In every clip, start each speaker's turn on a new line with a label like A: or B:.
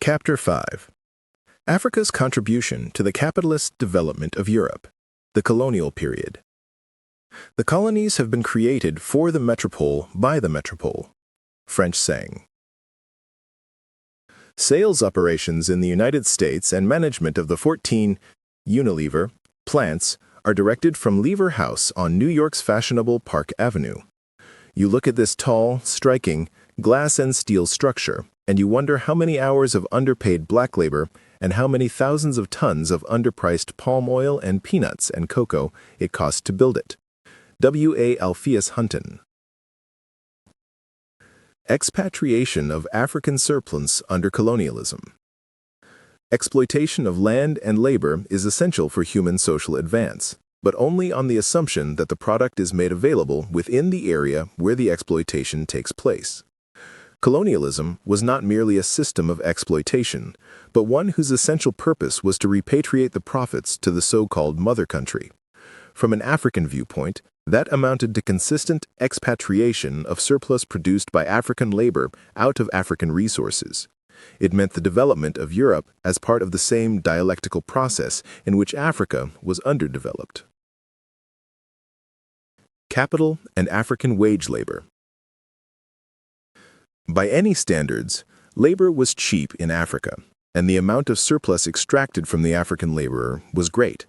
A: Chapter 5. Africa's Contribution to the Capitalist Development of Europe, the Colonial Period. The colonies have been created for the metropole by the metropole. French saying. Sales operations in the United States and management of the 14 Unilever plants are directed from Lever House on New York's fashionable Park Avenue. You look at this tall, striking, glass and steel structure, and you wonder how many hours of underpaid black labor and how many thousands of tons of underpriced palm oil and peanuts and cocoa it cost to build it. W.A. Alpheus Hunton. Expatriation of African surplus under colonialism. Exploitation of land and labor is essential for human social advance, but only on the assumption that the product is made available within the area where the exploitation takes place. Colonialism was not merely a system of exploitation, but one whose essential purpose was to repatriate the profits to the so-called mother country. From an African viewpoint, that amounted to consistent expatriation of surplus produced by African labor out of African resources. It meant the development of Europe as part of the same dialectical process in which Africa was underdeveloped. Capital and African wage labor. By any standards, labor was cheap in Africa, and the amount of surplus extracted from the African laborer was great.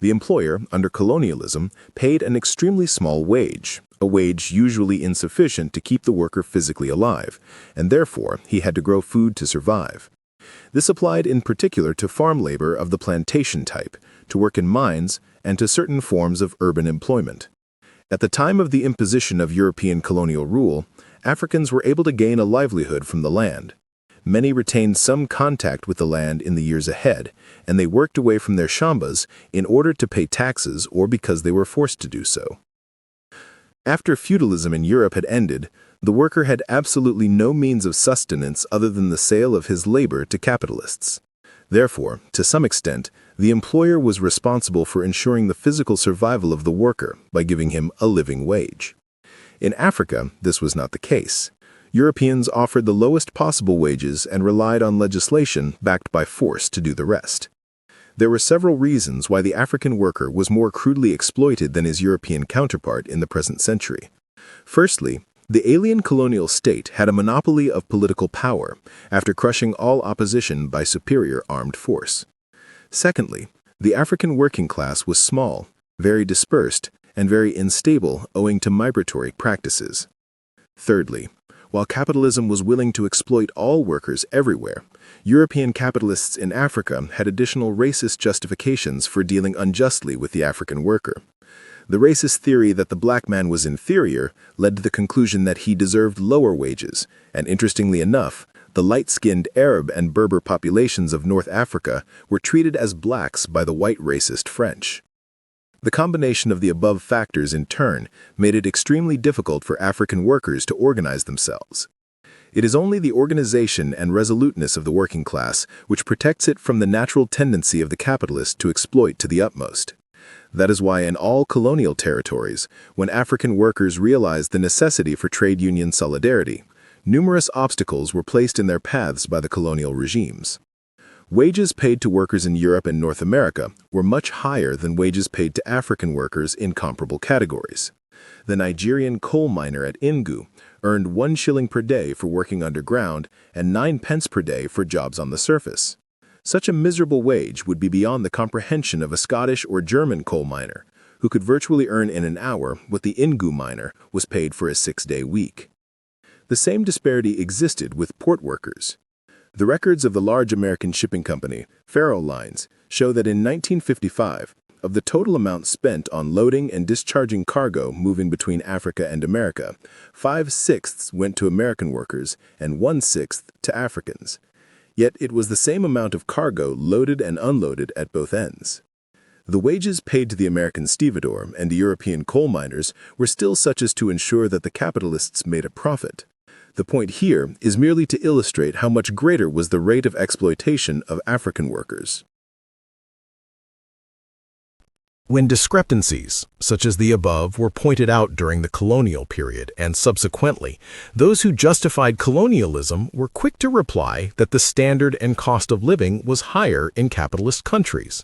A: The employer, under colonialism, paid an extremely small wage, a wage usually insufficient to keep the worker physically alive, and therefore he had to grow food to survive. This applied in particular to farm labor of the plantation type, to work in mines, and to certain forms of urban employment. At the time of the imposition of European colonial rule, Africans were able to gain a livelihood from the land. Many retained some contact with the land in the years ahead, and they worked away from their shambas in order to pay taxes or because they were forced to do so. After feudalism in Europe had ended, the worker had absolutely no means of sustenance other than the sale of his labor to capitalists. Therefore, to some extent, the employer was responsible for ensuring the physical survival of the worker by giving him a living wage. In Africa, this was not the case. Europeans offered the lowest possible wages and relied on legislation backed by force to do the rest. There were several reasons why the African worker was more crudely exploited than his European counterpart in the present century. Firstly, the alien colonial state had a monopoly of political power after crushing all opposition by superior armed force. Secondly, the African working class was small, very dispersed, and very unstable owing to migratory practices. Thirdly, while capitalism was willing to exploit all workers everywhere, European capitalists in Africa had additional racist justifications for dealing unjustly with the African worker. The racist theory that the black man was inferior led to the conclusion that he deserved lower wages, and interestingly enough, the light-skinned Arab and Berber populations of North Africa were treated as blacks by the white racist French. The combination of the above factors, in turn, made it extremely difficult for African workers to organize themselves. It is only the organization and resoluteness of the working class which protects it from the natural tendency of the capitalist to exploit to the utmost. That is why in all colonial territories, when African workers realized the necessity for trade union solidarity, numerous obstacles were placed in their paths by the colonial regimes. Wages paid to workers in Europe and North America were much higher than wages paid to African workers in comparable categories. The Nigerian coal miner at Ingu earned 1 shilling per day for working underground and 9 pence per day for jobs on the surface. Such a miserable wage would be beyond the comprehension of a Scottish or German coal miner, who could virtually earn in an hour what the Ingu miner was paid for a 6-day week. The same disparity existed with port workers. The records of the large American shipping company, Faro Lines, show that in 1955, of the total amount spent on loading and discharging cargo moving between Africa and America, 5/6 went to American workers and 1/6 to Africans. Yet it was the same amount of cargo loaded and unloaded at both ends. The wages paid to the American stevedore and the European coal miners were still such as to ensure that the capitalists made a profit. The point here is merely to illustrate how much greater was the rate of exploitation of African workers.
B: When discrepancies, such as the above, were pointed out during the colonial period and subsequently, those who justified colonialism were quick to reply that the standard and cost of living was higher in capitalist countries.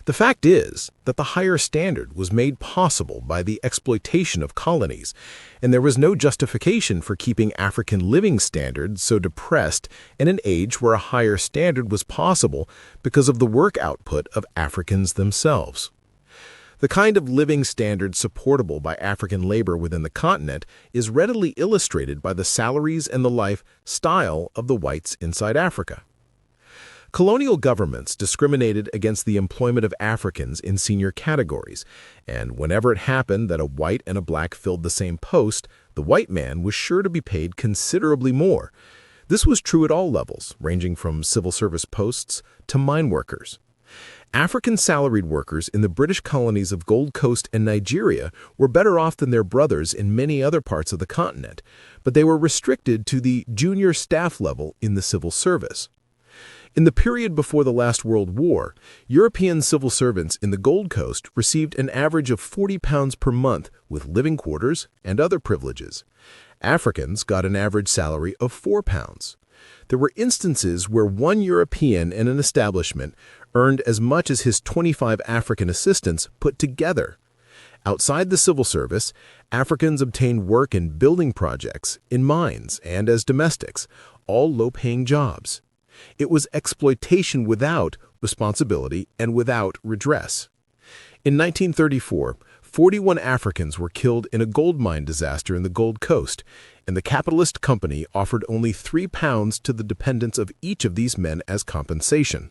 B: The fact is that the higher standard was made possible by the exploitation of colonies, and there was no justification for keeping African living standards so depressed in an age where a higher standard was possible because of the work output of Africans themselves. The kind of living standard supportable by African labor within the continent is readily illustrated by the salaries and the lifestyle of the whites inside Africa. Colonial governments discriminated against the employment of Africans in senior categories, and whenever it happened that a white and a black filled the same post, the white man was sure to be paid considerably more. This was true at all levels, ranging from civil service posts to mine workers. African salaried workers in the British colonies of Gold Coast and Nigeria were better off than their brothers in many other parts of the continent, but they were restricted to the junior staff level in the civil service. In the period before the last World War, European civil servants in the Gold Coast received an average of £40 per month with living quarters and other privileges. Africans got an average salary of £4. There were instances where one European in an establishment earned as much as his 25 African assistants put together. Outside the civil service, Africans obtained work in building projects, in mines, and as domestics, all low-paying jobs. It was exploitation without responsibility and without redress. In 1934, 41 Africans were killed in a gold mine disaster in the Gold Coast, and the capitalist company offered only £3 to the dependents of each of these men as compensation.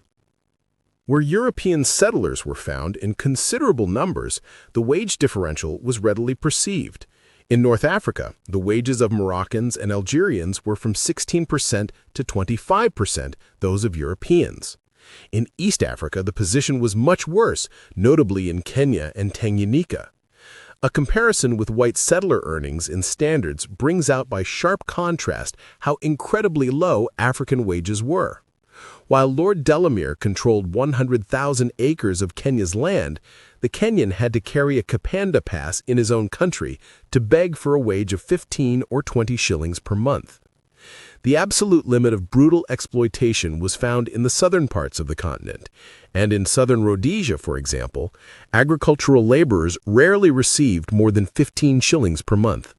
B: Where European settlers were found in considerable numbers, the wage differential was readily perceived. In North Africa, the wages of Moroccans and Algerians were from 16% to 25% those of Europeans. In East Africa, the position was much worse, notably in Kenya and Tanganyika. A comparison with white settler earnings in standards brings out by sharp contrast how incredibly low African wages were. While Lord Delamere controlled 100,000 acres of Kenya's land, the Kenyan had to carry a Kapanda pass in his own country to beg for a wage of 15 or 20 shillings per month. The absolute limit of brutal exploitation was found in the southern parts of the continent, and in southern Rhodesia, for example, agricultural laborers rarely received more than 15 shillings per month.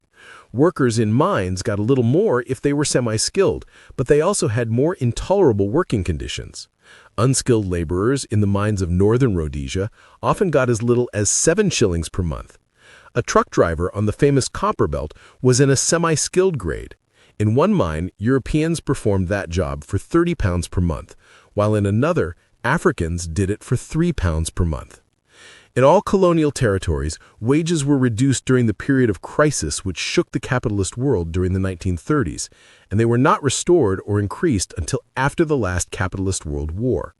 B: Workers in mines got a little more if they were semi-skilled, but they also had more intolerable working conditions. Unskilled laborers in the mines of northern Rhodesia often got as little as 7 shillings per month. A truck driver on the famous Copper Belt was in a semi-skilled grade. In one mine, Europeans performed that job for £30 per month, while in another, Africans did it for £3 per month. In all colonial territories, wages were reduced during the period of crisis which shook the capitalist world during the 1930s, and they were not restored or increased until after the last capitalist World War.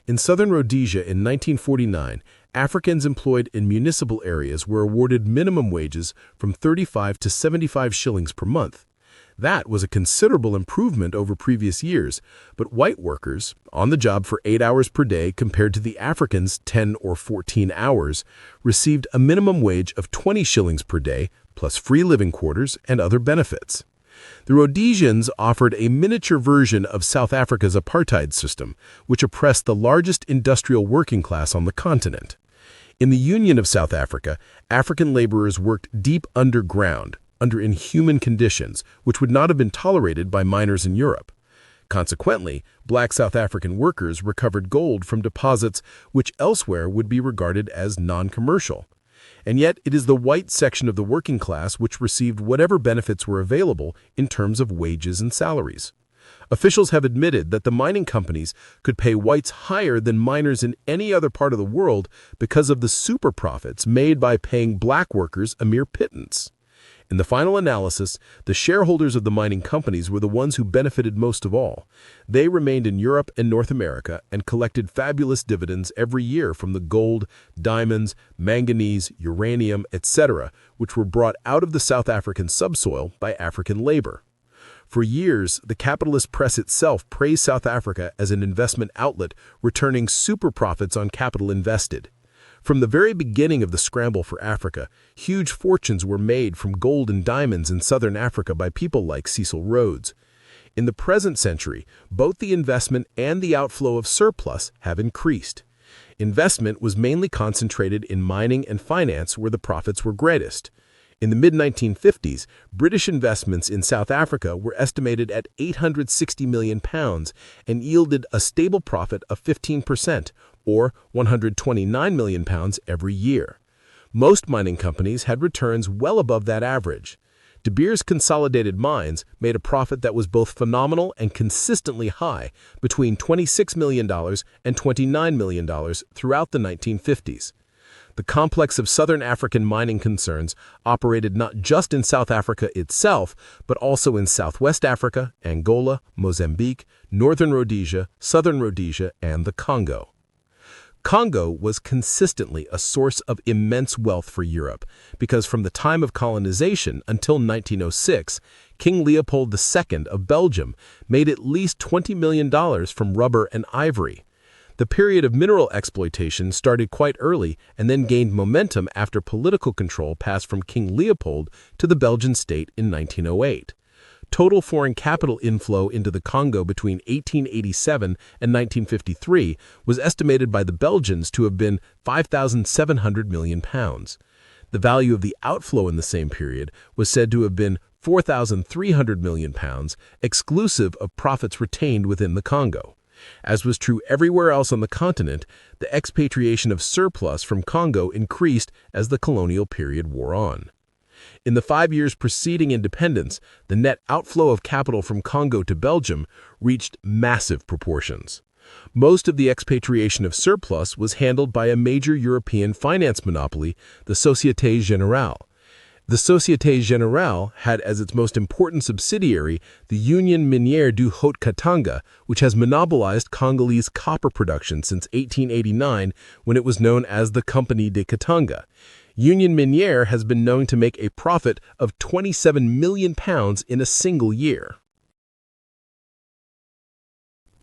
B: In southern Rhodesia in 1949, Africans employed in municipal areas were awarded minimum wages from 35 to 75 shillings per month. That was a considerable improvement over previous years, but white workers, on the job for 8 hours per day compared to the Africans' 10 or 14 hours, received a minimum wage of 20 shillings per day, plus free living quarters and other benefits. The Rhodesians offered a miniature version of South Africa's apartheid system, which oppressed the largest industrial working class on the continent. In the Union of South Africa, African laborers worked deep underground, under inhuman conditions, which would not have been tolerated by miners in Europe. Consequently, black South African workers recovered gold from deposits which elsewhere would be regarded as non-commercial. And yet it is the white section of the working class which received whatever benefits were available in terms of wages and salaries. Officials have admitted that the mining companies could pay whites higher than miners in any other part of the world because of the super profits made by paying black workers a mere pittance. In the final analysis, the shareholders of the mining companies were the ones who benefited most of all. They remained in Europe and North America and collected fabulous dividends every year from the gold, diamonds, manganese, uranium, etc., which were brought out of the South African subsoil by African labor. For years, the capitalist press itself praised South Africa as an investment outlet, returning super profits on capital invested. From the very beginning of the scramble for Africa, huge fortunes were made from gold and diamonds in southern Africa by people like Cecil Rhodes. In the present century, both the investment and the outflow of surplus have increased. Investment was mainly concentrated in mining and finance where the profits were greatest. In the mid-1950s, British investments in South Africa were estimated at £860 million and yielded a stable profit of 15%, or £129 million every year. Most mining companies had returns well above that average. De Beers Consolidated Mines made a profit that was both phenomenal and consistently high, between $26 million and $29 million throughout the 1950s. The complex of Southern African mining concerns operated not just in South Africa itself, but also in Southwest Africa, Angola, Mozambique, Northern Rhodesia, Southern Rhodesia, and the Congo. Congo was consistently a source of immense wealth for Europe because from the time of colonization until 1906, King Leopold II of Belgium made at least $20 million from rubber and ivory. The period of mineral exploitation started quite early and then gained momentum after political control passed from King Leopold to the Belgian state in 1908. Total foreign capital inflow into the Congo between 1887 and 1953 was estimated by the Belgians to have been £5,700 million. The value of the outflow in the same period was said to have been £4,300 million, exclusive of profits retained within the Congo. As was true everywhere else on the continent, the expatriation of surplus from Congo increased as the colonial period wore on. In the 5 years preceding independence, the net outflow of capital from Congo to Belgium reached massive proportions. Most of the expatriation of surplus was handled by a major European finance monopoly, the Société Générale. The Société Générale had as its most important subsidiary the Union Minière du Haut-Katanga, which has monopolized Congolese copper production since 1889 when it was known as the Compagnie de Katanga. Union Minière has been known to make a profit of £27 million in a single year.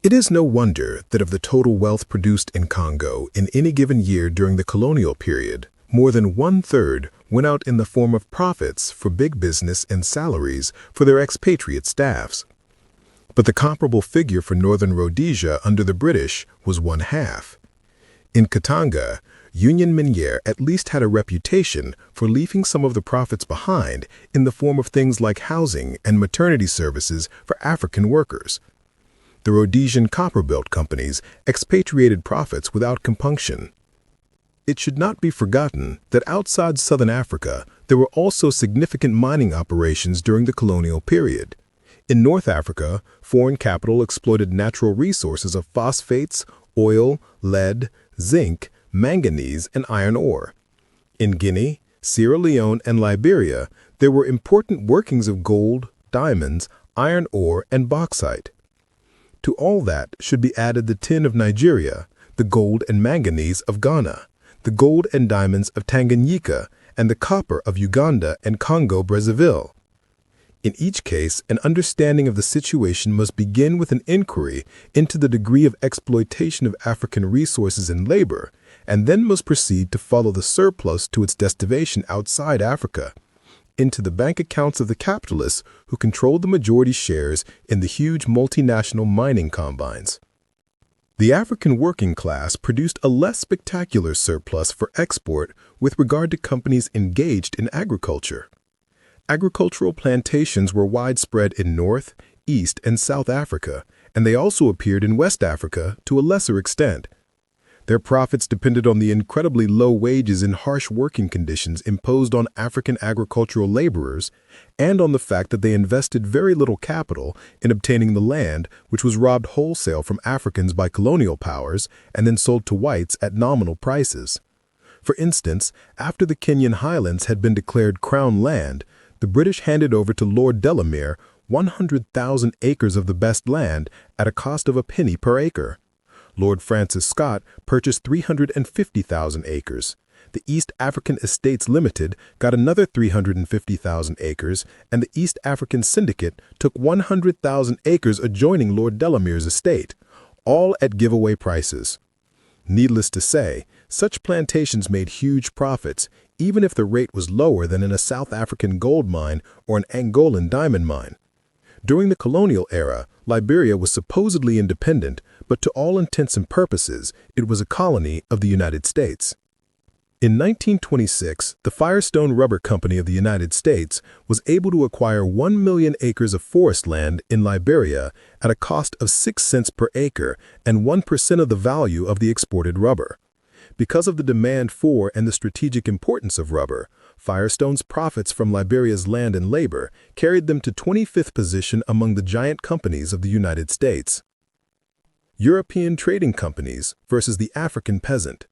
A: It is no wonder that of the total wealth produced in Congo in any given year during the colonial period, more than one-third went out in the form of profits for big business and salaries for their expatriate staffs. But the comparable figure for Northern Rhodesia under the British was one-half. In Katanga, Union Minière at least had a reputation for leaving some of the profits behind in the form of things like housing and maternity services for African workers. The Rhodesian copper belt companies expatriated profits without compunction. It should not be forgotten that outside Southern Africa, there were also significant mining operations during the colonial period. In North Africa, foreign capital exploited natural resources of phosphates, oil, lead, zinc, manganese, and iron ore. In Guinea, Sierra Leone, and Liberia, there were important workings of gold, diamonds, iron ore, and bauxite. To all that should be added the tin of Nigeria, the gold and manganese of Ghana, the gold and diamonds of Tanganyika, and the copper of Uganda and Congo-Brazzaville. In each case, an understanding of the situation must begin with an inquiry into the degree of exploitation of African resources and labor, and then must proceed to follow the surplus to its destination outside Africa, into the bank accounts of the capitalists who controlled the majority shares in the huge multinational mining combines. The African working class produced a less spectacular surplus for export with regard to companies engaged in agriculture. Agricultural plantations were widespread in North, East, and South Africa, and they also appeared in West Africa to a lesser extent. Their profits depended on the incredibly low wages and harsh working conditions imposed on African agricultural laborers, and on the fact that they invested very little capital in obtaining the land, which was robbed wholesale from Africans by colonial powers and then sold to whites at nominal prices. For instance, after the Kenyan highlands had been declared Crown land, the British handed over to Lord Delamere 100,000 acres of the best land at a cost of a penny per acre. Lord Francis Scott purchased 350,000 acres. The East African Estates Limited got another 350,000 acres, and the East African Syndicate took 100,000 acres adjoining Lord Delamere's estate, all at giveaway prices. Needless to say,
B: Such plantations made huge profits, even if the rate was lower than in a South African gold mine or an Angolan diamond mine. During the colonial era, Liberia was supposedly independent, but to all intents and purposes, it was a colony of the United States. In 1926, the Firestone Rubber Company of the United States was able to acquire 1 million acres of forest land in Liberia at a cost of 6 cents per acre and 1% of the value of the exported rubber. Because of the demand for and the strategic importance of rubber, Firestone's profits from Liberia's land and labor carried them to 25th position among the giant companies of the United States. European trading companies versus the African peasant.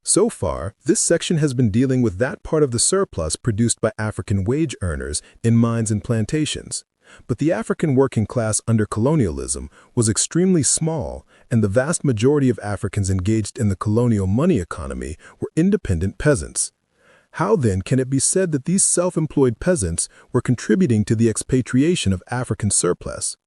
B: So far, this section has been dealing with that part of the surplus produced by African wage earners in mines and plantations. But the African working class under colonialism was extremely small, and the vast majority of Africans engaged in the colonial money economy were independent peasants. How then can it be said that these self-employed peasants were contributing to the expatriation of African surplus?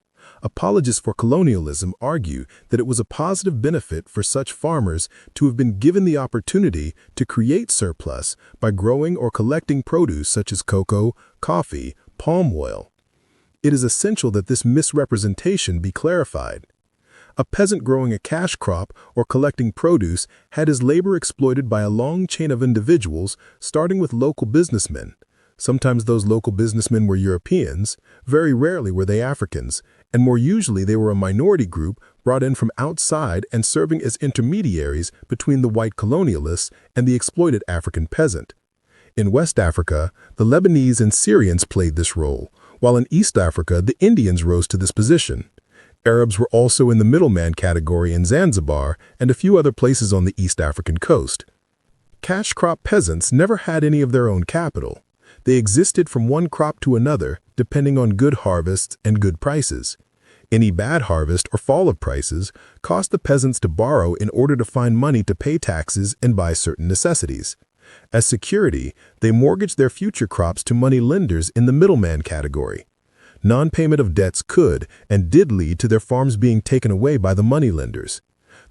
B: Apologists for colonialism argue that it was a positive benefit for such farmers to have been given the opportunity to create surplus by growing or collecting produce such as cocoa, coffee, palm oil. It is essential that this misrepresentation be clarified. A peasant growing a cash crop or collecting produce had his labor exploited by a long chain of individuals, starting with local businessmen. Sometimes those local businessmen were Europeans, very rarely were they Africans, and more usually they were a minority group brought in from outside and serving as intermediaries between the white colonialists and the exploited African peasant. In West Africa, the Lebanese and Syrians played this role, while in East Africa, the Indians rose to this position. Arabs were also in the middleman category in Zanzibar and a few other places on the East African coast. Cash crop peasants never had any of their own capital. They existed from one crop to another, depending on good harvests and good prices. Any bad harvest or fall of prices caused the peasants to borrow in order to find money to pay taxes and buy certain necessities. As security, they mortgaged their future crops to money lenders in the middleman category. Non-payment of debts could and did lead to their farms being taken away by the money lenders.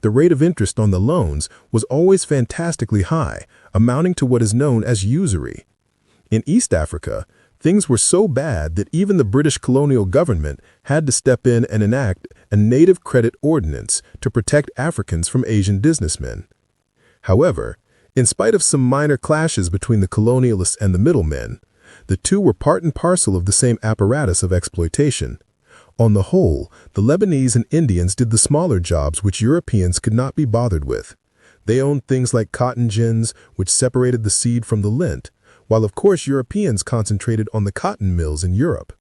B: The rate of interest on the loans was always fantastically high, amounting to what is known as usury. In East Africa, things were so bad that even the British colonial government had to step in and enact a native credit ordinance to protect Africans from Asian businessmen. However, in spite of some minor clashes between the colonialists and the middlemen, the two were part and parcel of the same apparatus of exploitation. On the whole, the Lebanese and Indians did the smaller jobs which Europeans could not be bothered with. They owned things like cotton gins, which separated the seed from the lint, while of course Europeans concentrated on the cotton mills in Europe.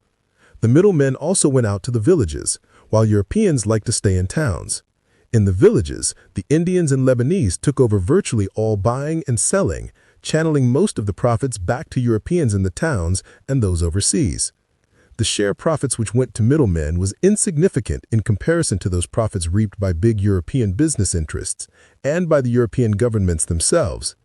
B: The middlemen also went out to the villages, while Europeans liked to stay in towns. In the villages, the Indians and Lebanese took over virtually all buying and selling, channeling most of the profits back to Europeans in the towns and those overseas. The share profits which went to middlemen was insignificant in comparison to those profits reaped by big European business interests and by the European governments themselves.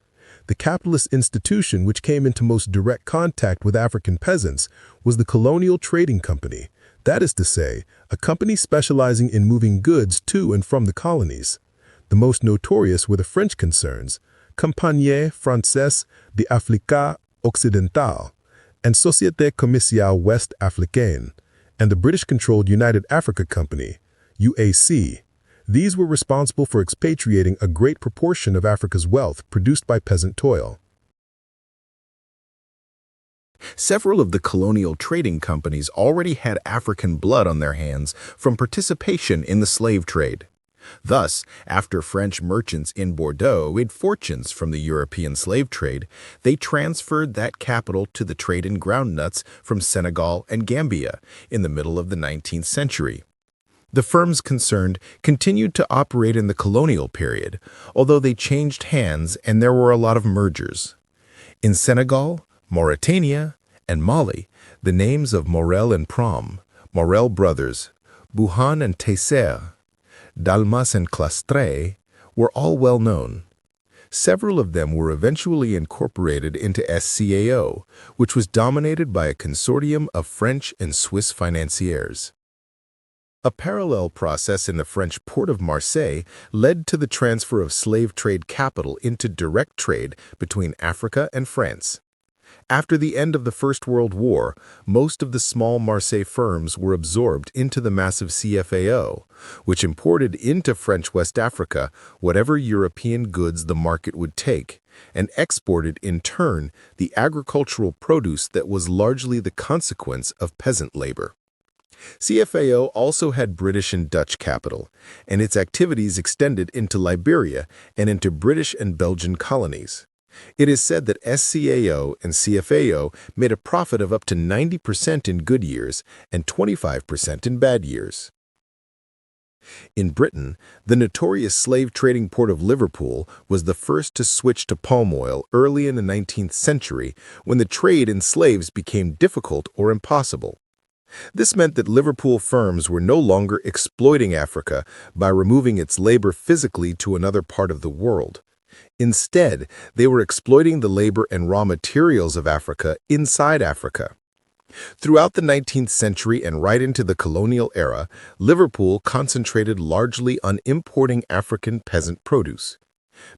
B: The capitalist institution which came into most direct contact with African peasants was the Colonial Trading Company, that is to say, a company specializing in moving goods to and from the colonies. The most notorious were the French concerns, Compagnie Française d'Afrique Occidentale and Société Commerciale Ouest Africaine, and the British-controlled United Africa Company, UAC. These were responsible for expatriating a great proportion of Africa's wealth produced by peasant toil.
A: Several of the colonial trading companies already had African blood on their hands from participation in the slave trade. Thus, after French merchants in Bordeaux made fortunes from the European slave trade, they transferred that capital to the trade in groundnuts from Senegal and Gambia in the middle of the 19th century. The firms concerned continued to operate in the colonial period, although they changed hands and there were a lot of mergers. In Senegal, Mauritania, and Mali, the names of Morel and Prom, Morel brothers, Buhan and Tesser, Dalmas and Clastre were all well known. Several of them were eventually incorporated into SCAO, which was dominated by a consortium of French and Swiss financiers. A parallel process in the French port of Marseille led to the transfer of slave trade capital into direct trade between Africa and France. After the end of the First World War, most of the small Marseille firms were absorbed into the massive CFAO, which imported into French West Africa whatever European goods the market would take, and exported in turn the agricultural produce that was largely the consequence of peasant labor. CFAO also had British and Dutch capital, and its activities extended into Liberia and into British and Belgian colonies. It is said that SCAO and CFAO made a profit of up to 90% in good years and 25% in bad years. In Britain, the notorious slave-trading port of Liverpool was the first to switch to palm oil early in the 19th century when the trade in slaves became difficult or impossible. This meant that Liverpool firms were no longer exploiting Africa by removing its labor physically to another part of the world. Instead, they were exploiting the labor and raw materials of Africa inside Africa. Throughout the 19th century and right into the colonial era, Liverpool concentrated largely on importing African peasant produce.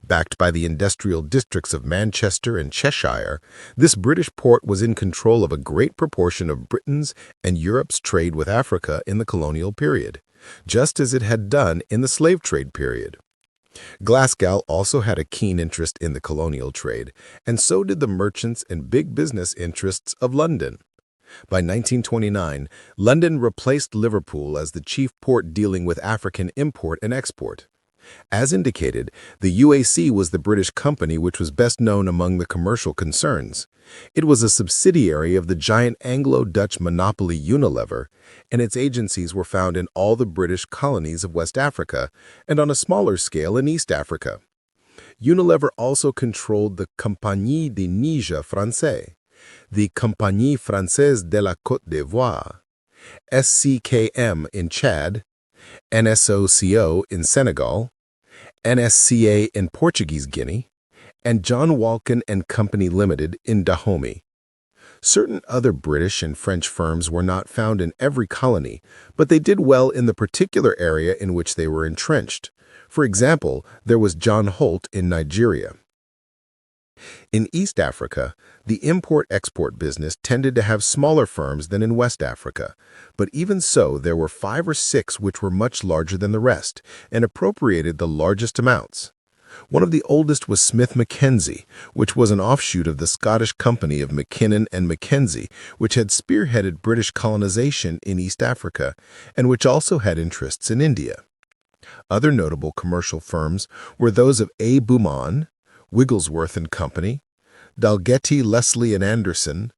A: Backed by the industrial districts of Manchester and Cheshire, this British port was in control of a great proportion of Britain's and Europe's trade with Africa in the colonial period, just as it had done in the slave trade period. Glasgow also had a keen interest in the colonial trade, and so did the merchants and big business interests of London. By 1929, London replaced Liverpool as the chief port dealing with African import and export. As indicated, the UAC was the British company which was best known among the commercial concerns. It was a subsidiary of the giant Anglo-Dutch monopoly Unilever, and its agencies were found in all the British colonies of West Africa and on a smaller scale in East Africa. Unilever also controlled the Compagnie des Neiges Français, the Compagnie Française de la Côte d'Ivoire, SCKM in Chad, NSOCO in Senegal, NSCA in Portuguese Guinea, and John Walken and Company Limited in Dahomey. Certain other British and French firms were not found in every colony, but they did well in the particular area in which they were entrenched. For example, there was John Holt in Nigeria. In East Africa, the import-export business tended to have smaller firms than in West Africa, but even so there were 5 or 6 which were much larger than the rest and appropriated the largest amounts. One of the oldest was Smith Mackenzie, which was an offshoot of the Scottish company of Mackinnon and Mackenzie, which had spearheaded British colonization in East Africa and which also had interests in India. Other notable commercial firms were those of A. Bouman, Wigglesworth and Company, Dalgetty, Leslie and Anderson,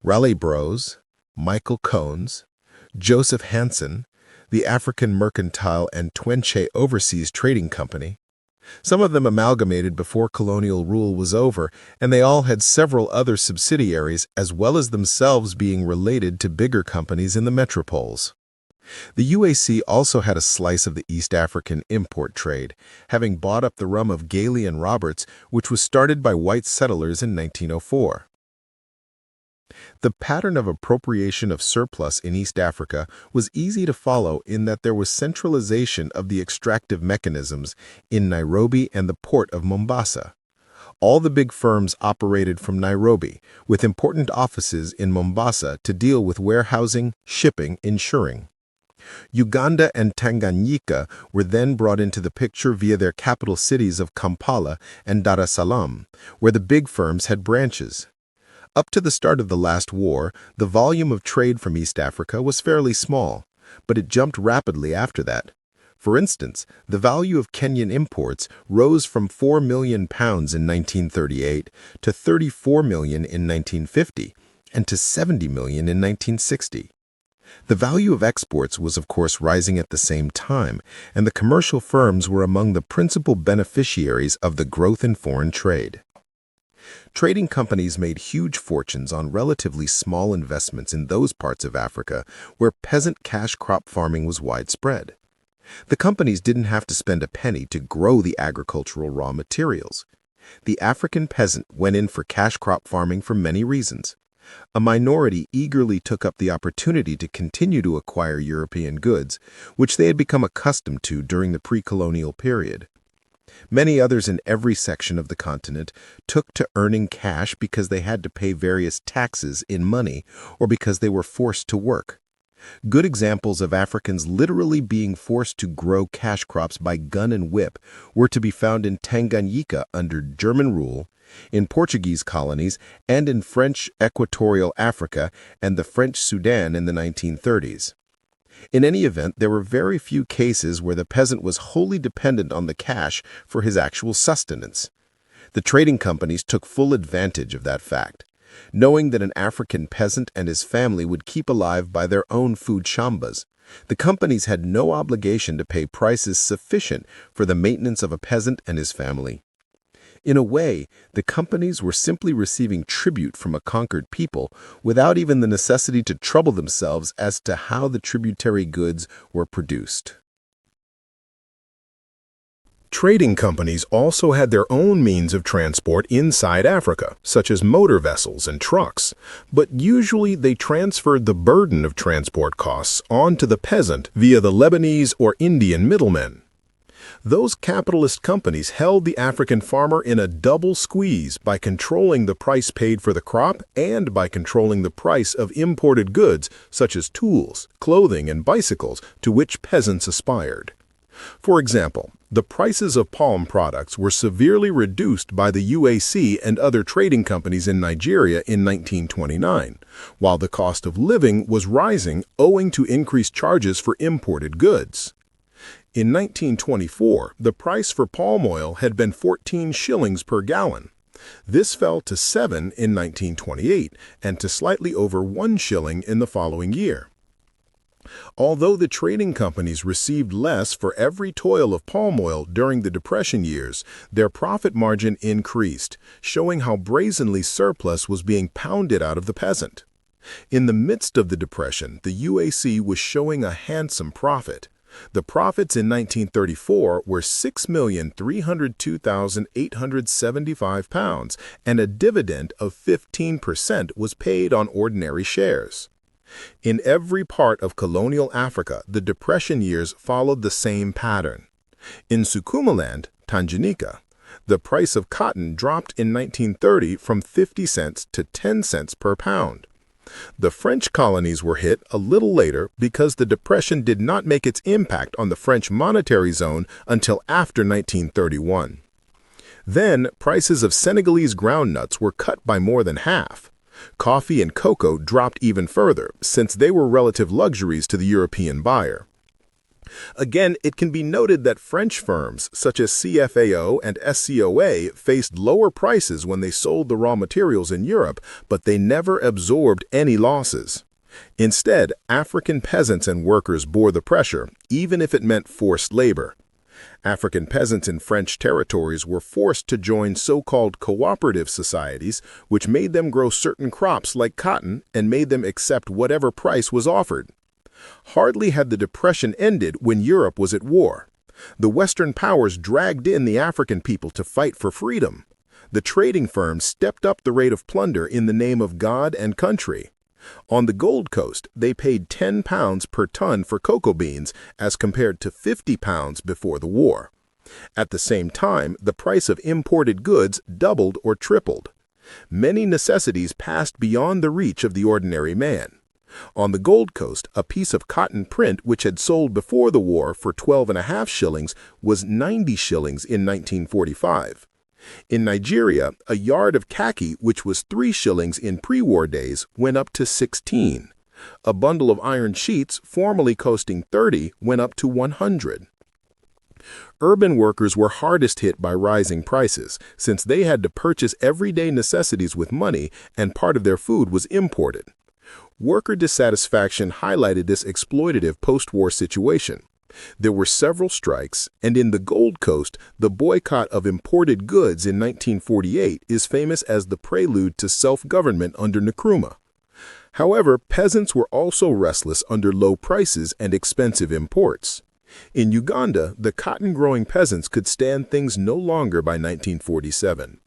A: Raleigh Bros, Michael Cones, Joseph Hansen, the African Mercantile and Twenche Overseas Trading Company. Some of them amalgamated before colonial rule was over, and they all had several other subsidiaries as well as themselves being related to bigger companies in the metropoles. The UAC also had a slice of the East African import trade, having bought up the rum of Gailey and Roberts, which was started by white settlers in 1904. The pattern of appropriation of surplus in East Africa was easy to follow in that there was centralization of the extractive mechanisms in Nairobi and the port of Mombasa. All the big firms operated from Nairobi, with important offices in Mombasa to deal with warehousing, shipping, insuring. Uganda and Tanganyika were then brought into the picture via their capital cities of Kampala and Dar es Salaam, where the big firms had branches. Up to the start of the last war, the volume of trade from East Africa was fairly small, but it jumped rapidly after that. For instance, the value of Kenyan imports rose from £4 million in 1938 to £34 million in 1950 and to £70 million in 1960. The value of exports was of course rising at the same time, and the commercial firms were among the principal beneficiaries of the growth in foreign trade. Trading companies made huge fortunes on relatively small investments in those parts of Africa where peasant cash crop farming was widespread. The companies didn't have to spend a penny to grow the agricultural raw materials. The African peasant went in for cash crop farming for many reasons. A minority eagerly took up the opportunity to continue to acquire European goods, which they had become accustomed to during the pre-colonial period. Many others in every section of the continent took to earning cash because they had to pay various taxes in money or because they were forced to work. Good examples of Africans literally being forced to grow cash crops by gun and whip were to be found in Tanganyika under German rule, in Portuguese colonies, and in French Equatorial Africa and the French Sudan in the 1930s. In any event, there were very few cases where the peasant was wholly dependent on the cash for his actual sustenance. The trading companies took full advantage of that fact. Knowing that an African peasant and his family would keep alive by their own food shambas, the companies had no obligation to pay prices sufficient for the maintenance of a peasant and his family. In a way, the companies were simply receiving tribute from a conquered people without even the necessity to trouble themselves as to how the tributary goods were produced.
B: Trading companies also had their own means of transport inside Africa, such as motor vessels and trucks, but usually they transferred the burden of transport costs onto the peasant via the Lebanese or Indian middlemen. Those capitalist companies held the African farmer in a double squeeze by controlling the price paid for the crop and by controlling the price of imported goods such as tools, clothing, and bicycles to which peasants aspired. For example, the prices of palm products were severely reduced by the UAC and other trading companies in Nigeria in 1929, while the cost of living was rising owing to increased charges for imported goods. In 1924, the price for palm oil had been 14 shillings per gallon. This fell to 7 in 1928 and to slightly over 1 shilling in the following year. Although the trading companies received less for every toil of palm oil during the Depression years, their profit margin increased, showing how brazenly surplus was being pounded out of the peasant. In the midst of the Depression, the UAC was showing a handsome profit. The profits in 1934 were £6,302,875, and a dividend of 15% was paid on ordinary shares. In every part of colonial Africa, the Depression years followed the same pattern. In Sukumaland, Tanganyika, the price of cotton dropped in 1930 from 50 cents to 10 cents per pound. The French colonies were hit a little later because the Depression did not make its impact on the French monetary zone until after 1931. Then, prices of Senegalese groundnuts were cut by more than half. Coffee and cocoa dropped even further, since they were relative luxuries to the European buyer. Again, it can be noted that French firms such as CFAO and SCOA faced lower prices when they sold the raw materials in Europe, but they never absorbed any losses. Instead, African peasants and workers bore the pressure, even if it meant forced labor. African peasants in French territories were forced to join so-called cooperative societies, which made them grow certain crops like cotton and made them accept whatever price was offered. Hardly had the Depression ended when Europe was at war. The Western powers dragged in the African people to fight for freedom. The trading firms stepped up the rate of plunder in the name of God and country. On the Gold Coast, they paid £10 per ton for cocoa beans as compared to £50 before the war. At the same time, the price of imported goods doubled or tripled. Many necessities passed beyond the reach of the ordinary man. On the Gold Coast, a piece of cotton print which had sold before the war for 12.5 shillings was 90 shillings in 1945. In Nigeria, a yard of khaki, which was 3 shillings in pre-war days, went up to 16. A bundle of iron sheets, formerly costing 30, went up to 100. Urban workers were hardest hit by rising prices, since they had to purchase everyday necessities with money and part of their food was imported. Worker dissatisfaction highlighted this exploitative post-war situation. There were several strikes, and in the Gold Coast, the boycott of imported goods in 1948 is famous as the prelude to self-government under Nkrumah. However, peasants were also restless under low prices and expensive imports. In Uganda, the cotton-growing peasants could stand things no longer by 1947.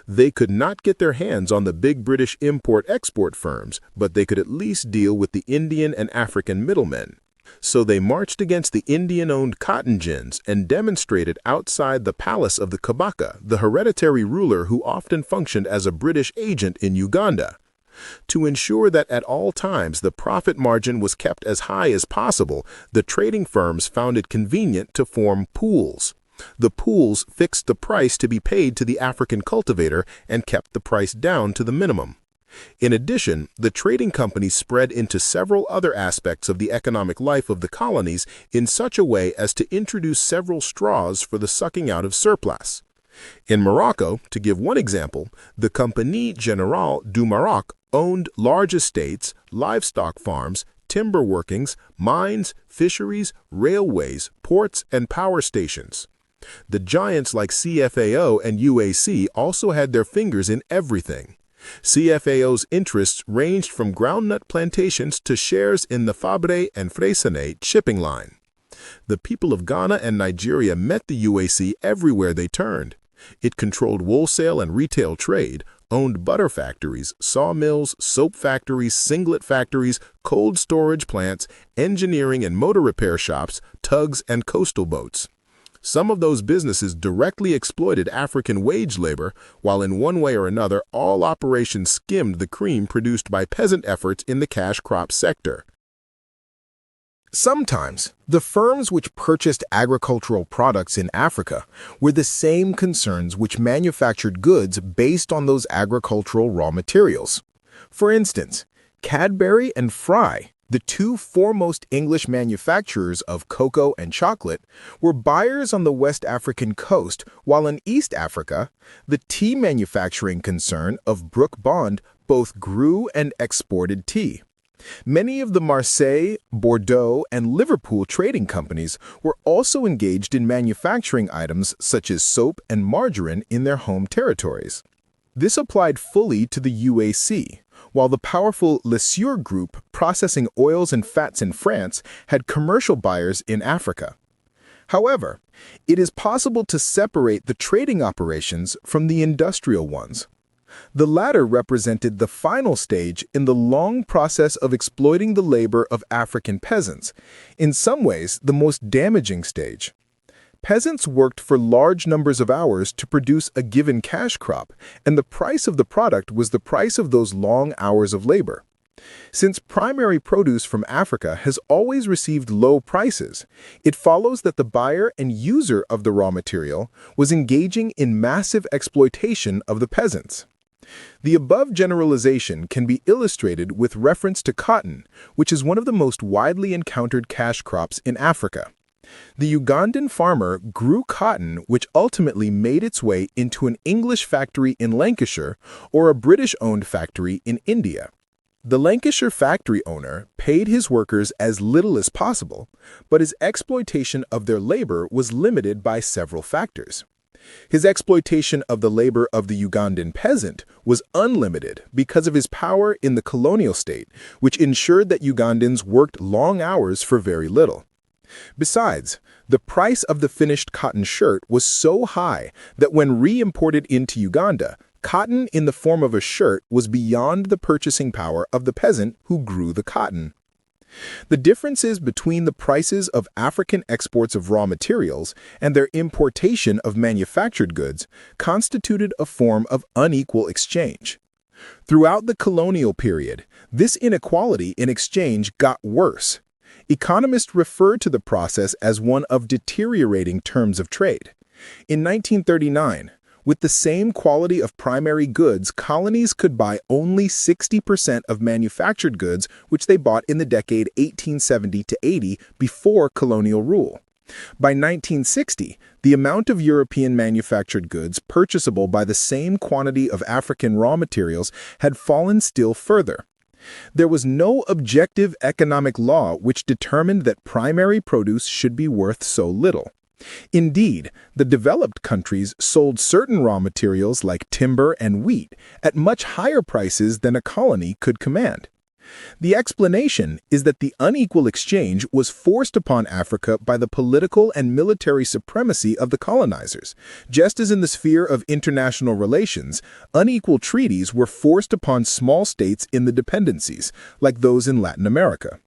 A: They could not get their hands on the big British import-export firms, but they could at least deal with the Indian and African middlemen. So they marched against the Indian-owned cotton gins and demonstrated outside the palace of the Kabaka, the hereditary ruler who often functioned as a British agent in Uganda. To ensure that at all times the profit margin was kept as high as possible, the trading firms found it convenient to form pools. The pools fixed the price to be paid to the African cultivator and kept the price down to the minimum. In addition, the trading companies spread into several other aspects of the economic life of the colonies in such a way as to introduce several straws for the sucking out of surplus. In Morocco, to give one example, the Compagnie Générale du Maroc owned large estates, livestock farms, timber workings, mines, fisheries, railways, ports, and power stations. The giants like CFAO and UAC also had their fingers in everything. CFAO's interests ranged from groundnut plantations to shares in the Fabre and Freycinet shipping line. The people of Ghana and Nigeria met the UAC everywhere they turned. It controlled wholesale and retail trade, owned butter factories, sawmills, soap factories, singlet factories, cold storage plants, engineering and motor repair shops, tugs, and coastal boats. Some of those businesses directly exploited African wage labor, while in one way or another all operations skimmed the cream produced by peasant efforts in the cash crop sector.
B: Sometimes, the firms which purchased agricultural products in Africa were the same concerns which manufactured goods based on those agricultural raw materials. For instance, Cadbury and Fry, the two foremost English manufacturers of cocoa and chocolate, were buyers on the West African coast, while in East Africa, the tea manufacturing concern of Brooke Bond both grew and exported tea. Many of the Marseille, Bordeaux, and Liverpool trading companies were also engaged in manufacturing items such as soap and margarine in their home territories. This applied fully to the UAC, while the powerful Le Sueur Group processing oils and fats in France had commercial buyers in Africa. However, it is possible to separate the trading operations from the industrial ones. The latter represented the final stage in the long process of exploiting the labor of African peasants, in some ways the most damaging stage. Peasants worked for large numbers of hours to produce a given cash crop, and the price of the product was the price of those long hours of labor. Since primary produce from Africa has always received low prices, it follows that the buyer and user of the raw material was engaging in massive exploitation of the peasants. The above generalization can be illustrated with reference to cotton, which is one of the most widely encountered cash crops in Africa. The Ugandan farmer grew cotton which ultimately made its way into an English factory in Lancashire or a British-owned factory in India. The Lancashire factory owner paid his workers as little as possible, but his exploitation of their labor was limited by several factors. His exploitation of the labor of the Ugandan peasant was unlimited because of his power in the colonial state, which ensured that Ugandans worked long hours for very little. Besides, the price of the finished cotton shirt was so high that when re-imported into Uganda, cotton in the form of a shirt was beyond the purchasing power of the peasant who grew the cotton. The differences between the prices of African exports of raw materials and their importation of manufactured goods constituted a form of unequal exchange. Throughout the colonial period, this inequality in exchange got worse. Economists refer to the process as one of deteriorating terms of trade. In 1939, with the same quality of primary goods, colonies could buy only 60% of manufactured goods which they bought in the decade 1870 to 80 before colonial rule. By 1960, the amount of European manufactured goods purchasable by the same quantity of African raw materials had fallen still further. There was no objective economic law which determined that primary produce should be worth so little. Indeed, the developed countries sold certain raw materials like timber and wheat at much higher prices than a colony could command.
A: The explanation is that the unequal exchange was forced upon Africa by the political and military supremacy of the colonizers. Just as in the sphere of international relations, unequal treaties were forced upon small states in the dependencies, like those in Latin America.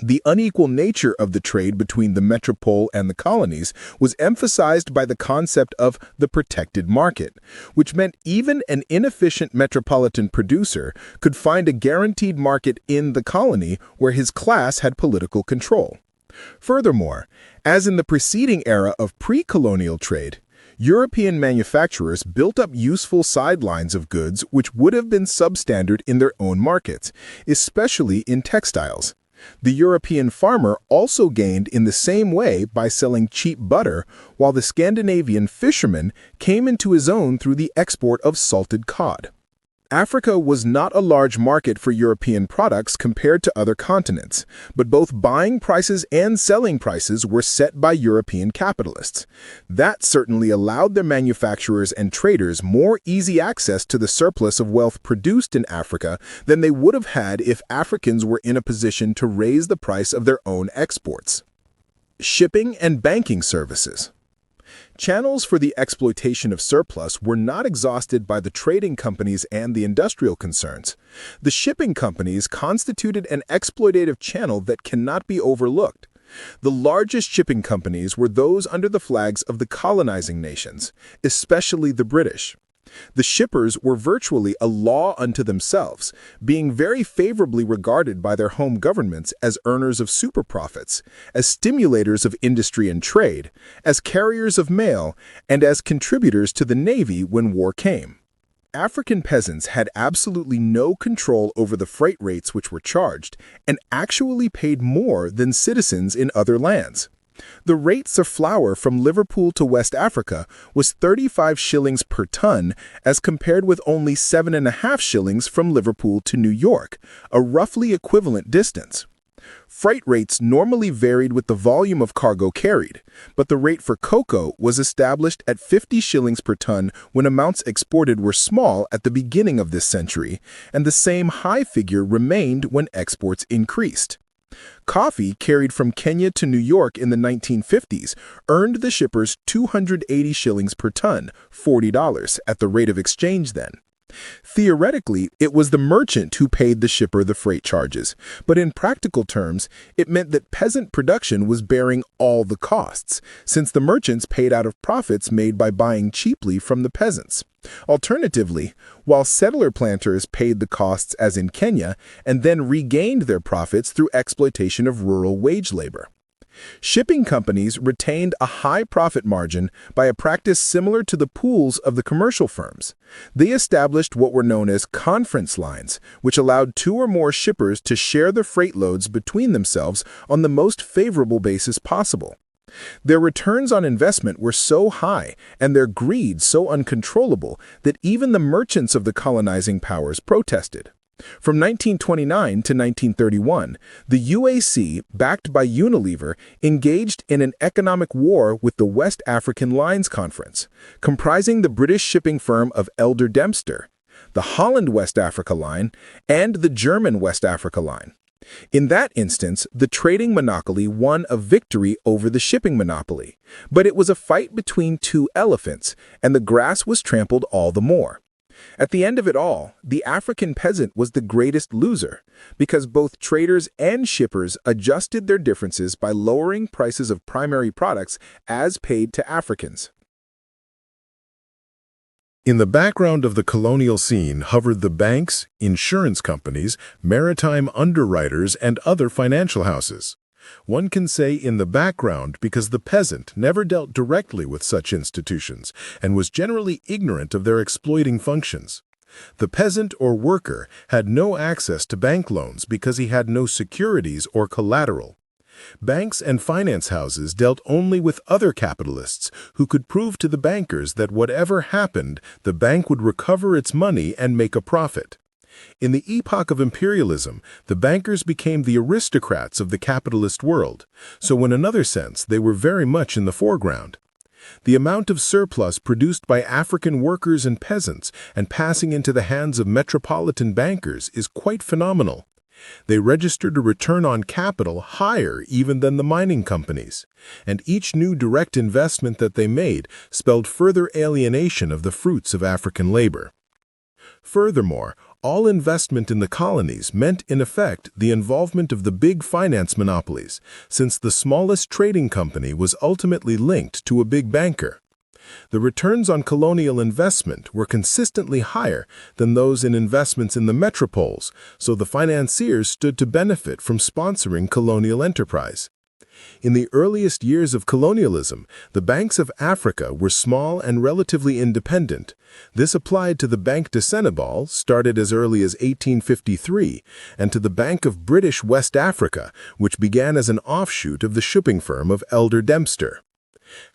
A: The unequal nature of the trade between the metropole and the colonies was emphasized by the concept of the protected market, which meant even an inefficient metropolitan producer could find a guaranteed market in the colony where his class had political control. Furthermore, as in the preceding era of pre-colonial trade, European manufacturers built up useful sidelines of goods which would have been substandard in their own markets, especially in textiles. The European farmer also gained in the same way by selling cheap butter, while the Scandinavian fisherman came into his own through the export of salted cod. Africa was not a large market for European products compared to other continents, but both buying prices and selling prices were set by European capitalists. That certainly allowed their manufacturers and traders more easy access to the surplus of wealth produced in Africa than they would have had if Africans were in a position to raise the price of their own exports. Shipping and banking services. Channels for the exploitation of surplus were not exhausted by the trading companies and the industrial concerns. The shipping companies constituted an exploitative channel that cannot be overlooked. The largest shipping companies were those under the flags of the colonizing nations, especially the British. The shippers were virtually a law unto themselves, being very favorably regarded by their home governments as earners of super profits, as stimulators of industry and trade, as carriers of mail, and as contributors to the navy when war came. African peasants had absolutely no control over the freight rates which were charged, and actually paid more than citizens in other lands. The rates of flour from Liverpool to West Africa was 35 shillings per ton as compared with only 7.5 shillings from Liverpool to New York, a roughly equivalent distance. Freight rates normally varied with the volume of cargo carried, but the rate for cocoa was established at 50 shillings per ton when amounts exported were small at the beginning of this century, and the same high figure remained when exports increased. Coffee carried from Kenya to New York in the 1950s earned the shippers 280 shillings per ton, $40, at the rate of exchange then. Theoretically, it was the merchant who paid the shipper the freight charges, but in practical terms, it meant that peasant production was bearing all the costs, since the merchants paid out of profits made by buying cheaply from the peasants. Alternatively, while settler planters paid the costs as in Kenya and then regained their profits through exploitation of rural wage labor. Shipping companies retained a high profit margin by a practice similar to the pools of the commercial firms. They established what were known as conference lines, which allowed two or more shippers to share the freight loads between themselves on the most favorable basis possible. Their returns on investment were so high and their greed so uncontrollable that even the merchants of the colonizing powers protested. From 1929 to 1931, the UAC, backed by Unilever, engaged in an economic war with the West African Lines Conference, comprising the British shipping firm of Elder Dempster, the Holland West Africa Line, and the German West Africa Line. In that instance, the trading monopoly won a victory over the shipping monopoly, but it was a fight between two elephants, and the grass was trampled all the more. At the end of it all, the African peasant was the greatest loser, because both traders and shippers adjusted their differences by lowering prices of primary products as paid to Africans.
B: In the background of the colonial scene hovered the banks, insurance companies, maritime underwriters, and other financial houses. One can say in the background because the peasant never dealt directly with such institutions and was generally ignorant of their exploiting functions. The peasant or worker had no access to bank loans because he had no securities or collateral. Banks and finance houses dealt only with other capitalists who could prove to the bankers that whatever happened, the bank would recover its money and make a profit. In the epoch of imperialism, the bankers became the aristocrats of the capitalist world, so in another sense they were very much in the foreground. The amount of surplus produced by African workers and peasants and passing into the hands of metropolitan bankers is quite phenomenal.
A: They registered a return on capital higher even than the mining companies, and each new direct investment that they made spelled further alienation of the fruits of African labor. Furthermore, all investment in the colonies meant, in effect, the involvement of the big finance monopolies, since the smallest trading company was ultimately linked to a big banker. The returns on colonial investment were consistently higher than those in investments in the metropoles, so the financiers stood to benefit from sponsoring colonial enterprise. In the earliest years of colonialism, the banks of Africa were small and relatively independent. This applied to the Banque de Senegal, started as early as 1853, and to the Bank of British West Africa, which began as an offshoot of the shipping firm of Elder Dempster.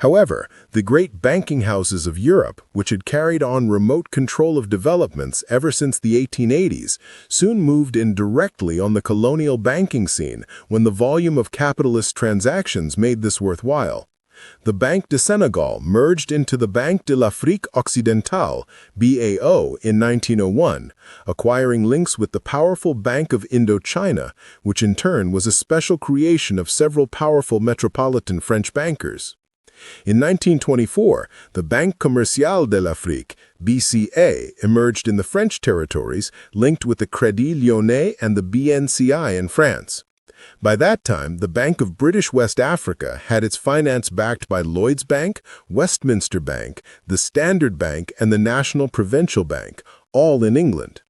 A: However, the great banking houses of Europe, which had carried on remote control of developments ever since the 1880s, soon moved in directly on the colonial banking scene when the volume of capitalist transactions made this worthwhile. The Banque de Senegal merged into the Banque de l'Afrique Occidentale, BAO, in 1901, acquiring links with the powerful Bank of Indochina, which in turn was a special creation of several powerful metropolitan French bankers. In 1924, the Banque Commerciale de l'Afrique, BCA, emerged in the French territories, linked with the Crédit Lyonnais and the BNCI in France. By that time, the Bank of British West Africa had its finance backed by Lloyds Bank, Westminster Bank, the Standard Bank, and the National Provincial Bank, all in England.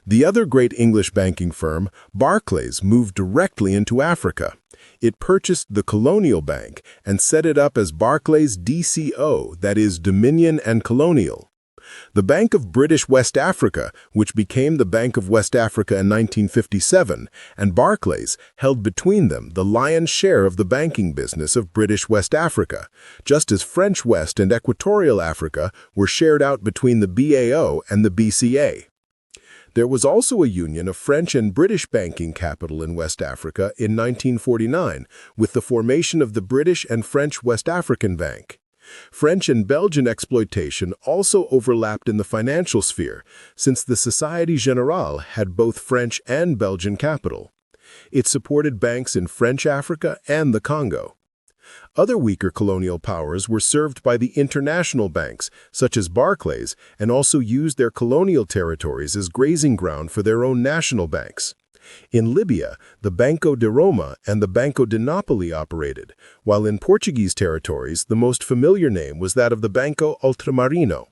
A: The other great English banking firm, Barclays, moved directly into Africa. It purchased the Colonial Bank and set it up as Barclays DCO, that is, Dominion and Colonial. The Bank of British West Africa, which became the Bank of West Africa in 1957, and Barclays held between them the lion's share of the banking business of British West Africa, just as French West and Equatorial Africa were shared out between the BAO and the BCA. There was also a union of French and British banking capital in West Africa in 1949, with the formation of the British and French West African Bank. French and Belgian exploitation also overlapped in the financial sphere, since the Société Générale had both French and Belgian capital. It supported banks in French Africa and the Congo. Other weaker colonial powers were served by the international banks, such as Barclays, and also used their colonial territories as grazing ground for their own national banks. In Libya, the Banco de Roma and the Banco de Napoli operated, while in Portuguese territories, the most familiar name was that of the Banco Ultramarino.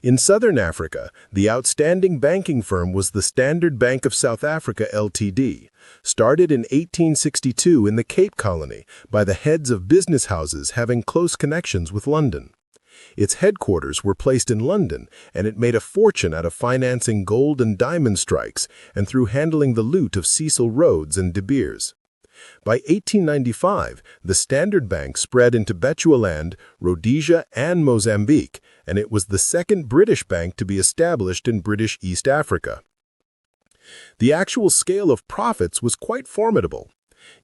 A: In southern Africa, the outstanding banking firm was the Standard Bank of South Africa Ltd., started in 1862 in the Cape Colony by the heads of business houses having close connections with London. Its headquarters were placed in London, and it made a fortune out of financing gold and diamond strikes and through handling the loot of Cecil Rhodes and De Beers. By 1895, the Standard Bank spread into Bechuanaland, Rhodesia, and Mozambique, and it was the second British bank to be established in British East Africa. The actual scale of profits was quite formidable.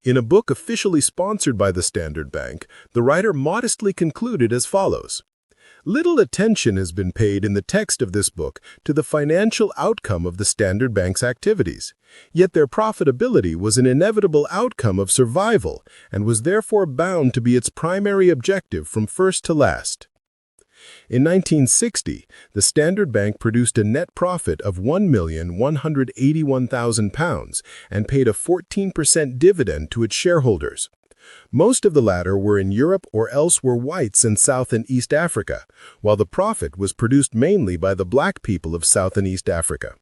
A: In a book officially sponsored by the Standard Bank, the writer modestly concluded as follows: "Little attention has been paid in the text of this book to the financial outcome of the Standard Bank's activities, yet their profitability was an inevitable outcome of survival and was therefore bound to be its primary objective from first to last." In 1960, the Standard Bank produced a net profit of £1,181,000 and paid a 14% dividend to its shareholders. Most of the latter were in Europe or else were whites in South and East Africa, while the profit was produced mainly by the black people of South and East Africa.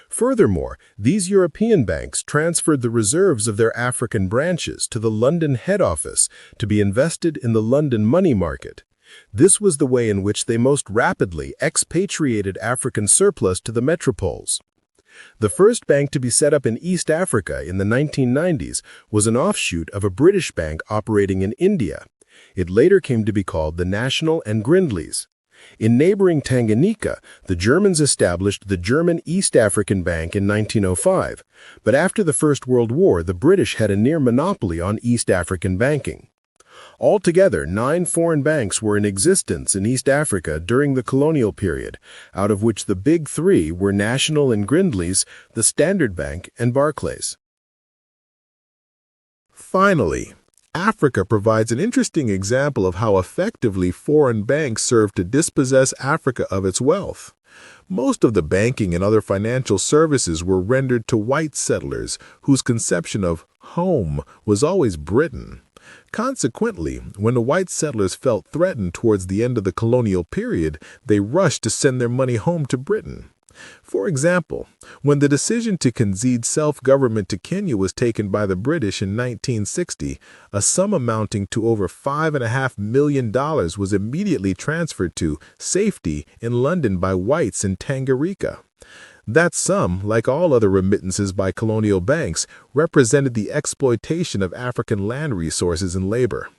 A: Furthermore, these European banks transferred the reserves of their African branches to the London head office to be invested in the London money market. This was the way in which they most rapidly expatriated African surplus to the metropoles. The first bank to be set up in East Africa in the 1990s was an offshoot of a British bank operating in India. It later came to be called the National and Grindlays. In neighboring Tanganyika, the Germans established the German East African Bank in 1905, but after the First World War, the British had a near monopoly on East African banking.
C: Altogether, 9 foreign banks were in existence in East Africa during the colonial period, out of which the big 3 were National and Grindlays, the Standard Bank, and Barclays.
B: Finally, Africa provides an interesting example of how effectively foreign banks serve to dispossess Africa of its wealth. Most of the banking and other financial services were rendered to white settlers whose conception of home was always Britain. Consequently, when the white settlers felt threatened towards the end of the colonial period, they rushed to send their money home to Britain. For example, when the decision to concede self-government to Kenya was taken by the British in 1960, a sum amounting to over $5.5 million was immediately transferred to safety in London by whites in Tanganyika. That sum, like all other remittances by colonial banks, represented the exploitation of African land resources and labor.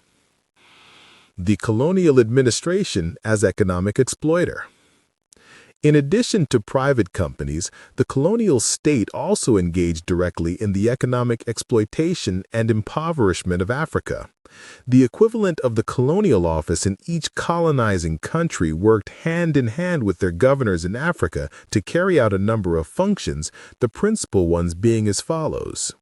B: The colonial administration as economic exploiter. In addition to private companies, the colonial state also engaged directly in the economic exploitation and impoverishment of Africa. The equivalent of the colonial office in each colonizing country worked hand in hand with their governors in Africa to carry out a number of functions, the principal ones being as follows.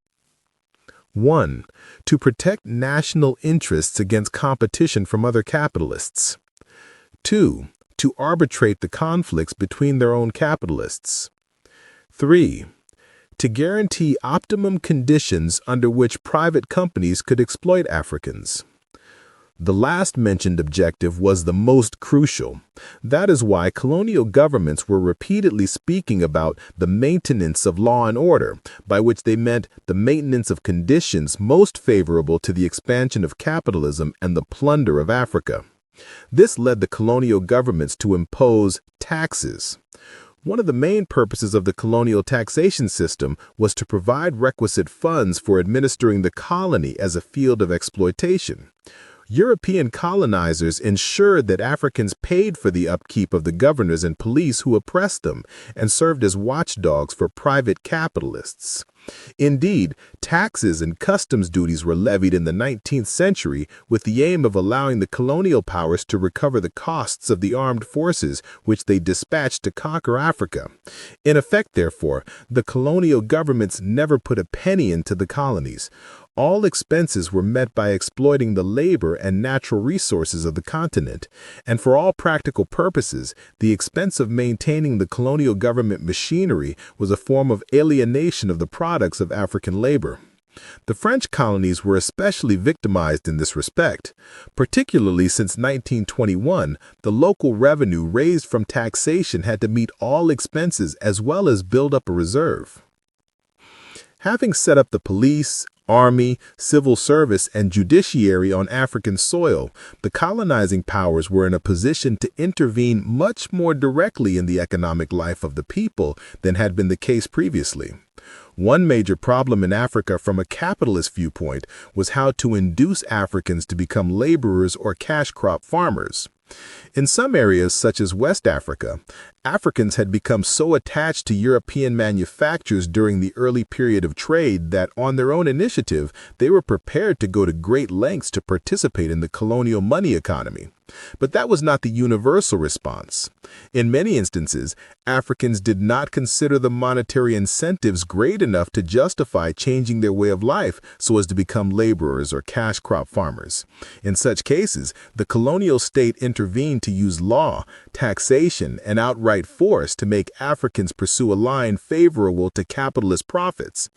B: 1. To protect national interests against competition from other capitalists. 2. To arbitrate the conflicts between their own capitalists. 3. To guarantee optimum conditions under which private companies could exploit Africans. The last mentioned objective was the most crucial. That is why colonial governments were repeatedly speaking about the maintenance of law and order, by which they meant the maintenance of conditions most favorable to the expansion of capitalism and the plunder of Africa. This led the colonial governments to impose taxes. One of the main purposes of the colonial taxation system was to provide requisite funds for administering the colony as a field of exploitation. European colonizers ensured that Africans paid for the upkeep of the governors and police who oppressed them and served as watchdogs for private capitalists. Indeed, taxes and customs duties were levied in the 19th century with the aim of allowing the colonial powers to recover the costs of the armed forces which they dispatched to conquer Africa. In effect, therefore, the colonial governments never put a penny into the colonies. All expenses were met by exploiting the labor and natural resources of the continent, and for all practical purposes, the expense of maintaining the colonial government machinery was a form of alienation of the products of African labor. The French colonies were especially victimized in this respect. Particularly since 1921, the local revenue raised from taxation had to meet all expenses as well as build up a reserve. Having set up the police, army, civil service, and judiciary on African soil, the colonizing powers were in a position to intervene much more directly in the economic life of the people than had been the case previously. One major problem in Africa from a capitalist viewpoint was how to induce Africans to become laborers or cash crop farmers. In some areas, such as West Africa, Africans had become so attached to European manufactures during the early period of trade that, on their own initiative, they were prepared to go to great lengths to participate in the colonial money economy. But that was not the universal response. In many instances, Africans did not consider the monetary incentives great enough to justify changing their way of life so as to become laborers or cash crop farmers. In such cases, the colonial state intervened to use law, taxation, and outright force to make Africans pursue a line favorable to capitalist profits.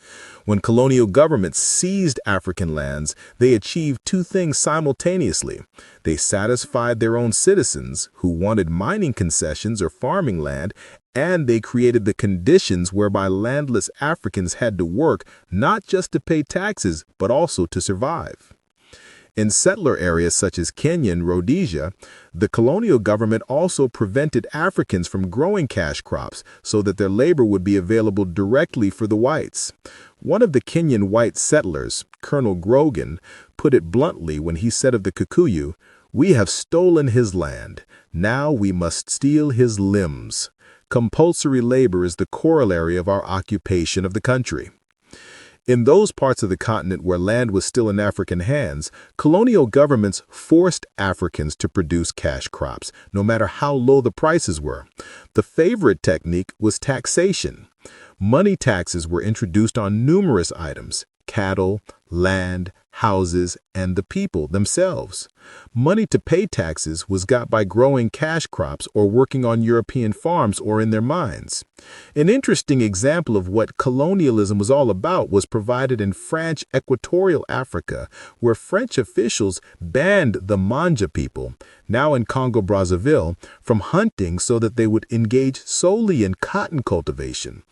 B: When colonial governments seized African lands, they achieved two things simultaneously. They satisfied their own citizens who wanted mining concessions or farming land, and they created the conditions whereby landless Africans had to work not just to pay taxes, but also to survive. In settler areas such as Kenya and Rhodesia, the colonial government also prevented Africans from growing cash crops so that their labor would be available directly for the whites. One of the Kenyan white settlers, Colonel Grogan, put it bluntly when he said of the Kikuyu, "We have stolen his land. Now we must steal his limbs." Compulsory labor is the corollary of our occupation of the country.
C: In those parts of the continent where land was still in African hands, colonial governments forced Africans to produce cash crops, no matter how low the prices were. The favorite technique was taxation. Money taxes were introduced on numerous items: cattle, land, houses, and the people themselves. Money to pay taxes was got by growing cash crops or working on European farms or in their mines. An interesting example of what colonialism was all about was provided in French Equatorial Africa, where French officials banned the Manja people, now in Congo-Brazzaville, from hunting so that they would engage solely in cotton cultivation.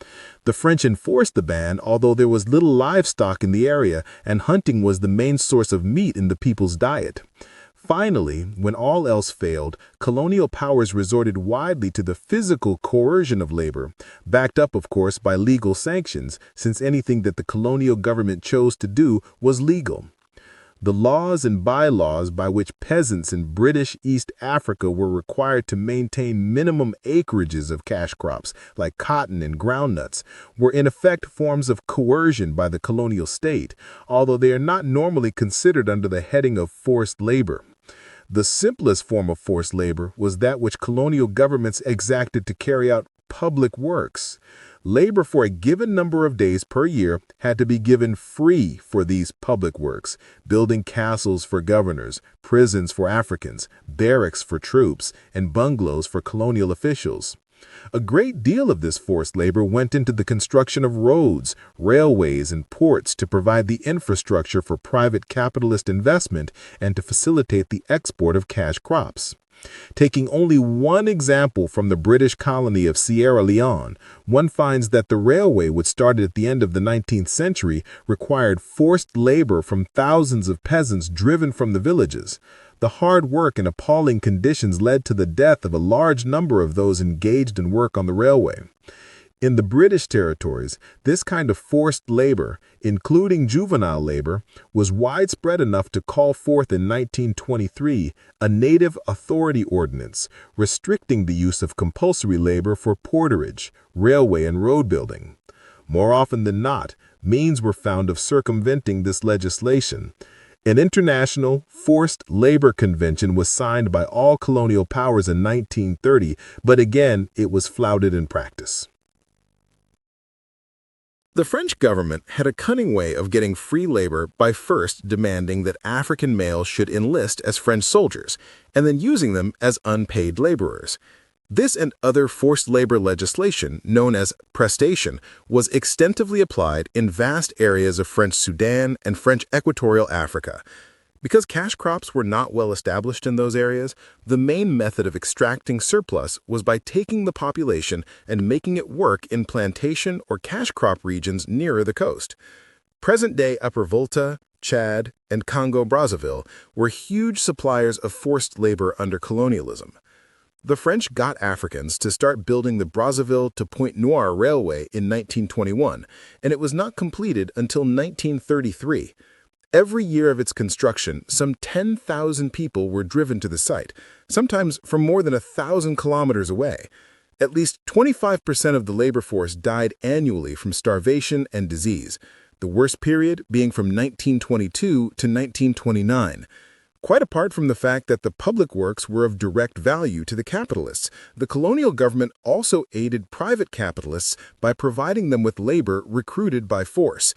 C: The French enforced the ban, although there was little livestock in the area and hunting was the main source of meat in the people's diet. Finally, when all else failed, colonial powers resorted widely to the physical coercion of labor, backed up, of course, by legal sanctions, since anything that the colonial government chose to do was legal. The laws and bylaws by which peasants in British East Africa were required to maintain minimum acreages of cash crops like cotton and groundnuts were in effect forms of coercion by the colonial state, although they are not normally considered under the heading of forced labor. The simplest form of forced labor was that which colonial governments exacted to carry out public works. Labor for a given number of days per year had to be given free for these public works: building castles for governors, prisons for Africans, barracks for troops, and bungalows for colonial officials. A great deal of this forced labor went into the construction of roads, railways, and ports to provide the infrastructure for private capitalist investment and to facilitate the export of cash crops. Taking only one example from the British colony of Sierra Leone, one finds that the railway, which started at the end of the 19th century, required forced labor from thousands of peasants driven from the villages. The hard work and appalling conditions led to the death of a large number of those engaged in work on the railway. In the British territories, this kind of forced labor, including juvenile labor, was widespread enough to call forth in 1923 a native authority ordinance restricting the use of compulsory labor for porterage, railway, and road building. More often than not, means were found of circumventing this legislation. An international forced labor convention was signed by all colonial powers in 1930, but again, it was flouted in practice. The French government had a cunning way of getting free labor by first demanding that African males should enlist as French soldiers, and then using them as unpaid laborers. This and other forced labor legislation, known as prestation, was extensively applied in vast areas of French Sudan and French Equatorial Africa. Because cash crops were not well established in those areas, the main method of extracting surplus was by taking the population and making it work in plantation or cash crop regions nearer the coast. Present-day Upper Volta, Chad, and Congo-Brazzaville were huge suppliers of forced labor under colonialism. The French got Africans to start building the Brazzaville to Pointe Noire Railway in 1921, and it was not completed until 1933. Every year of its construction, some 10,000 people were driven to the site, sometimes from more than 1,000 kilometers away. At least 25% of the labor force died annually from starvation and disease, the worst period being from 1922 to 1929. Quite apart from the fact that the public works were of direct value to the capitalists, the colonial government also aided private capitalists by providing them with labor recruited by force.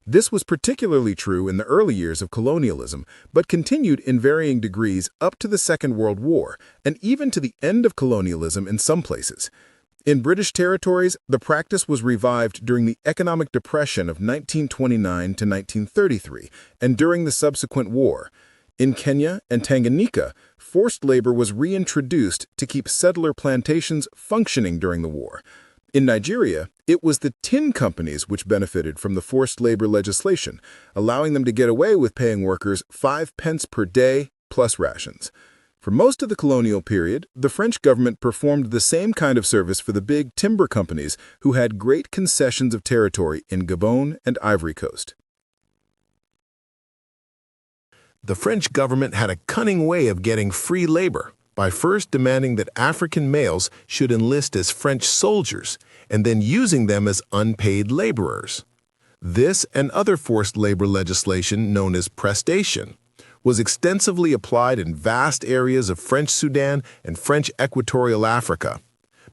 C: This was particularly true in the early years of colonialism, but continued in varying degrees up to the Second World War, and even to the end of colonialism in some places. In British territories, the practice was revived during the economic depression of 1929 to 1933, and during the subsequent war. In Kenya and Tanganyika, forced labor was reintroduced to keep settler plantations functioning during the war. In Nigeria, it was the tin companies which benefited from the forced labor legislation, allowing them to get away with paying workers 5 pence per day plus rations. For most of the colonial period, the French government performed the same kind of service for the big timber companies who had great concessions of territory in Gabon and Ivory Coast. The French government had a cunning way of getting free labor by first demanding that African males should enlist as French soldiers and then using them as unpaid laborers.
A: This and other forced labor legislation known as prestation was extensively applied in vast areas of French Sudan and French Equatorial Africa.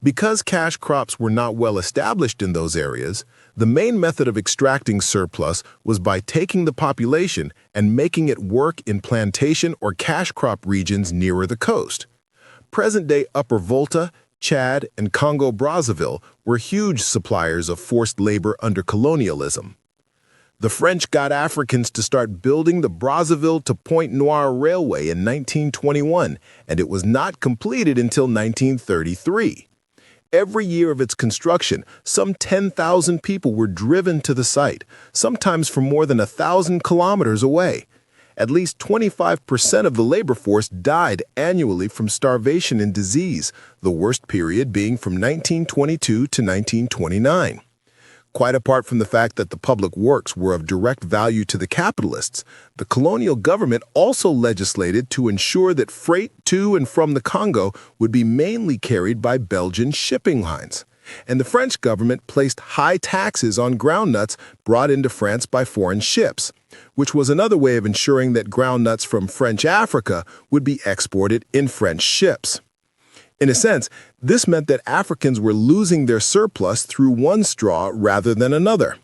A: Because cash crops were not well established in those areas, the main method of extracting surplus was by taking the population and making it work in plantation or cash crop regions nearer the coast. Present-day Upper Volta, Chad, and Congo-Brazzaville were huge suppliers of forced labor under colonialism. The French got Africans to start building the Brazzaville to Pointe Noire Railway in 1921, and it was not completed until 1933. Every year of its construction, some 10,000 people were driven to the site, sometimes from more than 1,000 kilometers away. At least 25% of the labor force died annually from starvation and disease, the worst period being from 1922 to 1929. Quite apart from the fact that the public works were of direct value to the capitalists, the colonial government also legislated to ensure that freight to and from the Congo would be mainly carried by Belgian shipping lines. And the French government placed high taxes on groundnuts brought into France by foreign ships, which was another way of ensuring that groundnuts from French Africa would be exported in French ships. In a sense, this meant that Africans were losing their surplus through one straw rather than another.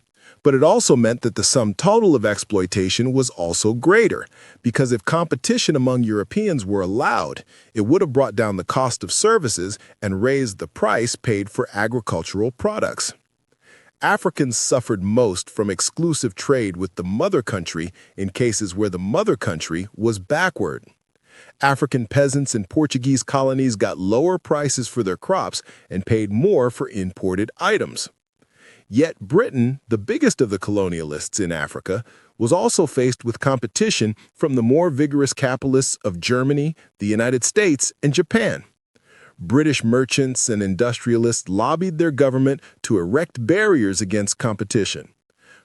A: But it also meant that the sum total of exploitation was also greater, because if competition among Europeans were allowed, it would have brought down the cost of services and raised the price paid for agricultural products. Africans suffered most from exclusive trade with the mother country in cases where the mother country was backward. African peasants in Portuguese colonies got lower prices for their crops and paid more for imported items. Yet Britain, the biggest of the colonialists in Africa, was also faced with competition from the more vigorous capitalists of Germany, the United States, and Japan. British merchants and industrialists lobbied their government to erect barriers against competition.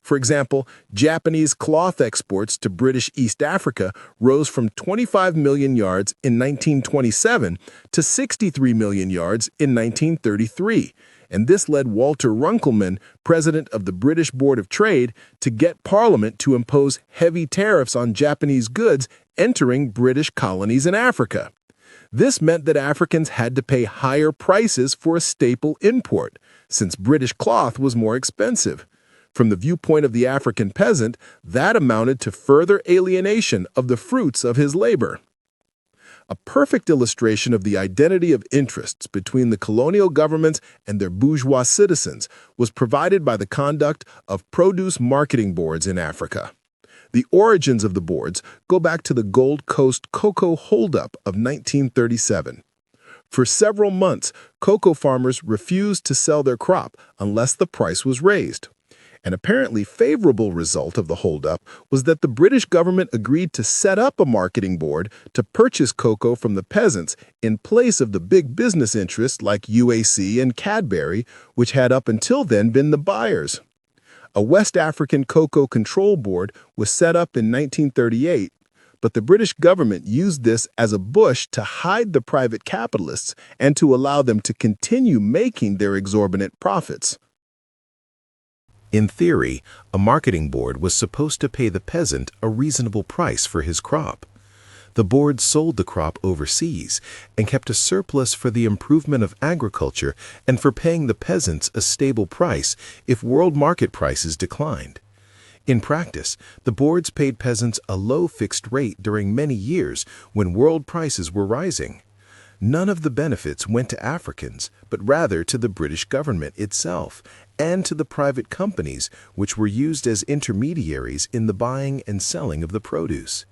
A: For example, Japanese cloth exports to British East Africa rose from 25 million yards in 1927 to 63 million yards in 1933, and this led Walter Runkleman, president of the British Board of Trade, to get Parliament to impose heavy tariffs on Japanese goods entering British colonies in Africa. This meant that Africans had to pay higher prices for a staple import, since British cloth was more expensive. From the viewpoint of the African peasant, that amounted to further alienation of the fruits of his labor. A perfect illustration of the identity of interests between the colonial governments and their bourgeois citizens was provided by the conduct of produce marketing boards in Africa. The origins of the boards go back to the Gold Coast cocoa holdup of 1937. For several months, cocoa farmers refused to sell their crop unless the price was raised. An apparently favorable result of the holdup was that the British government agreed to set up a marketing board to purchase cocoa from the peasants in place of the big business interests like UAC and Cadbury, which had up until then been the buyers. A West African Cocoa Control Board was set up in 1938, but the British government used this as a bush to hide the private capitalists and to allow them to continue making their exorbitant profits.
B: In theory, a marketing board was supposed to pay the peasant a reasonable price for his crop. The board sold the crop overseas and kept a surplus for the improvement of agriculture and for paying the peasants a stable price if world market prices declined. In practice, the boards paid peasants a low fixed rate during many years when world prices were rising. None of the benefits went to Africans, but rather to the British government itself and to the private companies which were used as intermediaries in the buying and selling of the produce.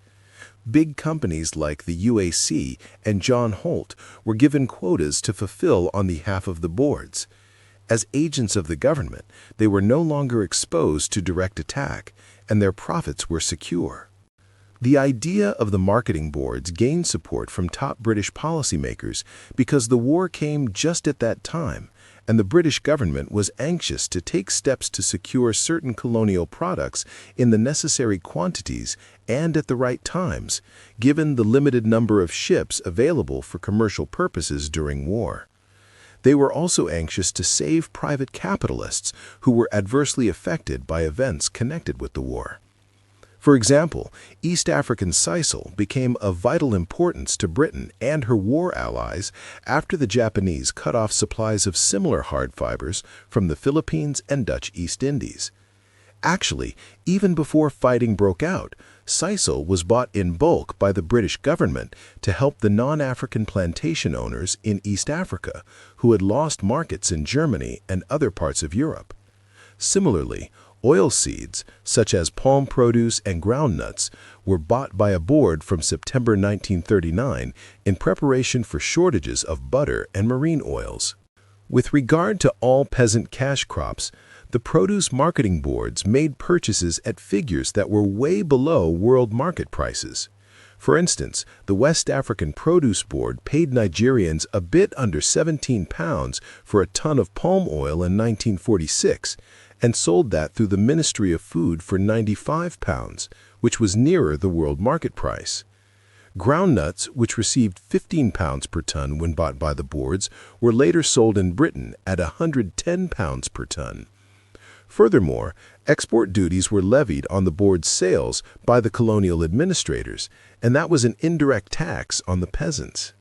B: Big companies like the UAC and John Holt were given quotas to fulfill on behalf of the boards. As agents of the government, they were no longer exposed to direct attack, and their profits were secure. The idea of the marketing boards gained support from top British policymakers because the war came just at that time, and the British government was anxious to take steps to secure certain colonial products in the necessary quantities and at the right times, given the limited number of ships available for commercial purposes during war.
A: They were also anxious to save private capitalists who were adversely affected by events connected with the war. For example, East African sisal became of vital importance to Britain and her war allies after the Japanese cut off supplies of similar hard fibers from the Philippines and Dutch East Indies. Actually, even before fighting broke out, sisal was bought in bulk by the British government to help the non-African plantation owners in East Africa who had lost markets in Germany and other parts of Europe. Similarly, oilseeds, such as palm produce and groundnuts, were bought by a board from September 1939 in preparation for shortages of butter and marine oils. With regard to all peasant cash crops, the produce marketing boards made purchases at figures that were way below world market prices. For instance, the West African Produce Board paid Nigerians a bit under £17 for a ton of palm oil in 1946, and sold that through the Ministry of Food for £95, which was nearer the world market price. Groundnuts, which received £15 per ton when bought by the boards, were later sold in Britain at £110 per ton. Furthermore, export duties were levied on the board's sales by the colonial administrators, and that was an indirect tax on the peasants.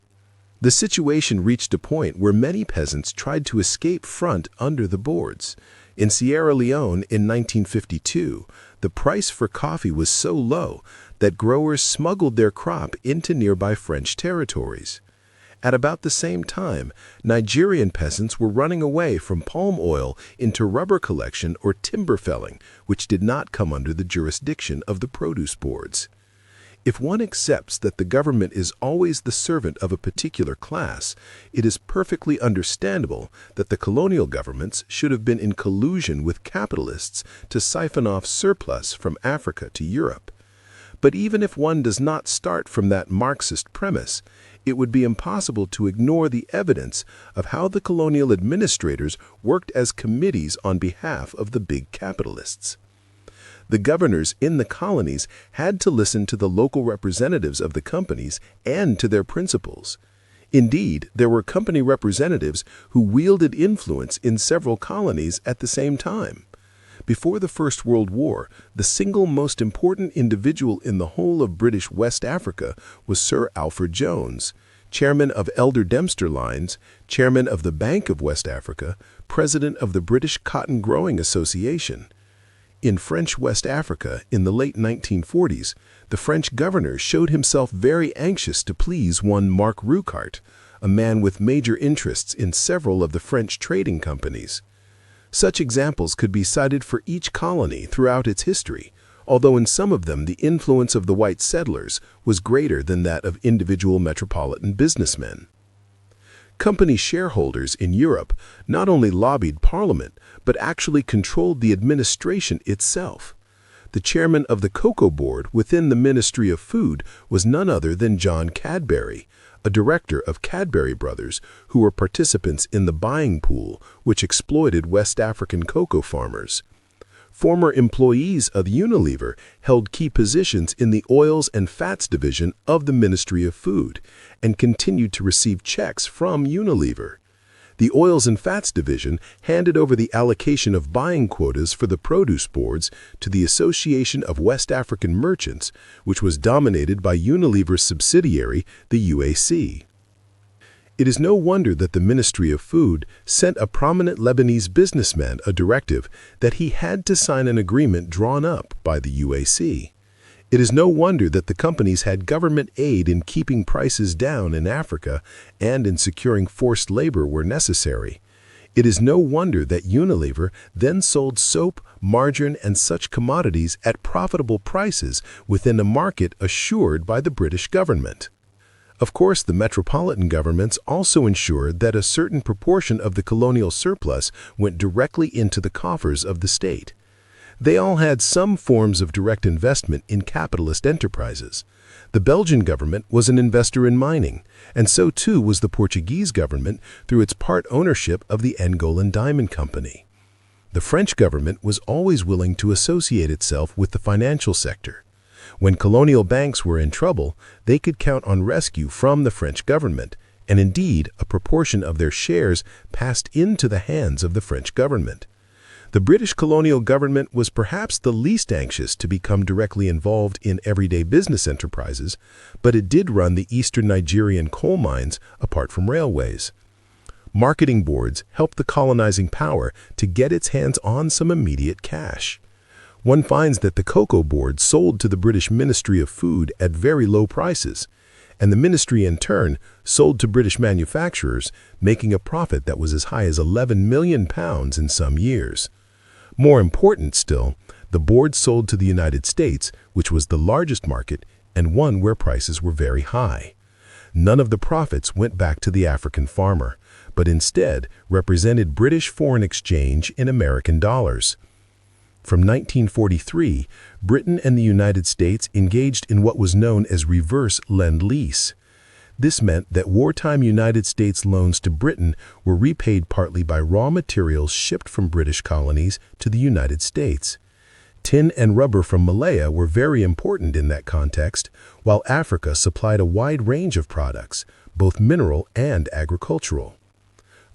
A: The situation reached a point where many peasants tried to escape front under the boards. In Sierra Leone in 1952, the price for coffee was so low that growers smuggled their crop into nearby French territories. At about the same time, Nigerian peasants were running away from palm oil into rubber collection or timber felling, which did not come under the jurisdiction of the produce boards. If one accepts that the government is always the servant of a particular class, it is perfectly understandable that the colonial governments should have been in collusion with capitalists to siphon off surplus from Africa to Europe. But even if one does not start from that Marxist premise, it would be impossible to ignore the evidence of how the colonial administrators worked as committees on behalf of the big capitalists. The governors in the colonies had to listen to the local representatives of the companies and to their principals. Indeed, there were company representatives who wielded influence in several colonies at the same time. Before the First World War, the single most important individual in the whole of British West Africa was Sir Alfred Jones, chairman of Elder Dempster Lines, chairman of the Bank of West Africa, president of the British Cotton Growing Association. In French West Africa in the late 1940s, the French governor showed himself very anxious to please one Marc Roucart, a man with major interests in several of the French trading companies. Such examples could be cited for each colony throughout its history, although in some of them the influence of the white settlers was greater than that of individual metropolitan businessmen. Company shareholders in Europe not only lobbied Parliament, but actually controlled the administration itself. The chairman of the Cocoa Board within the Ministry of Food was none other than John Cadbury, a director of Cadbury Brothers who were participants in the buying pool which exploited West African cocoa farmers. Former employees of Unilever held key positions in the oils and fats division of the Ministry of Food and continued to receive checks from Unilever. The Oils and Fats Division handed over the allocation of buying quotas for the produce boards to the Association of West African Merchants, which was dominated by Unilever's subsidiary, the UAC. It is no wonder that the Ministry of Food sent a prominent Lebanese businessman a directive that he had to sign an agreement drawn up by the UAC. It is no wonder that the companies had government aid in keeping prices down in Africa and in securing forced labor where necessary. It is no wonder that Unilever then sold soap, margarine, and such commodities at profitable prices within a market assured by the British government. Of course, the metropolitan governments also ensured that a certain proportion of the colonial surplus went directly into the coffers of the state. They all had some forms of direct investment in capitalist enterprises. The Belgian government was an investor in mining, and so too was the Portuguese government through its part ownership of the Angolan Diamond Company. The French government was always willing to associate itself with the financial sector. When colonial banks were in trouble, they could count on rescue from the French government,
B: and indeed a proportion of their shares passed into the hands of the French government. The British colonial government was perhaps the least anxious to become directly involved in everyday business enterprises, but it did run the eastern Nigerian coal mines apart from railways. Marketing boards helped the colonizing power to get its hands on some immediate cash. One finds that the cocoa board sold to the British Ministry of Food at very low prices, and the ministry in turn sold to British manufacturers, making a profit that was as high as £11 million in some years. More important still, the board sold to the United States, which was the largest market and one where prices were very high. None of the profits went back to the African farmer, but instead represented British foreign exchange in American dollars. From 1943, Britain and the United States engaged in what was known as reverse lend-lease. This meant that wartime United States loans to Britain were repaid partly by raw materials shipped from British colonies to the United States. Tin and rubber from Malaya were very important in that context, while Africa supplied a wide range of products, both mineral and agricultural.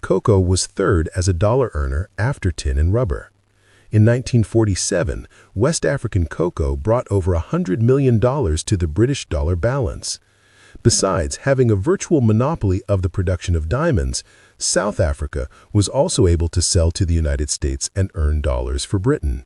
B: Cocoa was third as a dollar earner after tin and rubber. In 1947, West African cocoa brought over $100 million to the British dollar balance. Besides having a virtual monopoly of the production of diamonds, South Africa was also able to sell to the United States and earn dollars for Britain.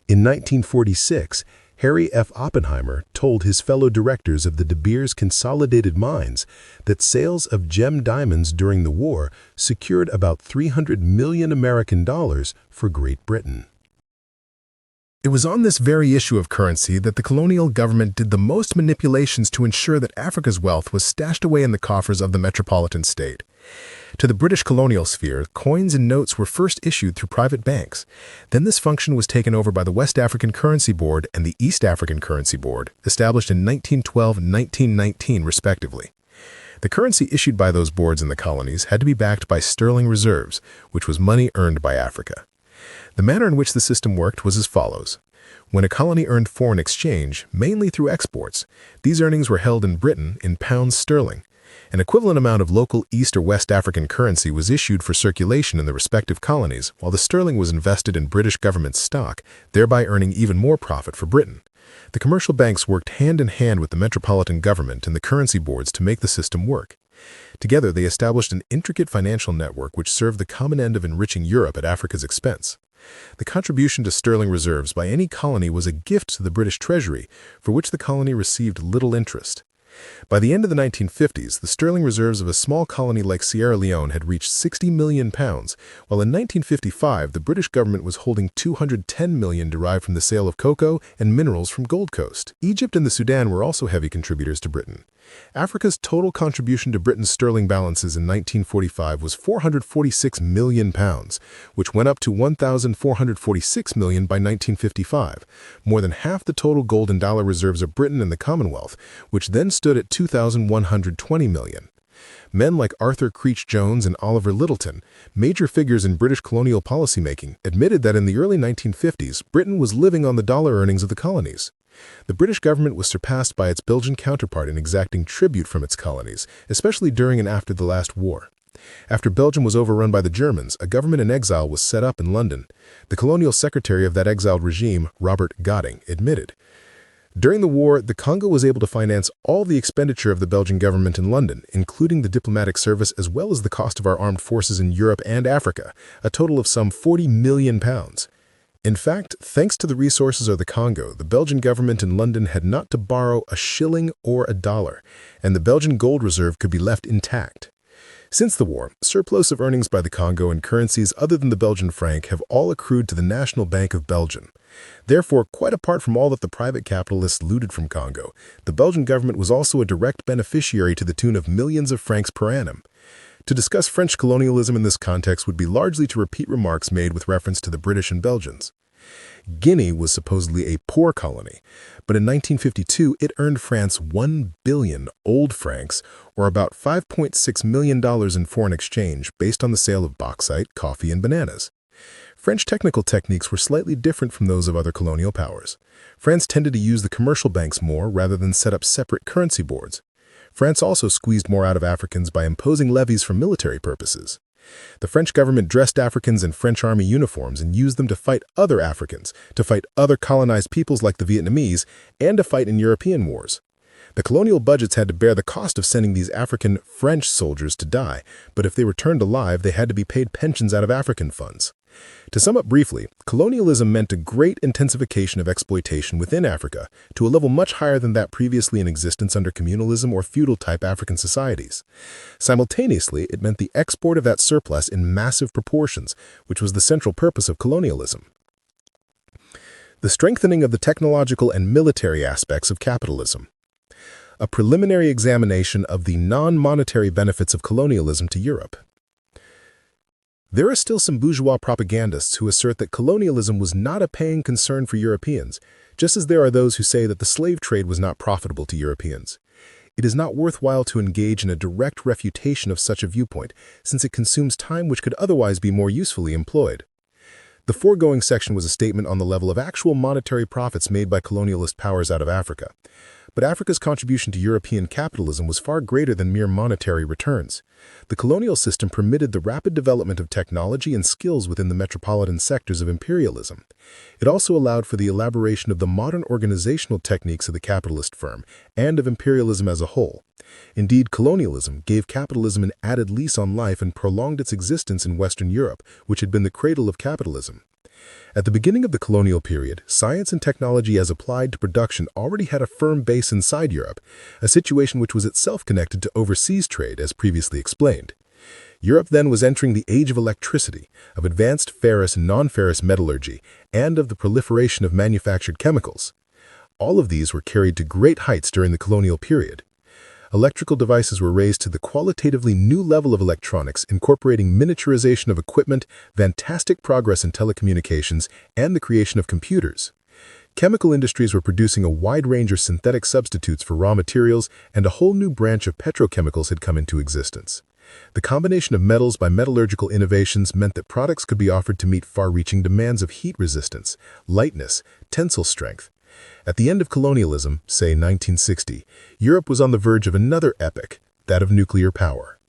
B: In 1946, Harry F. Oppenheimer told his fellow directors of the De Beers Consolidated Mines that sales of gem diamonds during the war secured about $300 million American dollars for Great Britain. It was on this very issue of currency that the colonial government did the most manipulations to ensure that Africa's wealth was stashed away in the coffers of the metropolitan state. To the British colonial sphere, coins and notes were first issued through private banks. Then this function was taken over by the West African Currency Board and the East African Currency Board, established in 1912 and 1919 respectively. The currency issued by those boards in the colonies had to be backed by sterling reserves, which was money earned by Africa. The manner in which the system worked was as follows. When a colony earned foreign exchange, mainly through exports, these earnings were held in Britain in pounds sterling. An equivalent amount of local East or West African currency was issued for circulation in the respective colonies, while the sterling was invested in British government stock, thereby earning even more profit for Britain. The commercial banks worked hand in hand with the metropolitan government and the currency boards to make the system work. Together, they established an intricate financial network which served the common end of enriching Europe at Africa's expense. The contribution to sterling reserves by any colony was a gift to the British Treasury, for which the colony received little interest. By the end of the 1950s, the sterling reserves of a small colony like Sierra Leone had reached £60 million, while in 1955 the British government was holding $210 million derived from the sale of cocoa and minerals from Gold Coast. Egypt and the Sudan were also heavy contributors to Britain. Africa's total contribution to Britain's sterling balances in 1945 was £446 million, which went up to £1,446 million by 1955, more than half the total gold and dollar reserves of Britain and the Commonwealth, which then stood at £2,120 million. Men like Arthur Creech Jones and Oliver Littleton, major figures in British colonial policymaking, admitted that in the early 1950s, Britain was living on the dollar earnings of the colonies. The British government was surpassed by its Belgian counterpart in exacting tribute from its colonies, especially during and after the last war. After Belgium was overrun by the Germans, a government in exile was set up in London. The colonial secretary of that exiled regime, Robert Goding, admitted, "During the war, the Congo was able to finance all the expenditure of the Belgian government in London, including the diplomatic service as well as the cost of our armed forces in Europe and Africa, a total of some £40 million. In fact, thanks to the resources of the Congo, the Belgian government in London had not to borrow a shilling or a dollar, and the Belgian gold reserve could be left intact. Since the war, surplus of earnings by the Congo in currencies other than the Belgian franc have all accrued to the National Bank of Belgium. Therefore, quite apart from all that the private capitalists looted from Congo, the Belgian government was also a direct beneficiary to the tune of millions of francs per annum. To discuss French colonialism in this context would be largely to repeat remarks made with reference to the British and Belgians. Guinea was supposedly a poor colony, but in 1952 it earned France 1 billion old francs, or about $5.6 million in foreign exchange based on the sale of bauxite, coffee, and bananas. French technical techniques were slightly different from those of other colonial powers. France tended to use the commercial banks more rather than set up separate currency boards.
A: France also squeezed more out of Africans by imposing levies for military purposes. The French government dressed Africans in French army uniforms and used them to fight other Africans, to fight other colonized peoples like the Vietnamese, and to fight in European wars. The colonial budgets had to bear the cost of sending these African French soldiers to die, but if they returned alive, they had to be paid pensions out of African funds. To sum up briefly, colonialism meant a great intensification of exploitation within Africa to a level much higher than that previously in existence under communalism or feudal-type African societies. Simultaneously, it meant the export of that surplus in massive proportions, which was the central purpose of colonialism. The strengthening of the technological and military aspects of capitalism. A preliminary examination of the non-monetary benefits of colonialism to Europe. There are still some bourgeois propagandists who assert that colonialism was not a paying concern for Europeans, just as there are those who say that the slave trade was not profitable to Europeans. It is not worthwhile to engage in a direct refutation of such a viewpoint, since it consumes time which could otherwise be more usefully employed. The foregoing section was a statement on the level of actual monetary profits made by colonialist powers out of Africa. But Africa's contribution to European capitalism was far greater than mere monetary returns. The colonial system permitted the rapid development of technology and skills within the metropolitan sectors of imperialism. It also allowed for the elaboration of the modern organizational techniques of the capitalist firm and of imperialism as a whole. Indeed, colonialism gave capitalism an added lease on life and prolonged its existence in Western Europe, which had been the cradle of capitalism. At the beginning of the colonial period, science and technology as applied to production already had a firm base inside Europe, a situation which was itself connected to overseas trade, as previously explained. Europe then was entering the age of electricity, of advanced ferrous and non-ferrous metallurgy, and of the proliferation of manufactured chemicals. All of these were carried to great heights during the colonial period. Electrical devices were raised to the qualitatively new level of electronics, incorporating miniaturization of equipment, fantastic progress in telecommunications, and the creation of computers. Chemical industries were producing a wide range of synthetic substitutes for raw materials, and a whole new branch of petrochemicals had come into existence. The combination of metals by metallurgical innovations meant that products could be offered to meet far-reaching demands of heat resistance, lightness, tensile strength. At the end of colonialism, say 1960, Europe was on the verge of another epoch, that of nuclear power.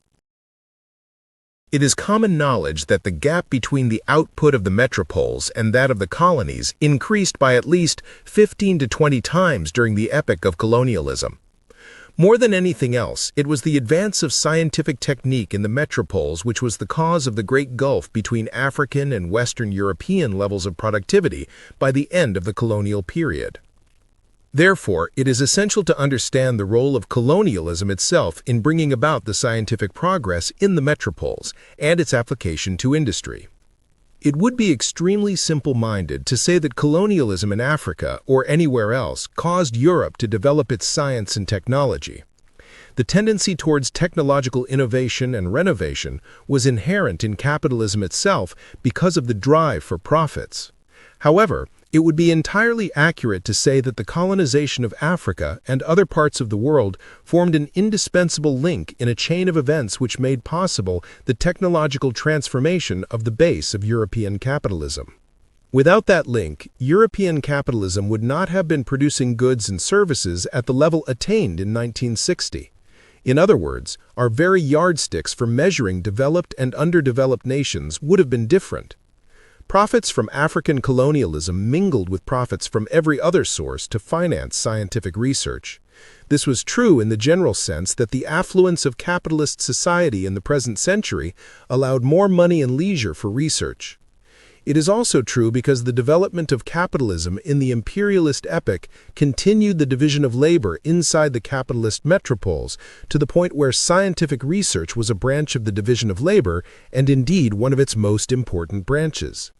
B: It is common knowledge that the gap between the output of the metropoles and that of the colonies increased by at least 15 to 20 times during the epoch of colonialism. More than anything else, it was the advance of scientific technique in the metropoles which was the cause of the great gulf between African and Western European levels of productivity by the end of the colonial period. Therefore, it is essential to understand the role of colonialism itself in bringing about the scientific progress in the metropoles and its application to industry. It would be extremely simple-minded to say that colonialism in Africa or anywhere else caused Europe to develop its science and technology. The tendency towards technological innovation and renovation was inherent in capitalism itself because of the drive for profits. However, it would be entirely accurate to say that the colonization of Africa and other parts of the world formed an indispensable link in a chain of events which made possible the technological transformation of the base of European capitalism. Without that link, European capitalism would not have been producing goods and services at the level attained in 1960. In other words, our very yardsticks for measuring developed and underdeveloped nations would have been different. Profits from African colonialism mingled with profits from every other source to finance scientific research. This was true in the general sense that the affluence of capitalist society in the present century allowed more money and leisure for research. It is also true because the development of capitalism in the imperialist epoch continued the division of labor inside the capitalist metropoles to the point where scientific research was a branch of the division of labor and indeed one of its most important branches.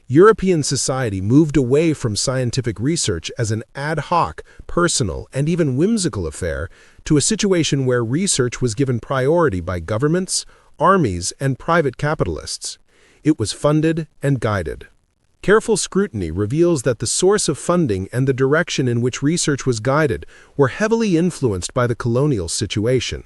B: European society moved away from scientific research as an ad hoc, personal, and even whimsical affair to a situation where research was given priority by governments, armies, and private capitalists. It was funded and guided. Careful scrutiny reveals that the source of funding and the direction in which research was guided were heavily influenced by the colonial situation.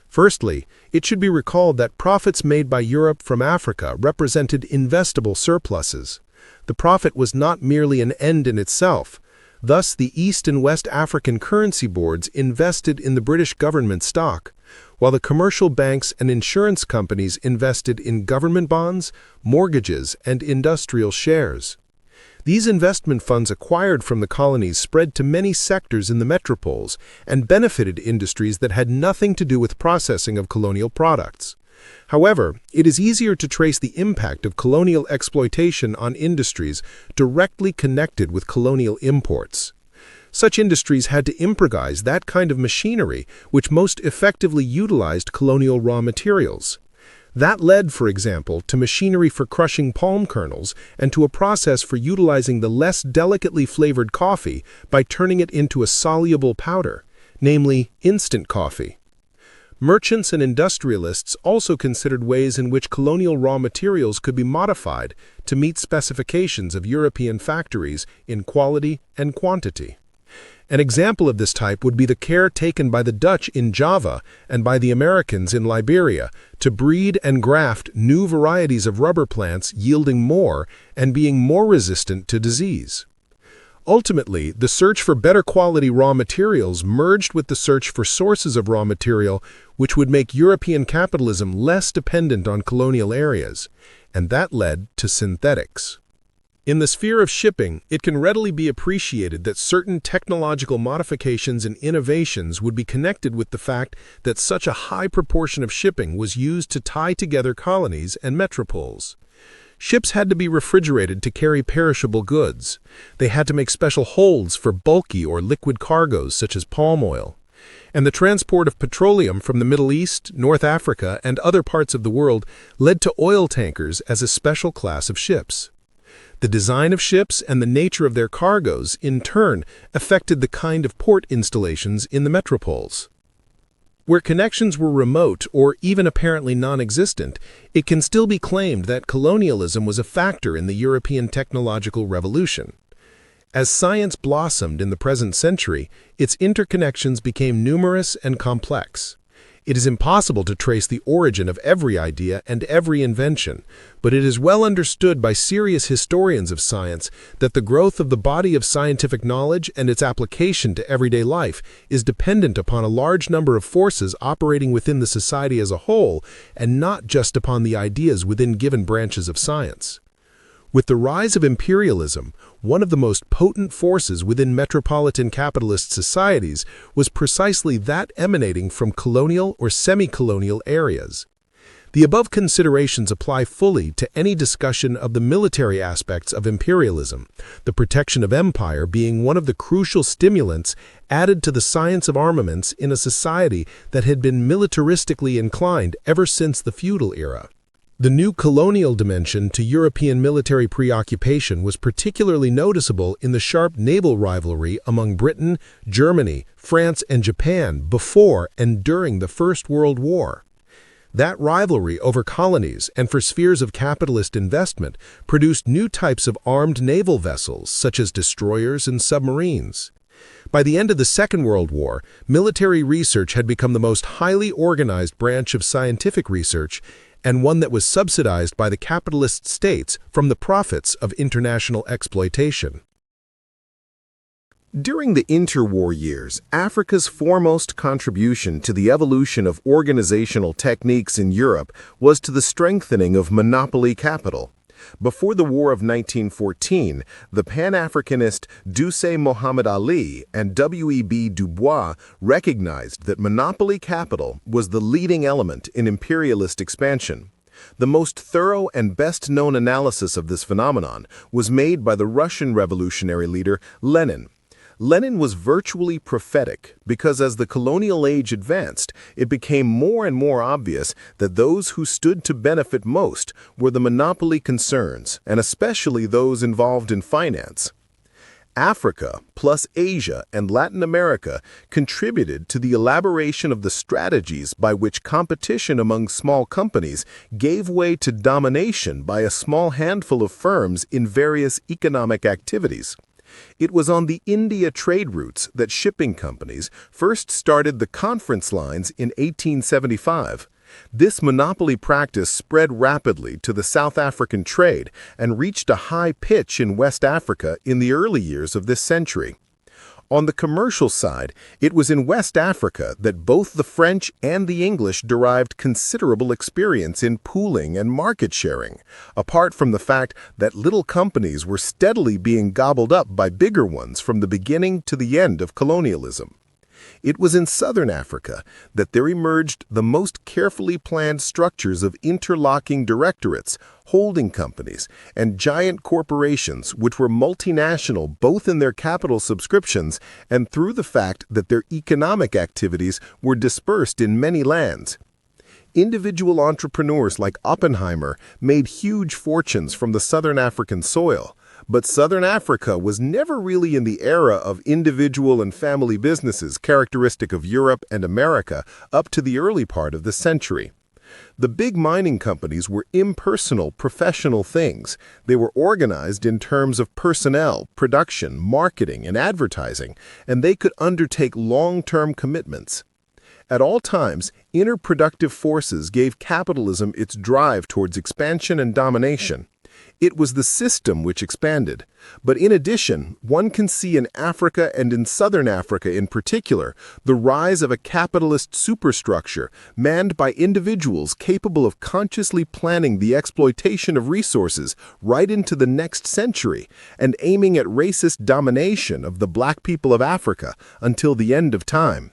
B: Firstly, it should be recalled that profits made by Europe from Africa represented investable surpluses. The profit was not merely an end in itself. Thus, the East and West African currency boards invested in the British government stock, while the commercial banks and insurance companies invested in government bonds, mortgages, and industrial shares. These investment funds acquired from the colonies spread to many sectors in the metropoles and benefited industries that had nothing to do with processing of colonial products. However, it is easier to trace the impact of colonial exploitation on industries directly connected with colonial imports. Such industries had to improvise that kind of machinery which most effectively utilized colonial raw materials. That led, for example, to machinery for crushing palm kernels and to a process for utilizing the less delicately flavored coffee by turning it into a soluble powder, namely instant coffee. Merchants and industrialists also considered ways in which colonial raw materials could be modified to meet specifications of European factories in quality and quantity. An example of this type would be the care taken by the Dutch in Java and by the Americans in Liberia to breed and graft new varieties of rubber plants yielding more and being more resistant to disease. Ultimately, the search for better quality raw materials merged with the search for sources of raw material which would make European capitalism less dependent on colonial areas, and that led to synthetics. In the sphere of shipping, it can readily be appreciated that certain technological modifications and innovations would be connected with the fact that such a high proportion of shipping was used to tie together colonies and metropoles. Ships had to be refrigerated to carry perishable goods. They had to make special holds for bulky or liquid cargoes such as palm oil. And the transport of petroleum from the Middle East, North Africa, and other parts of the world led to oil tankers as a special class of ships. The design of ships and the nature of their cargoes, in turn, affected the kind of port installations in the metropoles. Where connections were remote or even apparently non-existent, it can still be claimed that colonialism was a factor in the European technological revolution. As science blossomed in the present century, its interconnections became numerous and complex. It is impossible to trace the origin of every idea and every invention, but it is well understood by serious historians of science that the growth of the body of scientific knowledge and its application to everyday life is dependent upon a large number of forces operating within the society as a whole and not just upon the ideas within given branches of science. With the rise of imperialism, one of the most potent forces within metropolitan capitalist societies was precisely that emanating from colonial or semi-colonial areas. The above considerations apply fully to any discussion of the military aspects of imperialism, the protection of empire being one of the crucial stimulants added to the science of armaments in a society that had been militaristically inclined ever since the feudal era. The new colonial dimension to European military preoccupation was particularly noticeable in the sharp naval rivalry among Britain, Germany, France, and Japan before and during the First World War. That rivalry over colonies and for spheres of capitalist investment produced new types of armed naval vessels such as destroyers and submarines. By the end of the Second World War, military research had become the most highly organized branch of scientific research and one that was subsidized by the capitalist states from the profits of international exploitation.
A: During the interwar years, Africa's foremost contribution to the evolution of organizational techniques in Europe was to the strengthening of monopoly capital. Before the War of 1914, the Pan-Africanist Duse Muhammad Ali and W.E.B. Du Bois recognized that monopoly capital was the leading element in imperialist expansion. The most thorough and best-known analysis of this phenomenon was made by the Russian revolutionary leader Lenin. Lenin was virtually prophetic because as the colonial age advanced, it became more and more obvious that those who stood to benefit most were the monopoly concerns, and especially those involved in finance. Africa, plus Asia and Latin America, contributed to the elaboration of the strategies by which competition among small companies gave way to domination by a small handful of firms in various economic activities. It was on the India trade routes that shipping companies first started the conference lines in 1875. This monopoly practice spread rapidly to the South African trade and reached a high pitch in West Africa in the early years of this century. On the commercial side, it was in West Africa that both the French and the English derived considerable experience in pooling and market sharing, apart from the fact that little companies were steadily being gobbled up by bigger ones from the beginning to the end of colonialism. It was in southern Africa that there emerged the most carefully planned structures of interlocking directorates, holding companies, and giant corporations which were multinational both in their capital subscriptions and through the fact that their economic activities were dispersed in many lands. Individual entrepreneurs like Oppenheimer made huge fortunes from the southern African soil, but southern Africa was never really in the era of individual and family businesses characteristic of Europe and America up to the early part of the century. The big mining companies were impersonal, professional things. They were organized in terms of personnel, production, marketing, and advertising, and they could undertake long-term commitments. At all times, inner productive forces gave capitalism its drive towards expansion and domination. It was the system which expanded. But in addition, one can see in Africa and in southern Africa in particular, the rise of a capitalist superstructure manned by individuals capable of consciously planning the exploitation of resources right into the next century and aiming at racist domination of the black people of Africa until the end of time.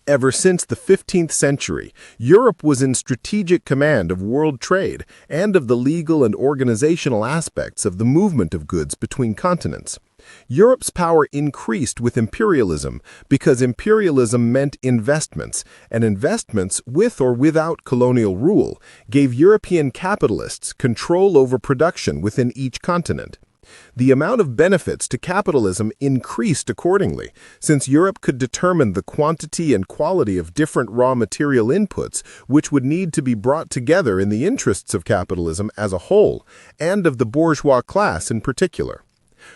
A: Ever since the 15th century, Europe was in strategic command of world trade and of the legal and organizational aspects of the movement of goods between continents. Europe's power increased with imperialism because imperialism meant investments, and investments, with or without colonial rule, gave European capitalists control over production within each continent. The amount of benefits to capitalism increased accordingly, since Europe could determine the quantity and quality of different raw material inputs which would need to be brought together in the interests of capitalism as a whole, and of the bourgeois class in particular.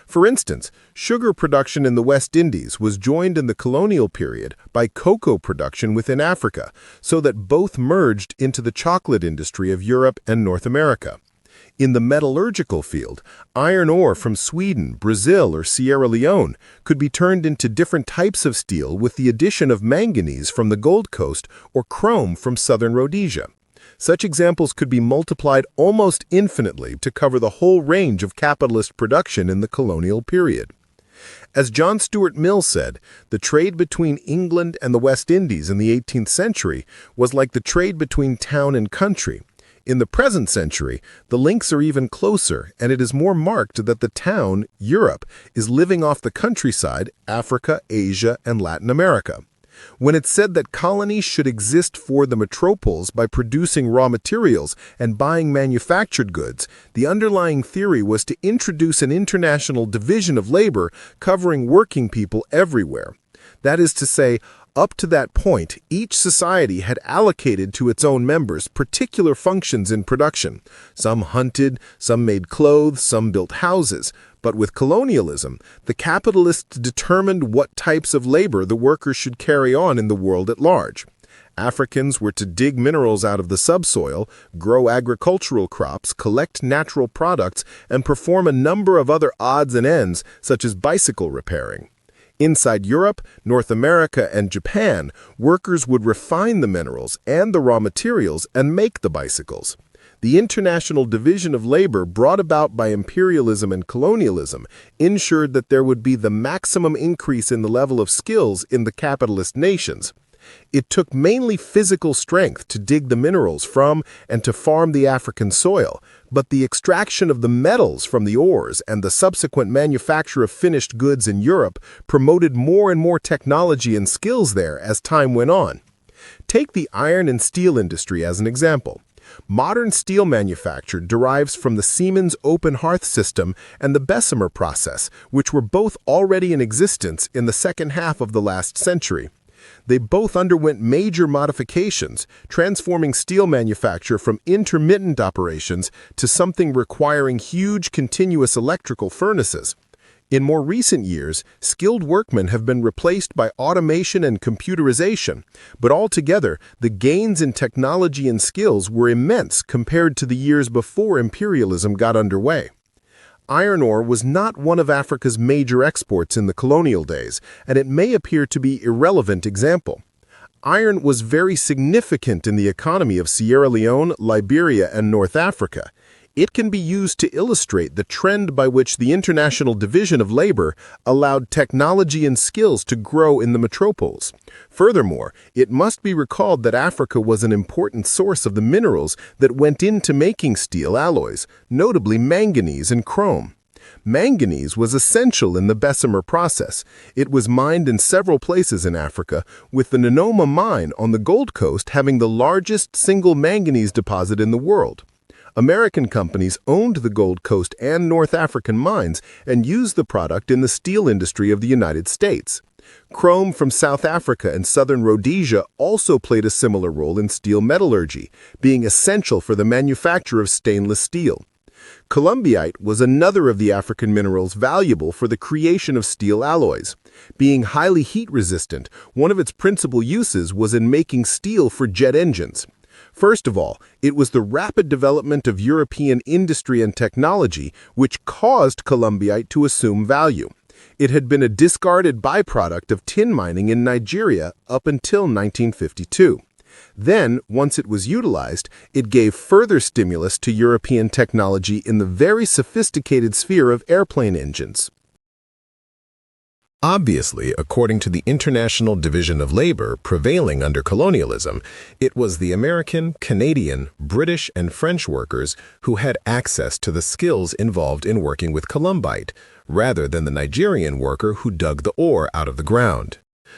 A: For instance, sugar production in the West Indies was joined in the colonial period by cocoa production within Africa, so that both merged into the chocolate industry of Europe and North America. In the metallurgical field, iron ore from Sweden, Brazil, or Sierra Leone could be turned into different types of steel with the addition of manganese from the Gold Coast or chrome from southern Rhodesia. Such examples could be multiplied almost infinitely to cover the whole range of capitalist production in the colonial period. As John Stuart Mill said, the trade between England and the West Indies in the 18th century was like the trade between town and country. In the present century, the links are even closer, and it is more marked that the town, Europe, is living off the countryside, Africa, Asia, and Latin America. When it's said that colonies should exist for the metropoles by producing raw materials and buying manufactured goods, the underlying theory was to introduce an international division of labor covering working people everywhere. That is to say, up to that point, each society had allocated to its own members particular functions in production. Some hunted, some made clothes, some built houses. But with colonialism, the capitalists determined what types of labor the workers should carry on in the world at large. Africans were to dig minerals out of the subsoil, grow agricultural crops, collect natural products, and perform a number of other odds and ends, such as bicycle repairing. Inside Europe, North America, and Japan, workers would refine the minerals and the raw materials and make the bicycles. The international division of labor brought about by imperialism and colonialism ensured that there would be the maximum increase in the level of skills in the capitalist nations. It took mainly physical strength to dig the minerals from and to farm the African soil, but the extraction of the metals from the ores and the subsequent manufacture of finished goods in Europe promoted more and more technology and skills there as time went on. Take the iron and steel industry as an example. Modern steel manufacture derives from the Siemens open hearth system and the Bessemer process, which were both already in existence in the second half of the last century. They both underwent major modifications, transforming steel manufacture from intermittent operations to something requiring huge continuous electrical furnaces. In more recent years, skilled workmen have been replaced by automation and computerization, but altogether, the gains in technology and skills were immense compared to the years before imperialism got underway. Iron ore was not one of Africa's major exports in the colonial days, and it may appear to be an irrelevant example. Iron was very significant in the economy of Sierra Leone, Liberia, and North Africa. It can be used to illustrate the trend by which the International Division of Labor allowed technology and skills to grow in the metropoles. Furthermore, it must be recalled that Africa was an important source of the minerals that went into making steel alloys, notably manganese and chrome. Manganese was essential in the Bessemer process. It was mined in several places in Africa, with the Nanoma mine on the Gold Coast having the largest single manganese deposit in the world. American companies owned the Gold Coast and North African mines and used the product in the steel industry of the United States. Chrome from South Africa and southern Rhodesia also played a similar role in steel metallurgy, being essential for the manufacture of stainless steel. Columbite was another of the African minerals valuable for the creation of steel alloys. Being highly heat-resistant, one of its principal uses was in making steel for jet engines. First of all, it was the rapid development of European industry and technology which caused columbite to assume value. It had been a discarded byproduct of tin mining in Nigeria up until 1952. Then, once it was utilized, it gave further stimulus to European technology in the very sophisticated sphere of airplane engines.
B: Obviously, according to the International Division of Labor prevailing under colonialism, it was the American, Canadian, British, and French workers who had access to the skills involved in working with columbite, rather than the Nigerian worker who dug the ore out of the ground.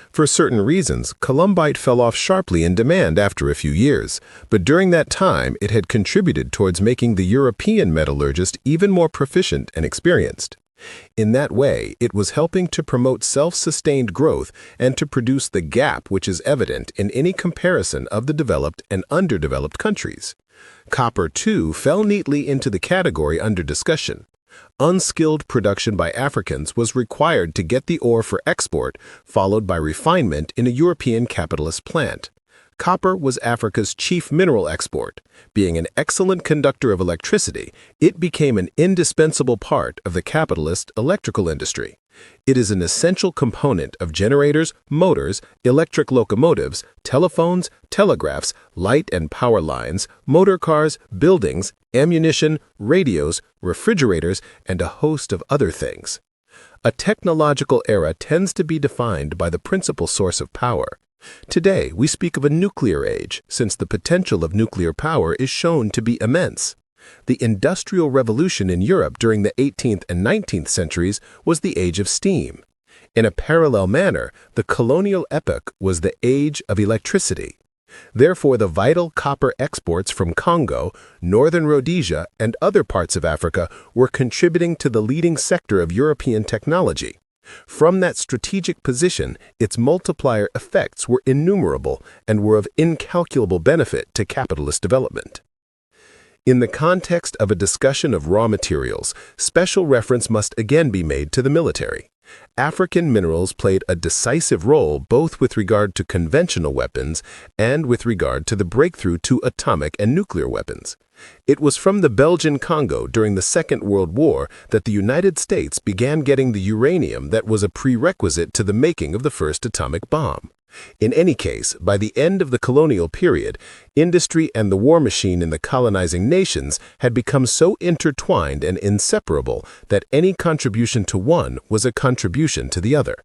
B: For certain reasons, columbite fell off sharply in demand after a few years, but during that time it had contributed towards making the European metallurgist even more proficient and experienced. In that way, it was helping to promote self-sustained growth and to produce the gap which is evident in any comparison of the developed and underdeveloped countries. Copper, too, fell neatly into the category under discussion. Unskilled production by Africans was required to get the ore for export, followed by refinement in a European capitalist plant. Copper was Africa's chief mineral export. Being an excellent conductor of electricity, it became an indispensable part of the capitalist electrical industry. It is an essential component of generators, motors, electric locomotives, telephones, telegraphs, light and power lines, motor cars, buildings, ammunition, radios, refrigerators, and a host of other things. A technological era tends to be defined by the principal source of power. Today, we speak of a nuclear age, since the potential of nuclear power is shown to be immense. The Industrial Revolution in Europe during the 18th and 19th centuries was the age of steam. In a parallel manner, the colonial epoch was the age of electricity. Therefore, the vital copper exports from Congo, northern Rhodesia, and other parts of Africa were contributing to the leading sector of European technology. From that strategic position, its multiplier effects were innumerable and were of incalculable benefit to capitalist development. In the context of a discussion of raw materials, special reference must again be made to the military. African minerals played a decisive role both with regard to conventional weapons and with regard to the breakthrough to atomic and nuclear weapons. It was from the Belgian Congo during the Second World War that the United States began getting the uranium that was a prerequisite to the making of the first atomic bomb. In any case, by the end of the colonial period, industry and the war machine in the colonizing nations had become so intertwined and inseparable that any contribution to one was a contribution to the other.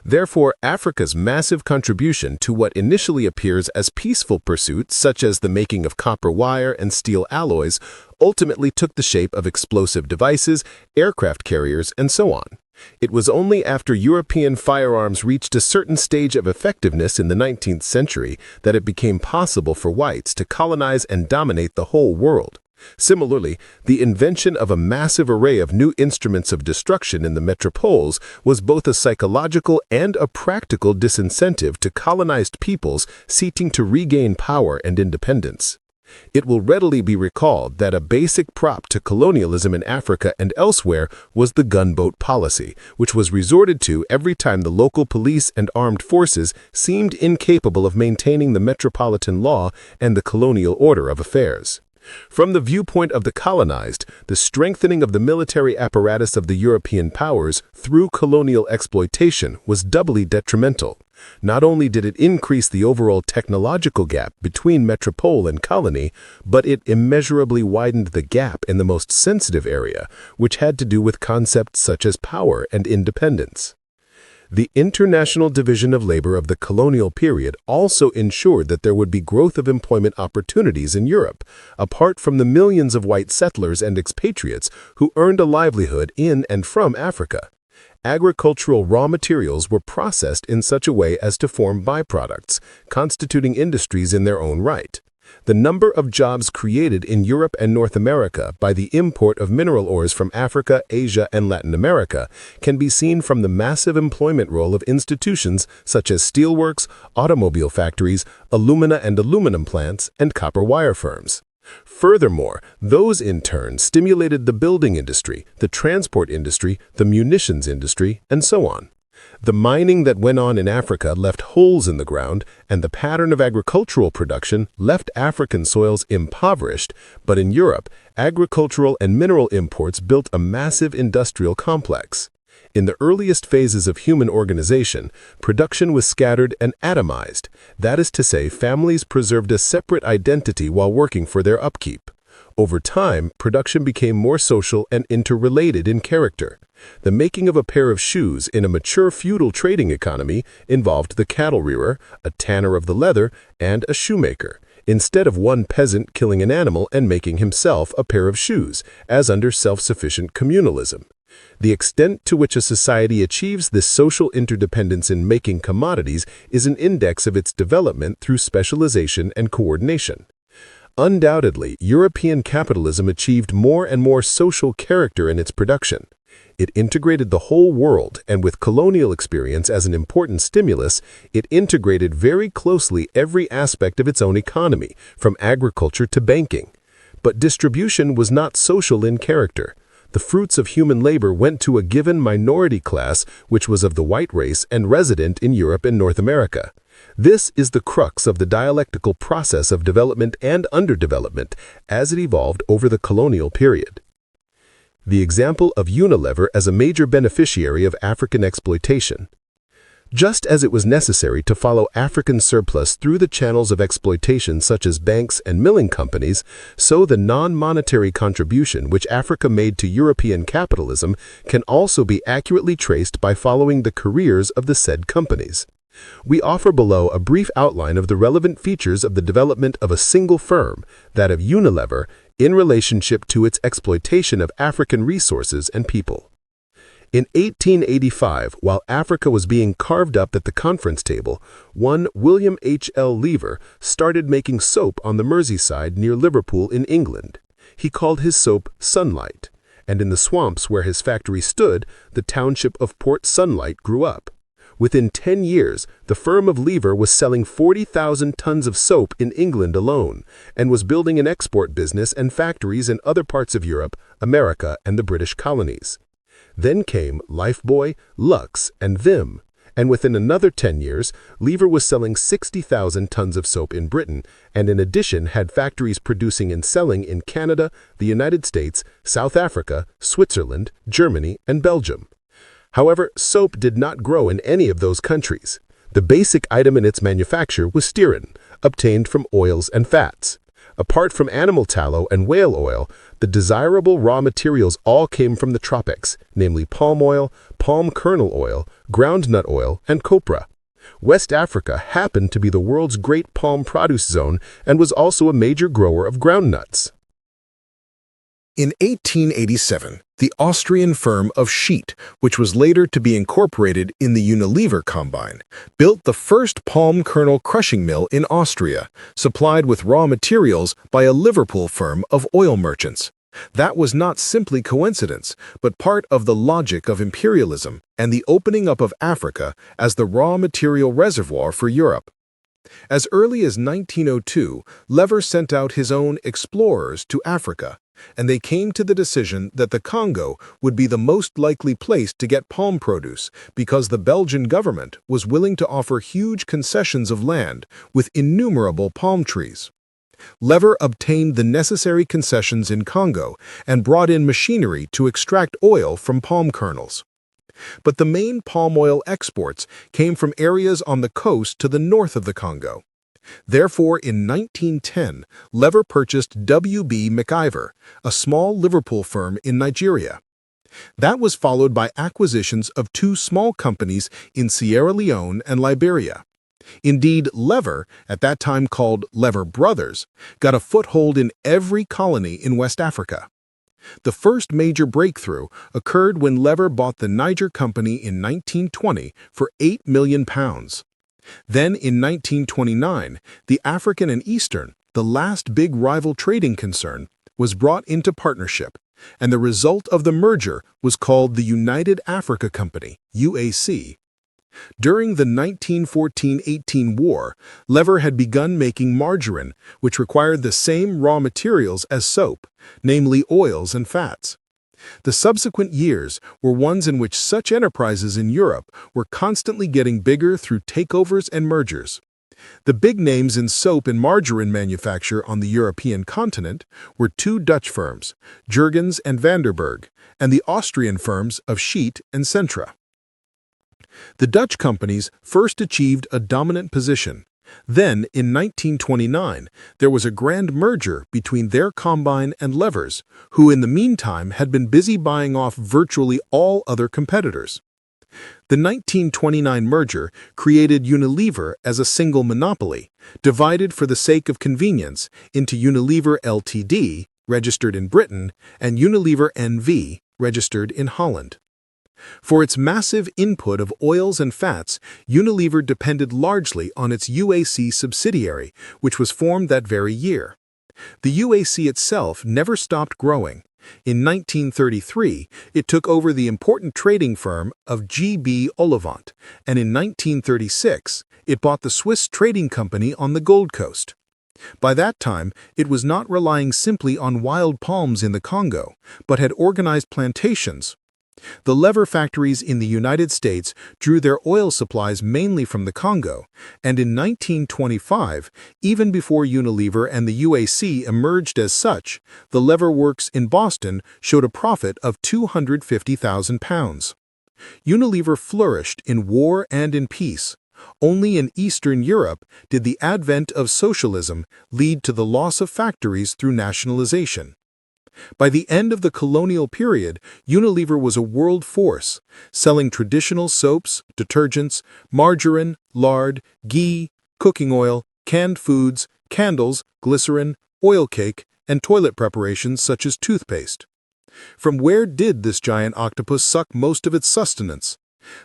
B: Therefore, Africa's massive contribution to what initially appears as peaceful pursuits, such as the making of copper wire and steel alloys, ultimately took the shape of explosive devices, aircraft carriers, and so on. It was only after European firearms reached a certain stage of effectiveness in the 19th century that it became possible for whites to colonize and dominate the whole world. Similarly, the invention of a massive array of new instruments of destruction in the metropoles was both a psychological and a practical disincentive to colonized peoples seeking to regain power and independence. It will readily be recalled that a basic prop to colonialism in Africa and elsewhere was the gunboat policy, which was resorted to every time the local police and armed forces seemed incapable of maintaining the metropolitan law and the colonial order of affairs.
C: From the viewpoint of the colonized, the strengthening of the military apparatus of the European powers through colonial exploitation was doubly detrimental. Not only did it increase the overall technological gap between metropole and colony, but it immeasurably widened the gap in the most sensitive area, which had to do with concepts such as power and independence. The international division of labor of the colonial period also ensured that there would be growth of employment opportunities in Europe, apart from the millions of white settlers and expatriates who earned a livelihood in and from Africa. Agricultural raw materials were processed in such a way as to form byproducts, constituting industries in their own right. The number of jobs created in Europe and North America by the import of mineral ores from Africa, Asia, and Latin America can be seen from the massive employment role of institutions such as steelworks, automobile factories, alumina and aluminum plants, and copper wire firms. Furthermore, those in turn stimulated the building industry, the transport industry, the munitions industry, and so on. The mining that went on in Africa left holes in the ground, and the pattern of agricultural production left African soils impoverished, but in Europe, agricultural and mineral imports built a massive industrial complex. In the earliest phases of human organization, production was scattered and atomized. That is to say, families preserved a separate identity while working for their upkeep. Over time, production became more social and interrelated in character. The making of a pair of shoes in a mature feudal trading economy involved the cattle rearer, a tanner of the leather, and a shoemaker, instead of one peasant killing an animal and making himself a pair of shoes, as under self-sufficient communalism. The extent to which a society achieves this social interdependence in making commodities is an index of its development through specialization and coordination. Undoubtedly, European capitalism achieved more and more social character in its production. It integrated the whole world, and with colonial experience as an important stimulus, it integrated very closely every aspect of its own economy, from agriculture to banking. But distribution was not social in character. The fruits of human labor went to a given minority class, which was of the white race and resident in Europe and North America. This is the crux of the dialectical process of development and underdevelopment as it evolved over the colonial period. The example of Unilever as a major beneficiary of African exploitation. Just as it was necessary to follow African surplus through the channels of exploitation such as banks and milling companies, so the non-monetary contribution which Africa made to European capitalism can also be accurately traced by following the careers of the said companies. We offer below a brief outline of the relevant features of the development of a single firm, that of Unilever, in relationship to its exploitation of African resources and people. In 1885, while Africa was being carved up at the conference table, one William H. L. Lever started making soap on the Merseyside near Liverpool in England. He called his soap Sunlight, and in the swamps where his factory stood, the township of Port Sunlight grew up. Within 10 years, the firm of Lever was selling 40,000 tons of soap in England alone, and was building an export business and factories in other parts of Europe, America, and the British colonies. Then came Lifebuoy, Lux, and Vim, and within another 10 years, Lever was selling 60,000 tons of soap in Britain, and in addition had factories producing and selling in Canada, the United States, South Africa, Switzerland, Germany, and Belgium. However, soap did not grow in any of those countries. The basic item in its manufacture was stearin, obtained from oils and fats. Apart from animal tallow and whale oil, the desirable raw materials all came from the tropics, namely palm oil, palm kernel oil, groundnut oil, and copra. West Africa happened to be the world's great palm produce zone and was also a major grower of groundnuts.
B: In 1887, the Austrian firm of Sheet, which was later to be incorporated in the Unilever combine, built the first palm kernel crushing mill in Austria, supplied with raw materials by a Liverpool firm of oil merchants. That was not simply coincidence, but part of the logic of imperialism and the opening up of Africa as the raw material reservoir for Europe. As early as 1902, Lever sent out his own explorers to Africa, and they came to the decision that the Congo would be the most likely place to get palm produce because the Belgian government was willing to offer huge concessions of land with innumerable palm trees. Lever obtained the necessary concessions in Congo and brought in machinery to extract oil from palm kernels. But the main palm oil exports came from areas on the coast to the north of the Congo. Therefore, in 1910, Lever purchased W.B. McIver, a small Liverpool firm in Nigeria. That was followed by acquisitions of two small companies in Sierra Leone and Liberia. Indeed, Lever, at that time called Lever Brothers, got a foothold in every colony in West Africa. The first major breakthrough occurred when Lever bought the Niger Company in 1920 for £8 million. Then, in 1929, the African and Eastern, the last big rival trading concern, was brought into partnership, and the result of the merger was called the United Africa Company, UAC. During the 1914–18 war, Lever had begun making margarine, which required the same raw materials as soap, namely oils and fats. The subsequent years were ones in which such enterprises in Europe were constantly getting bigger through takeovers and mergers. The big names in soap and margarine manufacture on the European continent were two Dutch firms, Jurgens and Vanderburg, and the Austrian firms of Schiet and Centra. The Dutch companies first achieved a dominant position. Then, in 1929, there was a grand merger between their combine and Lever's, who in the meantime had been busy buying off virtually all other competitors. The 1929 merger created Unilever as a single monopoly, divided for the sake of convenience into Unilever Ltd, registered in Britain, and Unilever NV, registered in Holland. For its massive input of oils and fats, Unilever depended largely on its UAC subsidiary, which was formed that very year. The UAC itself never stopped growing. In 1933, it took over the important trading firm of G.B. Ollivant, and in 1936, it bought the Swiss trading company on the Gold Coast. By that time, it was not relying simply on wild palms in the Congo, but had organized plantations. The Lever factories in the United States drew their oil supplies mainly from the Congo, and in 1925, even before Unilever and the UAC emerged as such, the Lever works in Boston showed a profit of £250,000. Unilever flourished in war and in peace. Only in Eastern Europe did the advent of socialism lead to the loss of factories through nationalization. By the end of the colonial period, Unilever was a world force, selling traditional soaps, detergents, margarine, lard, ghee, cooking oil, canned foods, candles, glycerin, oil cake, and toilet preparations such as toothpaste. From where did this giant octopus suck most of its sustenance?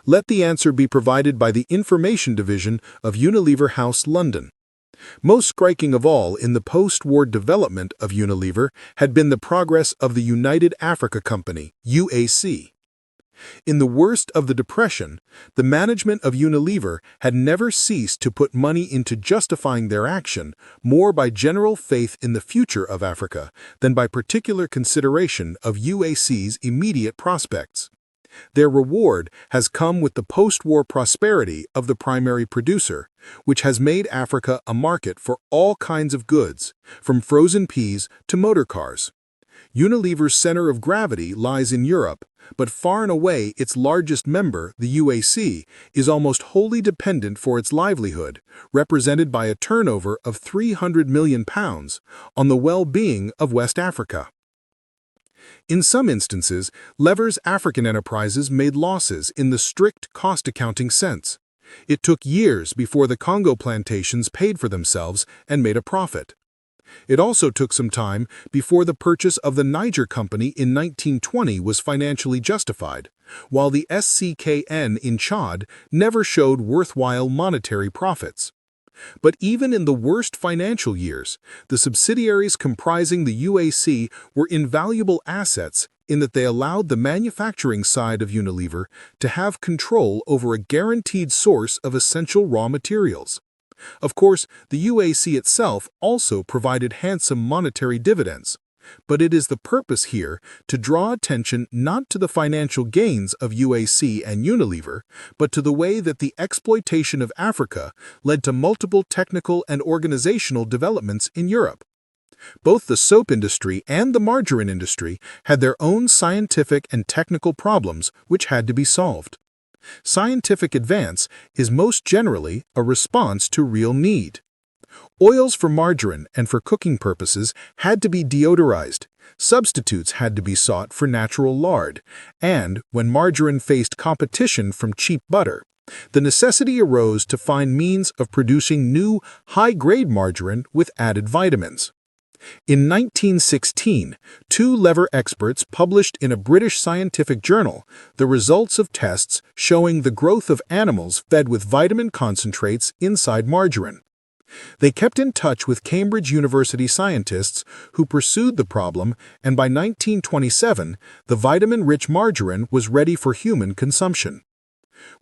B: Let the answer be provided by the Information Division of Unilever House, London. Most striking of all in the post-war development of Unilever had been the progress of the United Africa Company, UAC. In the worst of the Depression, the management of Unilever had never ceased to put money into justifying their action more by general faith in the future of Africa than by particular consideration of UAC's immediate prospects. Their reward has come with the post-war prosperity of the primary producer, which has made Africa a market for all kinds of goods, from frozen peas to motor cars. Unilever's center of gravity lies in Europe, but far and away its largest member, the UAC, is almost wholly dependent for its livelihood, represented by a turnover of £300 million, on the well-being of West Africa. In some instances, Lever's African enterprises made losses in the strict cost accounting sense. It took years before the Congo plantations paid for themselves and made a profit. It also took some time before the purchase of the Niger Company in 1920 was financially justified, while the SCKN in Chad never showed worthwhile monetary profits. But even in the worst financial years, the subsidiaries comprising the UAC were invaluable assets in that they allowed the manufacturing side of Unilever to have control over a guaranteed source of essential raw materials. Of course, the UAC itself also provided handsome monetary dividends.
C: But it is the purpose here to draw attention not to the financial gains of UAC and Unilever, but to the way that the exploitation of Africa led to multiple technical and organizational developments in Europe. Both the soap industry and the margarine industry had their own scientific and technical problems which had to be solved. Scientific advance is most generally a response to real need. Oils for margarine and for cooking purposes had to be deodorized, substitutes had to be sought for natural lard, and, when margarine faced competition from cheap butter, the necessity arose to find means of producing new, high-grade margarine with added vitamins. In 1916, two Lever experts published in a British scientific journal the results of tests showing the growth of animals fed with vitamin concentrates inside margarine. They kept in touch with Cambridge University scientists who pursued the problem, and by 1927, the vitamin-rich margarine was ready for human consumption.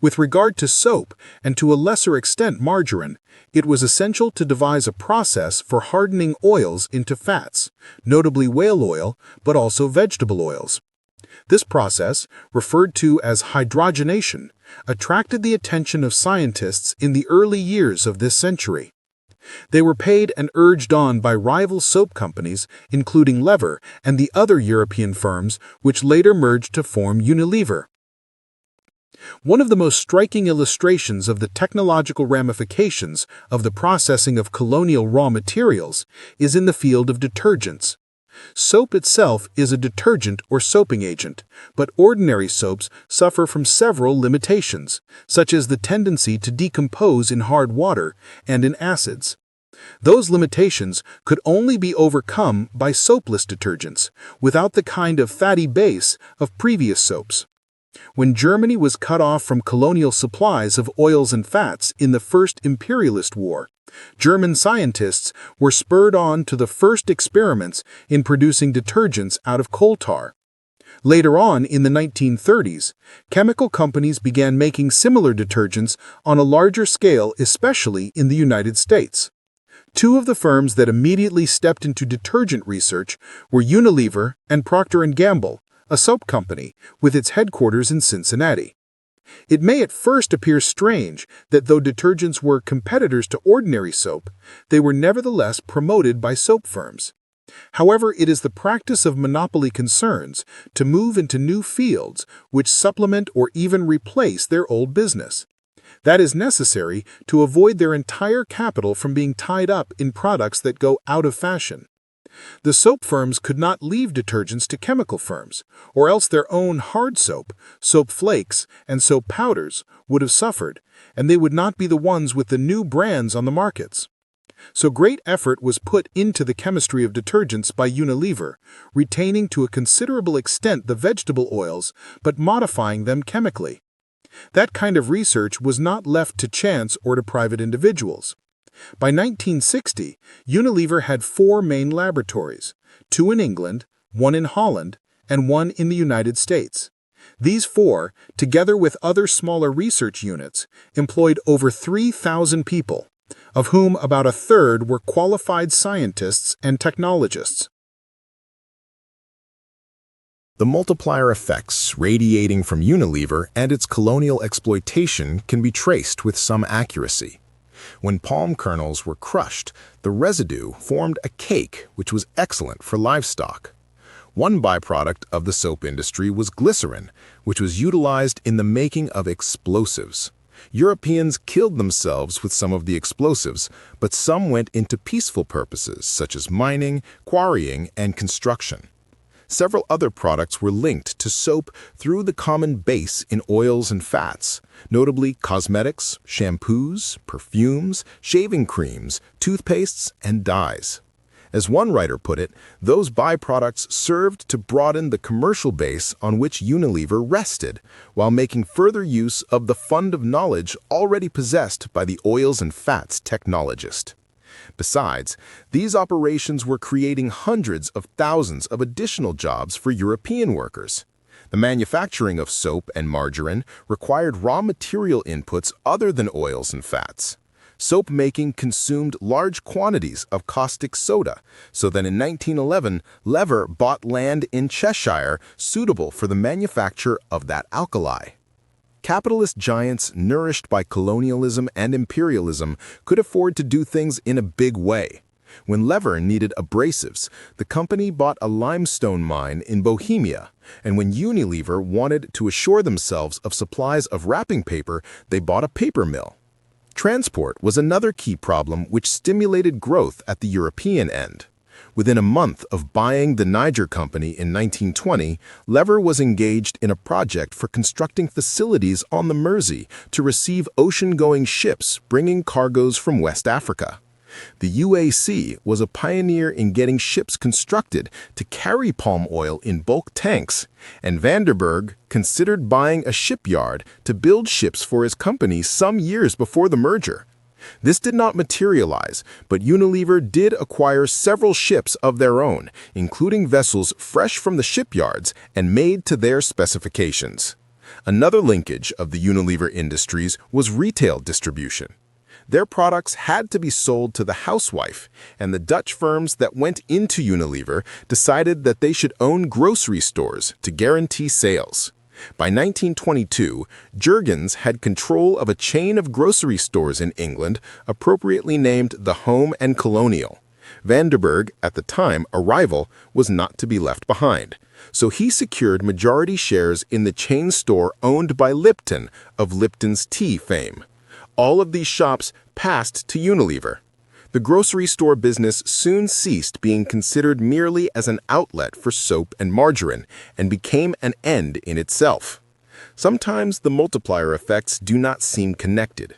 C: With regard to soap, and to a lesser extent margarine, it was essential to devise a process for hardening oils into fats, notably whale oil, but also vegetable oils. This process, referred to as hydrogenation, attracted the attention of scientists in the early years of this century. They were paid and urged on by rival soap companies, including Lever and the other European firms which later merged to form Unilever. One of the most striking illustrations of the technological ramifications of the processing of colonial raw materials is in the field of detergents. Soap itself is a detergent or soaping agent, but ordinary soaps suffer from several limitations, such as the tendency to decompose in hard water and in acids. Those limitations could only be overcome by soapless detergents, without the kind of fatty base of previous soaps. When Germany was cut off from colonial supplies of oils and fats in the First Imperialist War, German scientists were spurred on to the first experiments in producing detergents out of coal tar. Later on, in the 1930s, chemical companies began making similar detergents on a larger scale, especially in the United States. Two of the firms that immediately stepped into detergent research were Unilever and Procter & Gamble, a soap company with its headquarters in Cincinnati. It may at first appear strange that though detergents were competitors to ordinary soap, they were nevertheless promoted by soap firms. However, it is the practice of monopoly concerns to move into new fields which supplement or even replace their old business. That is necessary to avoid their entire capital from being tied up in products that go out of fashion. The soap firms could not leave detergents to chemical firms, or else their own hard soap, soap flakes, and soap powders would have suffered, and they would not be the ones with the new brands on the markets. So great effort was put into the chemistry of detergents by Unilever, retaining to a considerable extent the vegetable oils, but modifying them chemically. That kind of research was not left to chance or to private individuals. By 1960, Unilever had 4 main laboratories, 2 in England, 1 in Holland, and 1 in the United States. These 4, together with other smaller research units, employed over 3,000 people, of whom about a third were qualified scientists and technologists.
A: The multiplier effects radiating from Unilever and its colonial exploitation can be traced with some accuracy. When palm kernels were crushed, the residue formed a cake which was excellent for livestock. One byproduct of the soap industry was glycerin, which was utilized in the making of explosives. Europeans killed themselves with some of the explosives, but some went into peaceful purposes such as mining, quarrying, and construction. Several other products were linked to soap through the common base in oils and fats, notably cosmetics, shampoos, perfumes, shaving creams, toothpastes, and dyes. As one writer put it, those byproducts served to broaden the commercial base on which Unilever rested, while making further use of the fund of knowledge already possessed by the oils and fats technologist. Besides, these operations were creating hundreds of thousands of additional jobs for European workers. The manufacturing of soap and margarine required raw material inputs other than oils and fats. Soap making consumed large quantities of caustic soda, so that in 1911, Lever bought land in Cheshire suitable for the manufacture of that alkali. Capitalist giants nourished by colonialism and imperialism could afford to do things in a big way. When Lever needed abrasives, the company bought a limestone mine in Bohemia, and when Unilever wanted to assure themselves of supplies of wrapping paper, they bought a paper mill. Transport was another key problem which stimulated growth at the European end. Within a month of buying the Niger Company in 1920, Lever was engaged in a project for constructing facilities on the Mersey to receive ocean-going ships bringing cargoes from West Africa. The UAC was a pioneer in getting ships constructed to carry palm oil in bulk tanks, and Vanderburg considered buying a shipyard to build ships for his company some years before the merger. This did not materialize, but Unilever did acquire several ships of their own, including vessels fresh from the shipyards and made to their specifications. Another linkage of the Unilever industries was retail distribution. Their products had to be sold to the housewife, and the Dutch firms that went into Unilever decided that they should own grocery stores to guarantee sales. By 1922, Jurgens had control of a chain of grocery stores in England, appropriately named the Home and Colonial. Vanderburg, at the time a rival, was not to be left behind, so he secured majority shares in the chain store owned by Lipton of Lipton's tea fame. All of these shops passed to Unilever. The grocery store business soon ceased being considered merely as an outlet for soap and margarine and became an end in itself. Sometimes the multiplier effects do not seem connected.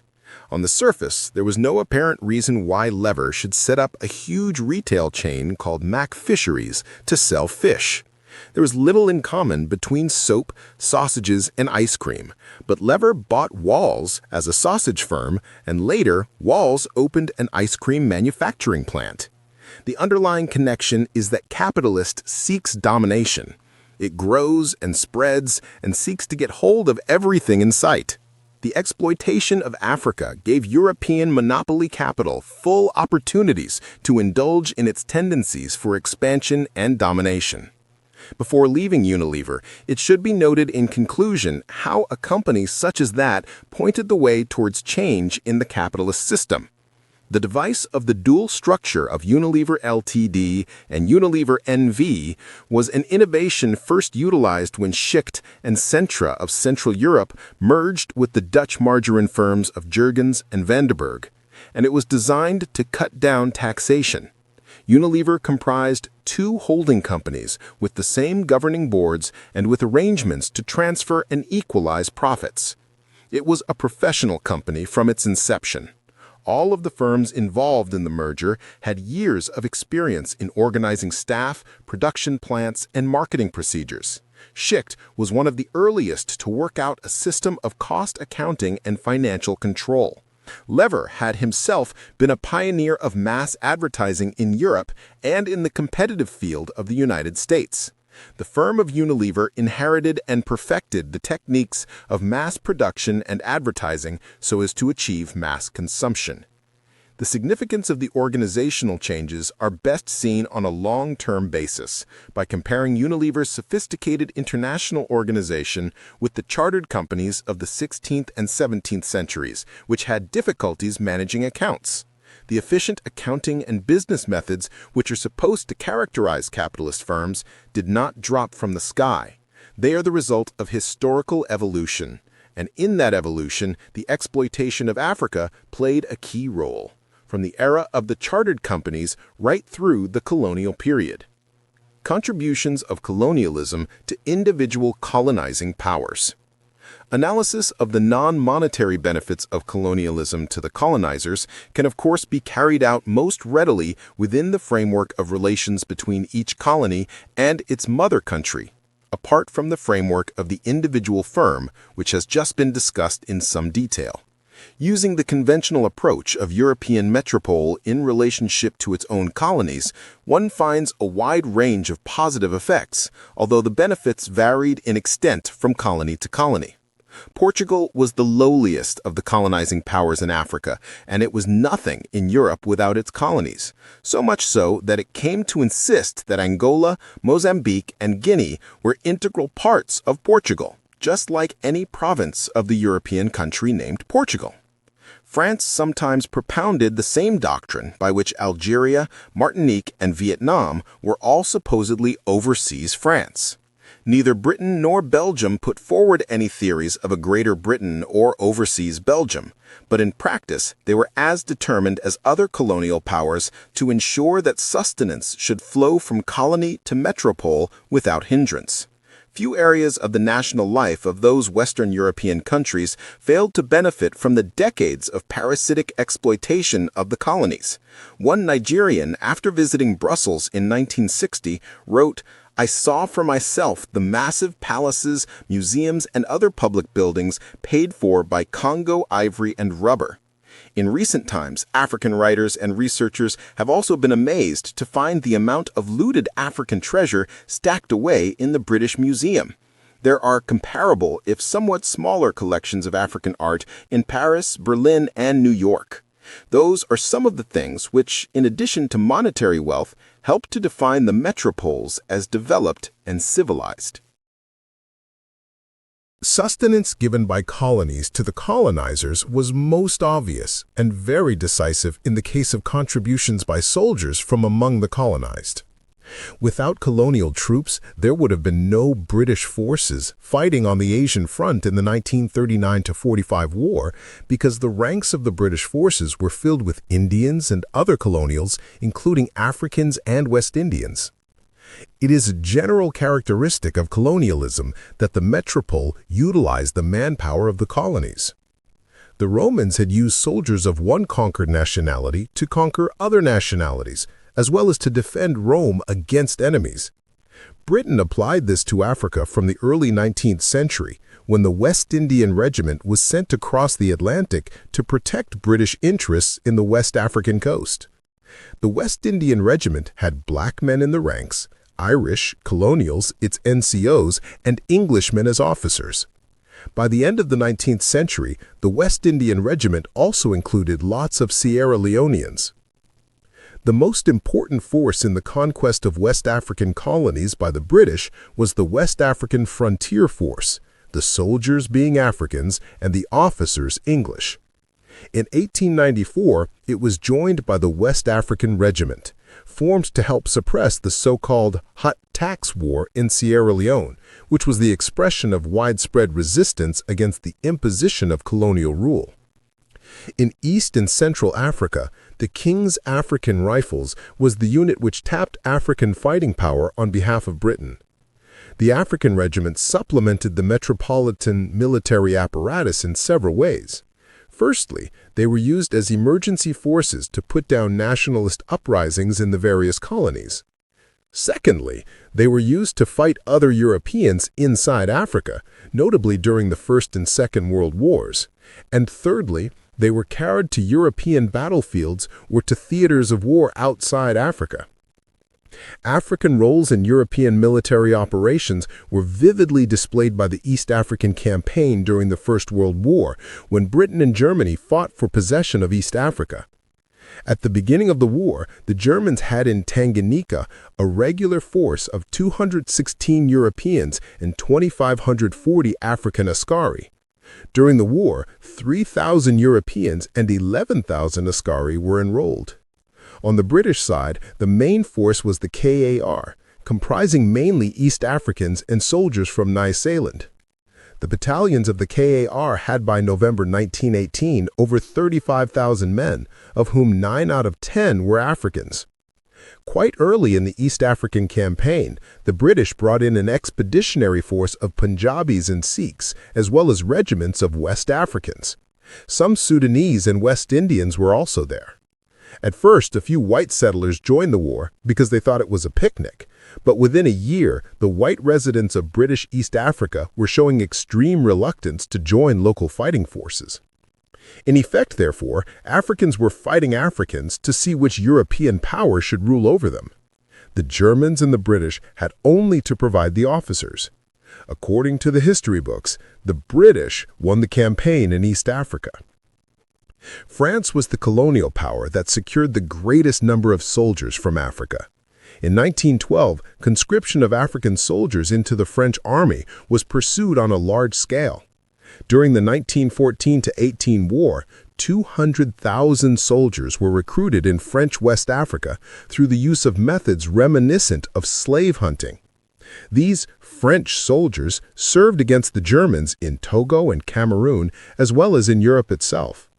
A: On the surface, there was no apparent reason why Lever should set up a huge retail chain called Mac Fisheries to sell fish. There was little in common between soap, sausages, and ice cream, but Lever bought Walls as a sausage firm, and later Walls opened an ice cream manufacturing plant. The underlying connection is that capitalist seeks domination. It grows and spreads and seeks to get hold of everything in sight. The exploitation of Africa gave European monopoly capital full opportunities to indulge in its tendencies for expansion and domination. Before leaving Unilever, it should be noted in conclusion how a company such as that pointed the way towards change in the capitalist system. The device of the dual structure of Unilever Ltd and Unilever NV was an innovation first utilized when Schicht and Centra of Central Europe merged with the Dutch margarine firms of Jurgens and Vanderburg, and it was designed to cut down taxation. Unilever comprised two holding companies with the same governing boards and with arrangements to transfer and equalize profits. It was a professional company from its inception. All of the firms involved in the merger had years of experience in organizing staff, production plants, and marketing procedures. Schicht was one of the earliest to work out a system of cost accounting and financial control. Lever had himself been a pioneer of mass advertising in Europe and in the competitive field of the United States. The firm of Unilever inherited and perfected the techniques of mass production and advertising so as to achieve mass consumption. The significance of the organizational changes are best seen on a long-term basis by comparing Unilever's sophisticated international organization with the chartered companies of the 16th and 17th centuries, which had difficulties managing accounts. The efficient accounting and business methods which are supposed to characterize capitalist firms did not drop from the sky. They are the result of historical evolution, and in that evolution, the exploitation of Africa played a key role, from the era of the chartered companies right through the colonial period. Contributions of colonialism to individual colonizing powers. Analysis of the non-monetary benefits of colonialism to the colonizers can of course be carried out most readily within the framework of relations between each colony and its mother country, apart from the framework of the individual firm, which has just been discussed in some detail. Using the conventional approach of European metropole in relationship to its own colonies, one finds a wide range of positive effects, although the benefits varied in extent from colony to colony. Portugal was the lowliest of the colonizing powers in Africa, and it was nothing in Europe without its colonies. So much so that it came to insist that Angola, Mozambique, and Guinea were integral parts of Portugal, just like any province of the European country named Portugal. France sometimes propounded the same doctrine by which Algeria, Martinique, and Vietnam were all supposedly overseas France. Neither Britain nor Belgium put forward any theories of a Greater Britain or overseas Belgium, but in practice they were as determined as other colonial powers to ensure that sustenance should flow from colony to metropole without hindrance. Few areas of the national life of those Western European countries failed to benefit from the decades of parasitic exploitation of the colonies. One Nigerian, after visiting Brussels in 1960, wrote, "I saw for myself the massive palaces, museums, and other public buildings paid for by Congo ivory and rubber." In recent times, African writers and researchers have also been amazed to find the amount of looted African treasure stacked away in the British Museum. There are comparable, if somewhat smaller, collections of African art in Paris, Berlin, and New York. Those are some of the things which, in addition to monetary wealth, help to define the metropoles as developed and civilized.
B: Sustenance given by colonies to the colonizers was most obvious and very decisive in the case of contributions by soldiers from among the colonized. Without colonial troops, there would have been no British forces fighting on the Asian front in the 1939–45 war because the ranks of the British forces were filled with Indians and other colonials, including Africans and West Indians. It is a general characteristic of colonialism that the metropole utilized the manpower of the colonies. The Romans had used soldiers of one conquered nationality to conquer other nationalities, as well as to defend Rome against enemies. Britain applied this to Africa from the early 19th century, when the West Indian Regiment was sent across the Atlantic to protect British interests in the West African coast. The West Indian Regiment had black men in the ranks, Irish, colonials, its NCOs, and Englishmen as officers. By the end of the 19th century, the West Indian Regiment also included lots of Sierra Leoneans. The most important force in the conquest of West African colonies by the British was the West African Frontier Force, the soldiers being Africans and the officers English. In 1894, it was joined by the West African Regiment, formed to help suppress the so-called Hot Tax War in Sierra Leone, which was the expression of widespread resistance against the imposition of colonial rule. In East and Central Africa, the King's African Rifles was the unit which tapped African fighting power on behalf of Britain. The African regiment supplemented the metropolitan military apparatus in several ways. Firstly, they were used as emergency forces to put down nationalist uprisings in the various colonies. Secondly, they were used to fight other Europeans inside Africa, notably during the First and Second World Wars. And thirdly, they were carried to European battlefields or to theaters of war outside Africa. African roles in European military operations were vividly displayed by the East African Campaign during the First World War, when Britain and Germany fought for possession of East Africa. At the beginning of the war, the Germans had in Tanganyika a regular force of 216 Europeans and 2,540 African askari. During the war, 3,000 Europeans and 11,000 askari were enrolled. On the British side, the main force was the KAR, comprising mainly East Africans and soldiers from Nyasaland. The battalions of the KAR had by November 1918 over 35,000 men, of whom 9 out of 10 were Africans. Quite early in the East African Campaign, the British brought in an expeditionary force of Punjabis and Sikhs, as well as regiments of West Africans. Some Sudanese and West Indians were also there. At first, a few white settlers joined the war because they thought it was a picnic, but within a year, the white residents of British East Africa were showing extreme reluctance to join local fighting forces. In effect, therefore, Africans were fighting Africans to see which European power should rule over them. The Germans and the British had only to provide the officers.
C: According to the history books, the British won the campaign in East Africa. France was the colonial power that secured the greatest number of soldiers from Africa. In 1912, conscription of African soldiers into the French army was pursued on a large scale. During the 1914-18 war, 200,000 soldiers were recruited in French West Africa through the use of methods reminiscent of slave hunting. These French soldiers served against the Germans in Togo and Cameroon, as well as in Europe itself.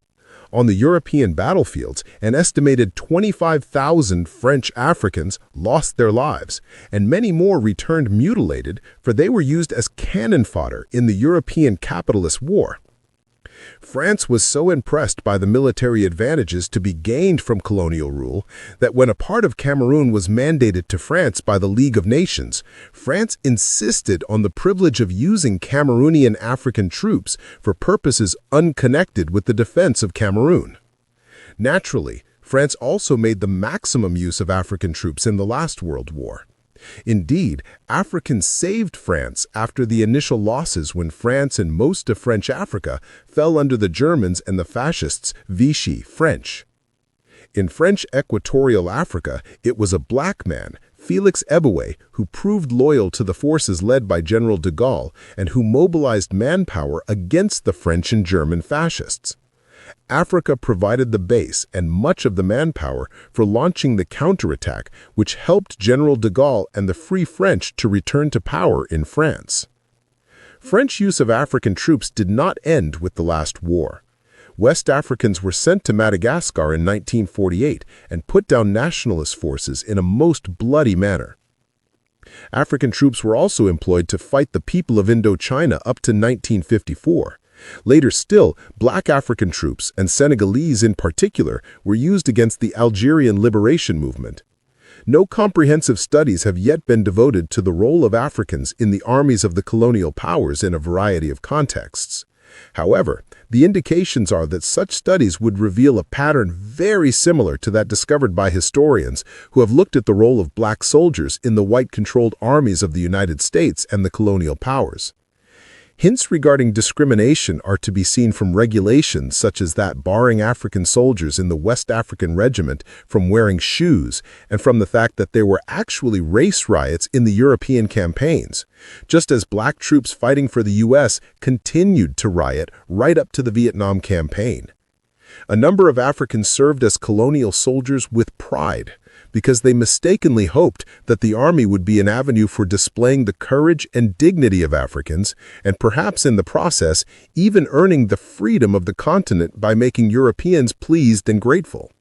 C: On the European battlefields, an estimated 25,000 French Africans lost their lives, and many more returned mutilated, for they were used as cannon fodder in the European capitalist war. France was so impressed by the military advantages to be gained from colonial rule that when a part of Cameroon was mandated to France by the League of Nations, France insisted on the privilege of using Cameroonian African troops for purposes unconnected with the defense of Cameroon. Naturally, France also made the maximum use of African troops in the last World War. Indeed, Africans saved France after the initial losses when France and most of French Africa fell under the Germans and the fascists Vichy French. In French Equatorial Africa, it was a black man, Félix Éboué, who proved loyal to the forces led by General de Gaulle and who mobilized manpower against the French and German fascists. Africa provided the base and much of the manpower for launching the counterattack, which helped General de Gaulle and the Free French to return to power in France. French use of African troops did not end with the last war. West Africans were sent to Madagascar in 1948 and put down nationalist forces in a most bloody manner. African troops were also employed to fight the people of Indochina up to 1954. Later still, black African troops, and Senegalese in particular, were used against the Algerian liberation movement. No comprehensive studies have yet been devoted to the role of Africans in the armies of the colonial powers in a variety of contexts. However, the indications are that such studies would reveal a pattern very similar to that discovered by historians who have looked at the role of black soldiers in the white-controlled armies of the United States and the colonial powers. Hints regarding discrimination are to be seen from regulations such as that barring African soldiers in the West African Regiment from wearing shoes, and from the fact that there were actually race riots in the European campaigns, just as black troops fighting for the U.S. continued to riot right up to the Vietnam campaign. A number of Africans served as colonial soldiers with pride, because they mistakenly hoped that the army would be an avenue for displaying the courage and dignity of Africans, and perhaps in the process even earning the freedom of the continent by making Europeans pleased and grateful.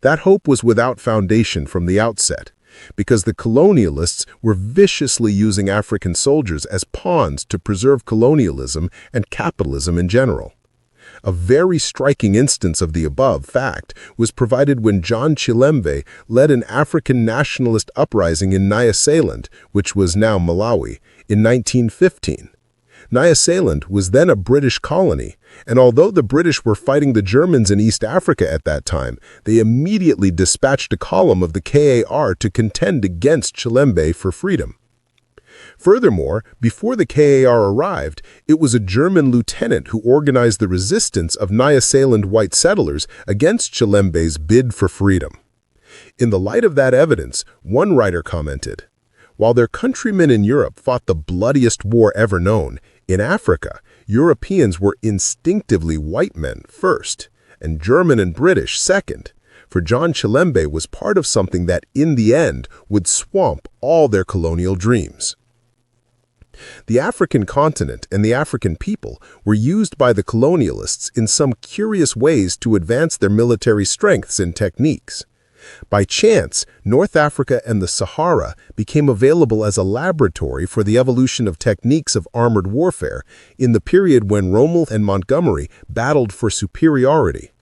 C: That hope was without foundation from the outset, because the colonialists were viciously using African soldiers as pawns to preserve colonialism and capitalism in general. A very striking instance of the above fact was provided when John Chilembe led an African nationalist uprising in Nyasaland, which was now Malawi, in 1915. Nyasaland was then a British colony, and although the British were fighting the Germans in East Africa at that time, they immediately dispatched a column of the KAR to contend against Chilembe for freedom. Furthermore, before the KAR arrived, it was a German lieutenant who organized the resistance of Nyasaland white settlers against Chilembe's bid for freedom. In the light of that evidence, one writer commented, "While their countrymen in Europe fought the bloodiest war ever known, in Africa, Europeans were instinctively white men first, and German and British second, for John Chilembe was part of something that, in the end, would swamp all their colonial dreams." The African continent and the African people were used by the colonialists in some curious ways to advance their military strengths and techniques. By chance, North Africa and the Sahara became available as a laboratory for the evolution of techniques of armored warfare in the period when Rommel and Montgomery battled for superiority.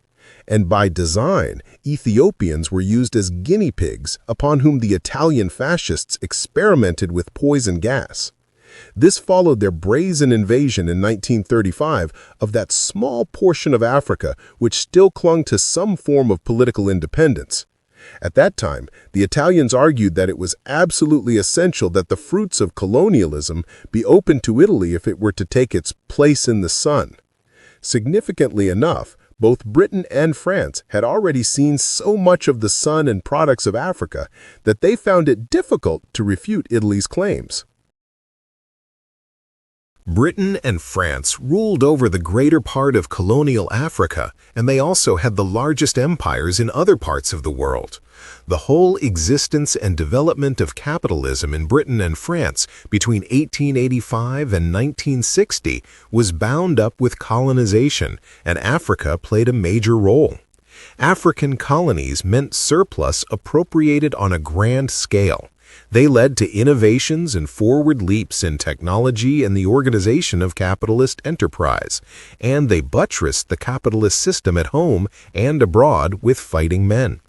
C: And by design, Ethiopians were used as guinea pigs upon whom the Italian fascists experimented with poison gas. This followed their brazen invasion in 1935 of that small portion of Africa which still clung to some form of political independence. At that time, the Italians argued that it was absolutely essential that the fruits of colonialism be open to Italy if it were to take its place in the sun. Significantly enough, both Britain and France had already seen so much of the sun and products of Africa that they found it difficult to refute Italy's claims.
B: Britain and France ruled over the greater part of colonial Africa, and they also had the largest empires in other parts of the world. The whole existence and development of capitalism in Britain and France between 1885 and 1960 was bound up with colonization, and Africa played a major role. African colonies meant surplus appropriated on a grand scale. They led to innovations and forward leaps in technology and the organization of capitalist enterprise, and they buttressed the capitalist system at home and abroad with fighting men.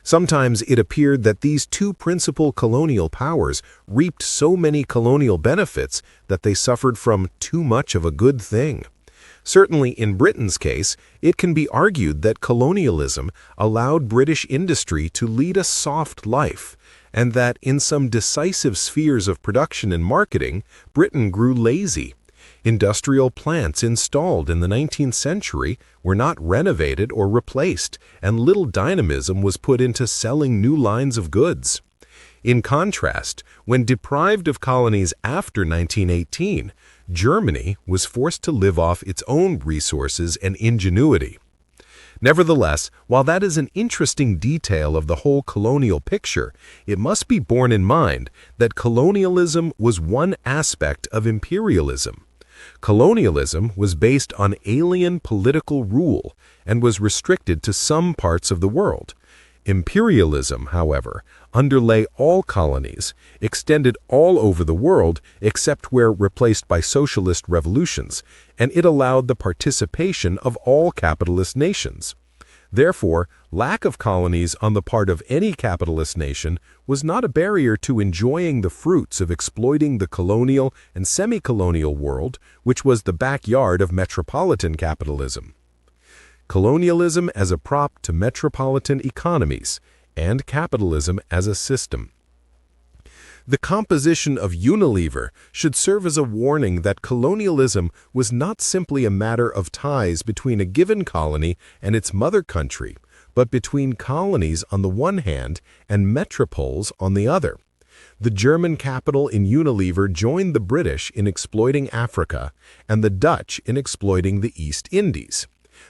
B: Sometimes it appeared that these two principal colonial powers reaped so many colonial benefits that they suffered from too much of a good thing. Certainly in Britain's case, it can be argued that colonialism allowed British industry to lead a soft life, and that in some decisive spheres of production and marketing, Britain grew lazy. Industrial plants installed in the 19th century were not renovated or replaced, and little dynamism was put into selling new lines of goods. In contrast, when deprived of colonies after 1918, Germany was forced to live off its own resources and ingenuity. Nevertheless, while that is an interesting detail of the whole colonial picture, it must be borne in mind that colonialism was one aspect of imperialism. Colonialism was based on alien political rule and was restricted to some parts of the world. Imperialism, however, underlay all colonies, extended all over the world except where replaced by socialist revolutions, and it allowed the participation of all capitalist nations. Therefore, lack of colonies on the part of any capitalist nation was not a barrier to enjoying the fruits of exploiting the colonial and semi-colonial world, which was the backyard of metropolitan capitalism. Colonialism as a prop to metropolitan economies, and capitalism as a system. The composition of Unilever should serve as a warning that colonialism was not simply a matter of ties between a given colony and its mother country, but between colonies on the one hand and metropoles on the other. The German capital in Unilever joined the British in exploiting Africa and the Dutch in exploiting the East Indies.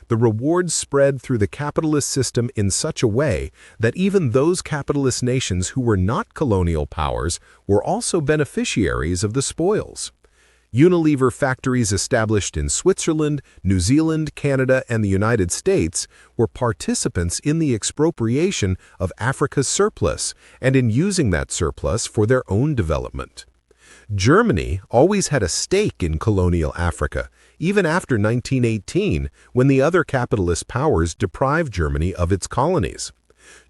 B: The rewards spread through the capitalist system in such a way that even those capitalist nations who were not colonial powers were also beneficiaries of the spoils. Unilever factories established in Switzerland, New Zealand, Canada, and the United States were participants in the expropriation of Africa's surplus and in using that surplus for their own development. Germany always had a stake in colonial Africa, even after 1918, when the other capitalist powers deprived Germany of its colonies.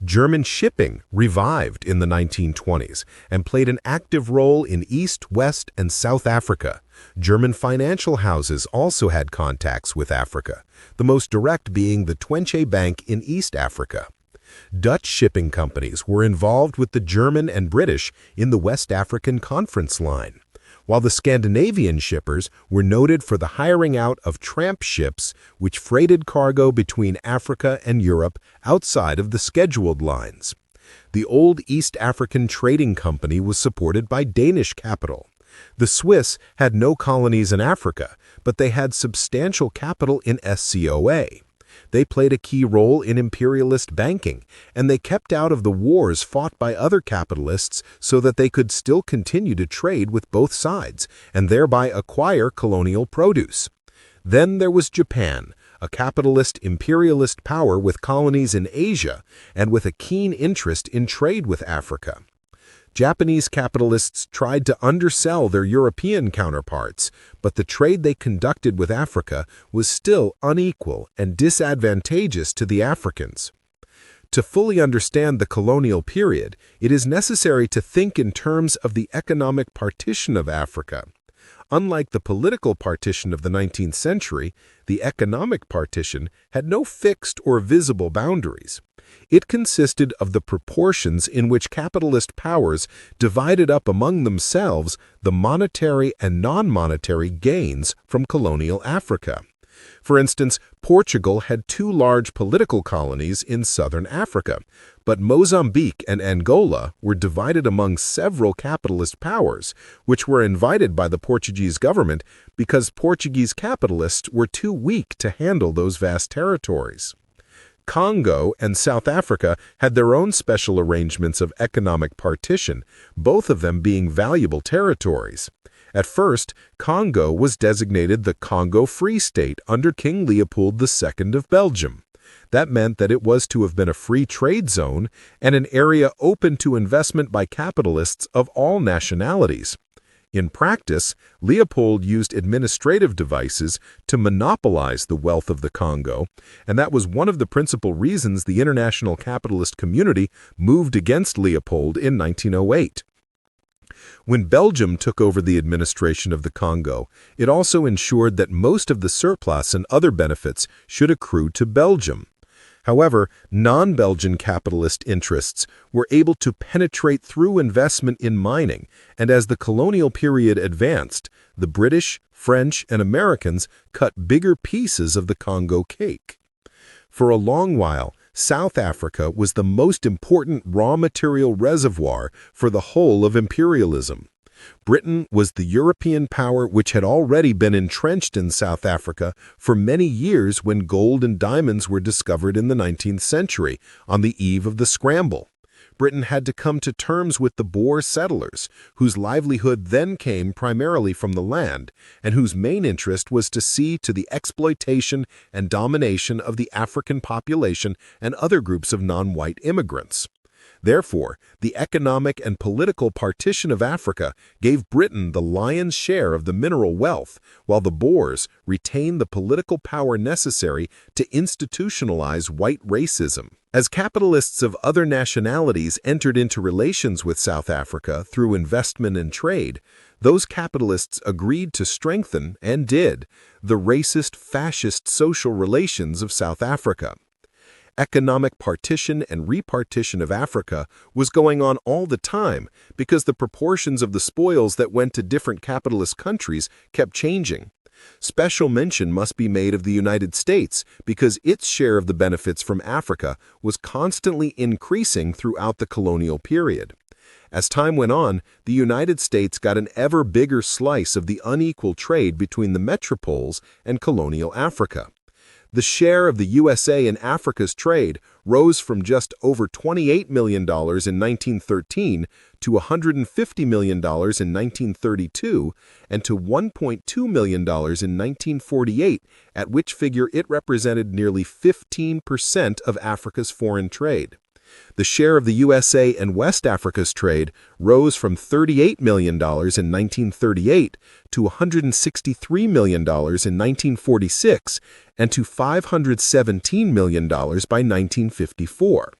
B: German shipping revived in the 1920s and played an active role in East, West, and South Africa. German financial houses also had contacts with Africa, the most direct being the Twente Bank in East Africa. Dutch shipping companies were involved with the German and British in the West African Conference Line, while the Scandinavian shippers were noted for the hiring out of tramp ships which freighted cargo between Africa and Europe outside of the scheduled lines. The old East African Trading Company was supported by Danish capital. The Swiss had no colonies in Africa, but they had substantial capital in SCOA. They played a key role in imperialist banking, and they kept out of the wars fought by other capitalists so that they could still continue to trade with both sides and thereby acquire colonial produce. Then there was Japan, a capitalist imperialist power with colonies in Asia and with a keen interest in trade with Africa. Japanese capitalists tried to undersell their European counterparts, but the trade they conducted with Africa was still unequal and disadvantageous to the Africans. To fully understand the colonial period, it is necessary to think in terms of the economic partition of Africa.
C: Unlike the political partition of the 19th century, the economic partition had no fixed or visible boundaries. It consisted of the proportions in which capitalist powers divided up among themselves the monetary and non-monetary gains from colonial Africa. For instance, Portugal had two large political colonies in southern Africa, but Mozambique and Angola were divided among several capitalist powers, which were invited by the Portuguese government because Portuguese capitalists were too weak to handle those vast territories. Congo and South Africa had their own special arrangements of economic partition, both of them being valuable territories. At first, Congo was designated the Congo Free State under King Leopold II of Belgium. That meant that it was to have been a free trade zone and an area open to investment by capitalists of all nationalities. In practice, Leopold used administrative devices to monopolize the wealth of the Congo, and that was one of the principal reasons the international capitalist community moved against Leopold in 1908. When Belgium took over the administration of the Congo, it also ensured that most of the surplus and other benefits should accrue to Belgium. However, non-Belgian capitalist interests were able to penetrate through investment in mining, and as the colonial period advanced, the British, French, and Americans cut bigger pieces of the Congo cake. For a long while, South Africa was the most important raw material reservoir for the whole of imperialism. Britain was the European power which had already been entrenched in South Africa for many years when gold and diamonds were discovered in the 19th century, on the eve of the scramble. Britain had to come to terms with the Boer settlers, whose livelihood then came primarily from the land, and whose main interest was to see to the exploitation and domination of the African population and other groups of non-white immigrants. Therefore, the economic and political partition of Africa gave Britain the lion's share of the mineral wealth, while the Boers retained the political power necessary to institutionalize white racism. As capitalists of other nationalities entered into relations with South Africa through investment and trade, those capitalists agreed to strengthen, and did, the racist, fascist social relations of South Africa. Economic partition and repartition of Africa was going on all the time because the proportions of the spoils that went to different capitalist countries kept changing. Special mention must be made of the United States because its share of the benefits from Africa was constantly increasing throughout the colonial period. As time went on, the United States got an ever bigger slice of the unequal trade between the metropoles and colonial Africa. The share of the USA in Africa's trade rose from just over $28 million in 1913 to $150 million in 1932 and to $1.2 million in 1948, at which figure it represented nearly 15% of Africa's foreign trade. The share of the USA and West Africa's trade rose from $38 million in 1938 to $163 million in 1946 and to $517 million by 1954.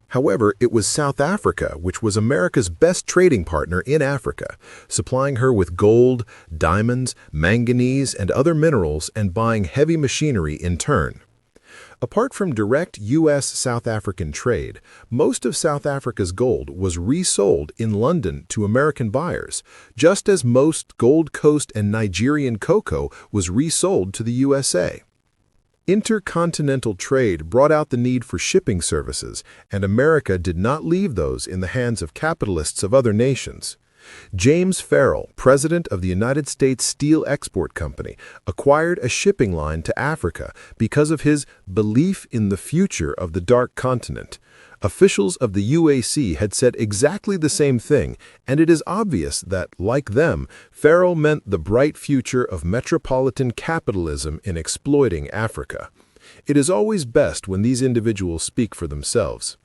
C: However, it was South Africa which was America's best trading partner in Africa, supplying her with gold, diamonds, manganese, and other minerals and buying heavy machinery in turn. Apart from direct U.S.-South African trade, most of South Africa's gold was resold in London to American buyers, just as most Gold Coast and Nigerian cocoa was resold to the USA. Intercontinental trade brought out the need for shipping services, and America did not leave those in the hands of capitalists of other nations. James Farrell, president of the United States Steel Export Company, acquired a shipping line to Africa because of his belief in the future of the Dark Continent. Officials of the UAC had said exactly the same thing, and it is obvious that, like them, Farrell meant the bright future of metropolitan capitalism in exploiting Africa. It is always best when these individuals speak for themselves.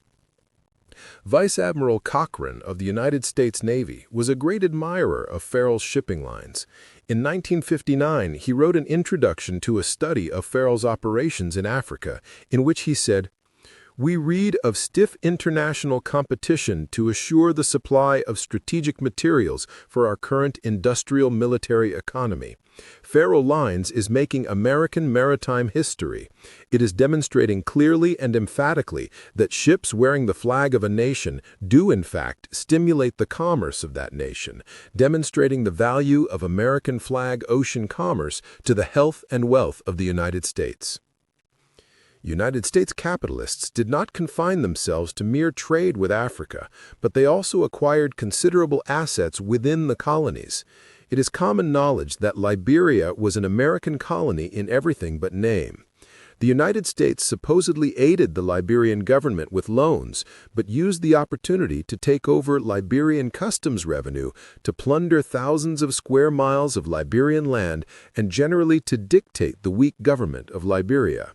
C: Vice Admiral Cochrane of the United States Navy was a great admirer of Farrell's shipping lines. In 1959, he wrote an introduction to a study of Farrell's operations in Africa, in which he said, We read of stiff international competition to assure the supply of strategic materials for our current industrial military economy. Faroe Lines is making American maritime history. It is demonstrating clearly and emphatically that ships wearing the flag of a nation do in fact stimulate the commerce of that nation, demonstrating the value of American flag ocean commerce to the health and wealth of the United States. United States capitalists did not confine themselves to mere trade with Africa, but they also acquired considerable assets within the colonies. It is common knowledge that Liberia was an American colony in everything but name. The United States supposedly aided the Liberian government with loans, but used the opportunity to take over Liberian customs revenue, to plunder thousands of square miles of Liberian land, and generally to dictate the weak government of Liberia.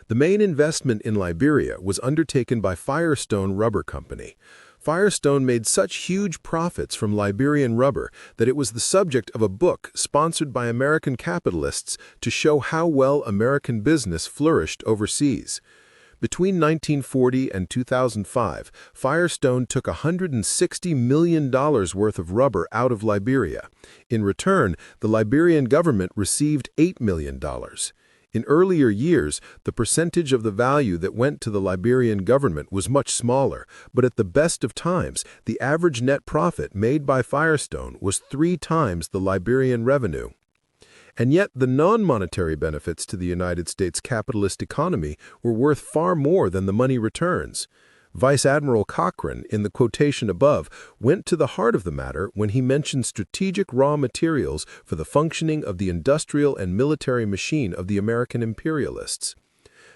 C: The main investment in Liberia was undertaken by Firestone Rubber Company. Firestone made such huge profits from Liberian rubber that it was the subject of a book sponsored by American capitalists to show how well American business flourished overseas. Between 1940 and 2005, Firestone took $160 million worth of rubber out of Liberia. In return, the Liberian government received $8 million. In earlier years, the percentage of the value that went to the Liberian government was much smaller, but at the best of times, the average net profit made by Firestone was 3 times the Liberian revenue. And yet, the non-monetary benefits to the United States capitalist economy were worth far more than the money returns. Vice Admiral Cochrane, in the quotation above, went to the heart of the matter when he mentioned strategic raw materials for the functioning of the industrial and military machine of the American imperialists.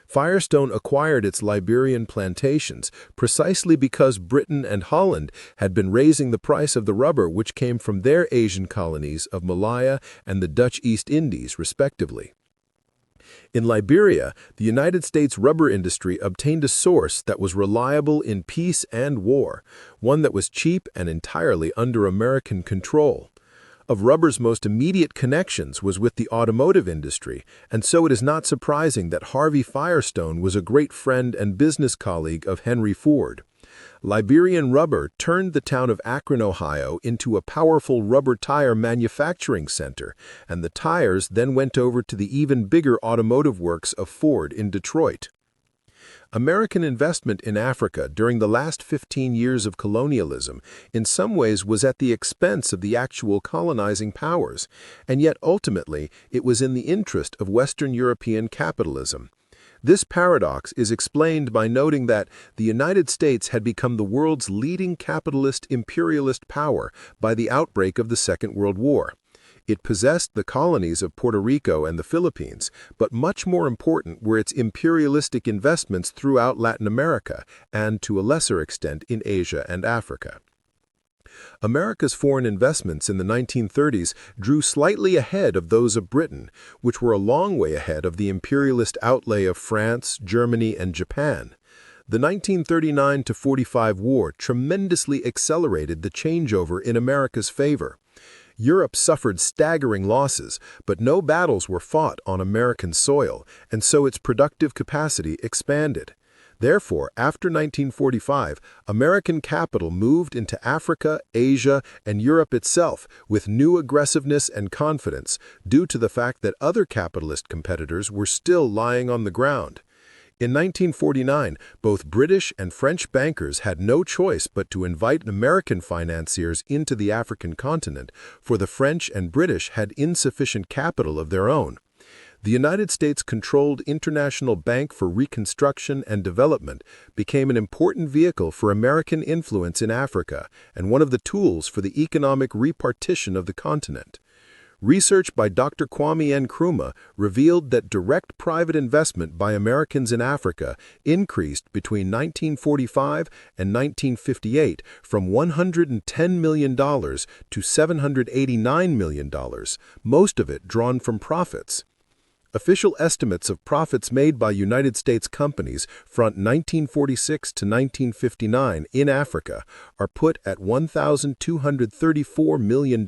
C: Firestone acquired its Liberian plantations precisely because Britain and Holland had been raising the price of the rubber which came from their Asian colonies of Malaya and the Dutch East Indies, respectively. In Liberia, the United States rubber industry obtained a source that was reliable in peace and war, one that was cheap and entirely under American control. Of rubber's most immediate connections was with the automotive industry, and so it is not surprising that Harvey Firestone was a great friend and business colleague of Henry Ford. Liberian rubber turned the town of Akron, Ohio, into a powerful rubber tire manufacturing center, and the tires then went over to the even bigger automotive works of Ford in Detroit. American investment in Africa during the last 15 years of colonialism in some ways was at the expense of the actual colonizing powers, and yet ultimately it was in the interest of Western European capitalism. This paradox is explained by noting that the United States had become the world's leading capitalist imperialist power by the outbreak of the Second World War. It possessed the colonies of Puerto Rico and the Philippines, but much more important were its imperialistic investments throughout Latin America and, to a lesser extent, in Asia and Africa. America's foreign investments in the 1930s drew slightly ahead of those of Britain, which were a long way ahead of the imperialist outlay of France, Germany, and Japan. The 1939-45 war tremendously accelerated the changeover in America's favor. Europe suffered staggering losses, but no battles were fought on American soil, and so its productive capacity expanded. Therefore, after 1945, American capital moved into Africa, Asia, and Europe itself with new aggressiveness and confidence due to the fact that other capitalist competitors were still lying on the ground. In 1949, both British and French bankers had no choice but to invite American financiers into the African continent, for the French and British had insufficient capital of their own. The United States-controlled International Bank for Reconstruction and Development became an important vehicle for American influence in Africa and one of the tools for the economic repartition of the continent. Research by Dr. Kwame Nkrumah revealed that direct private investment by Americans in Africa increased between 1945 and 1958 from $110 million to $789 million, most of it drawn from profits. Official estimates of profits made by United States companies from 1946 to 1959 in Africa are put at $1,234 million.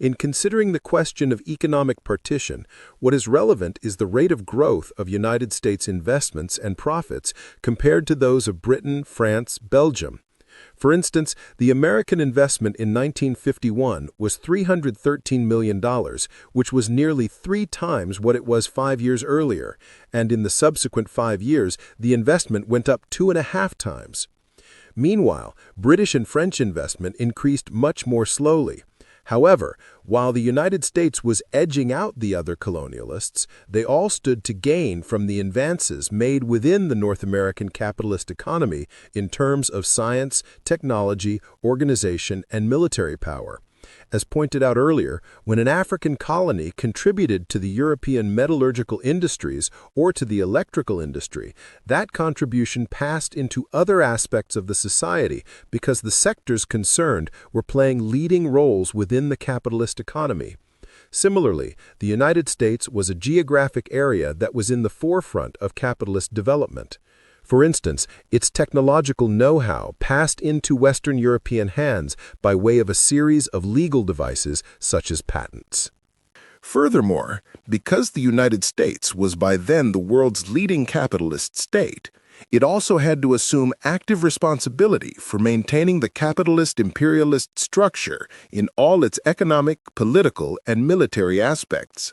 C: In considering the question of economic partition, what is relevant is the rate of growth of United States investments and profits compared to those of Britain, France, Belgium. For instance, the American investment in 1951 was $313 million, which was nearly 3 times what it was 5 years earlier, and in the subsequent 5 years, the investment went up 2.5 times. Meanwhile, British and French investment increased much more slowly. However, while the United States was edging out the other colonialists, they all stood to gain from the advances made within the North American capitalist economy in terms of science, technology, organization, and military power. As pointed out earlier, when an African colony contributed to the European metallurgical industries or to the electrical industry, that contribution passed into other aspects of the society because the sectors concerned were playing leading roles within the capitalist economy. Similarly, the United States was a geographic area that was in the forefront of capitalist development. For instance, its technological know-how passed into Western European hands by way of a series of legal devices such as patents.
A: Furthermore, because the United States was by then the world's leading capitalist state, it also had to assume active responsibility for maintaining the capitalist imperialist structure in all its economic, political, and military aspects.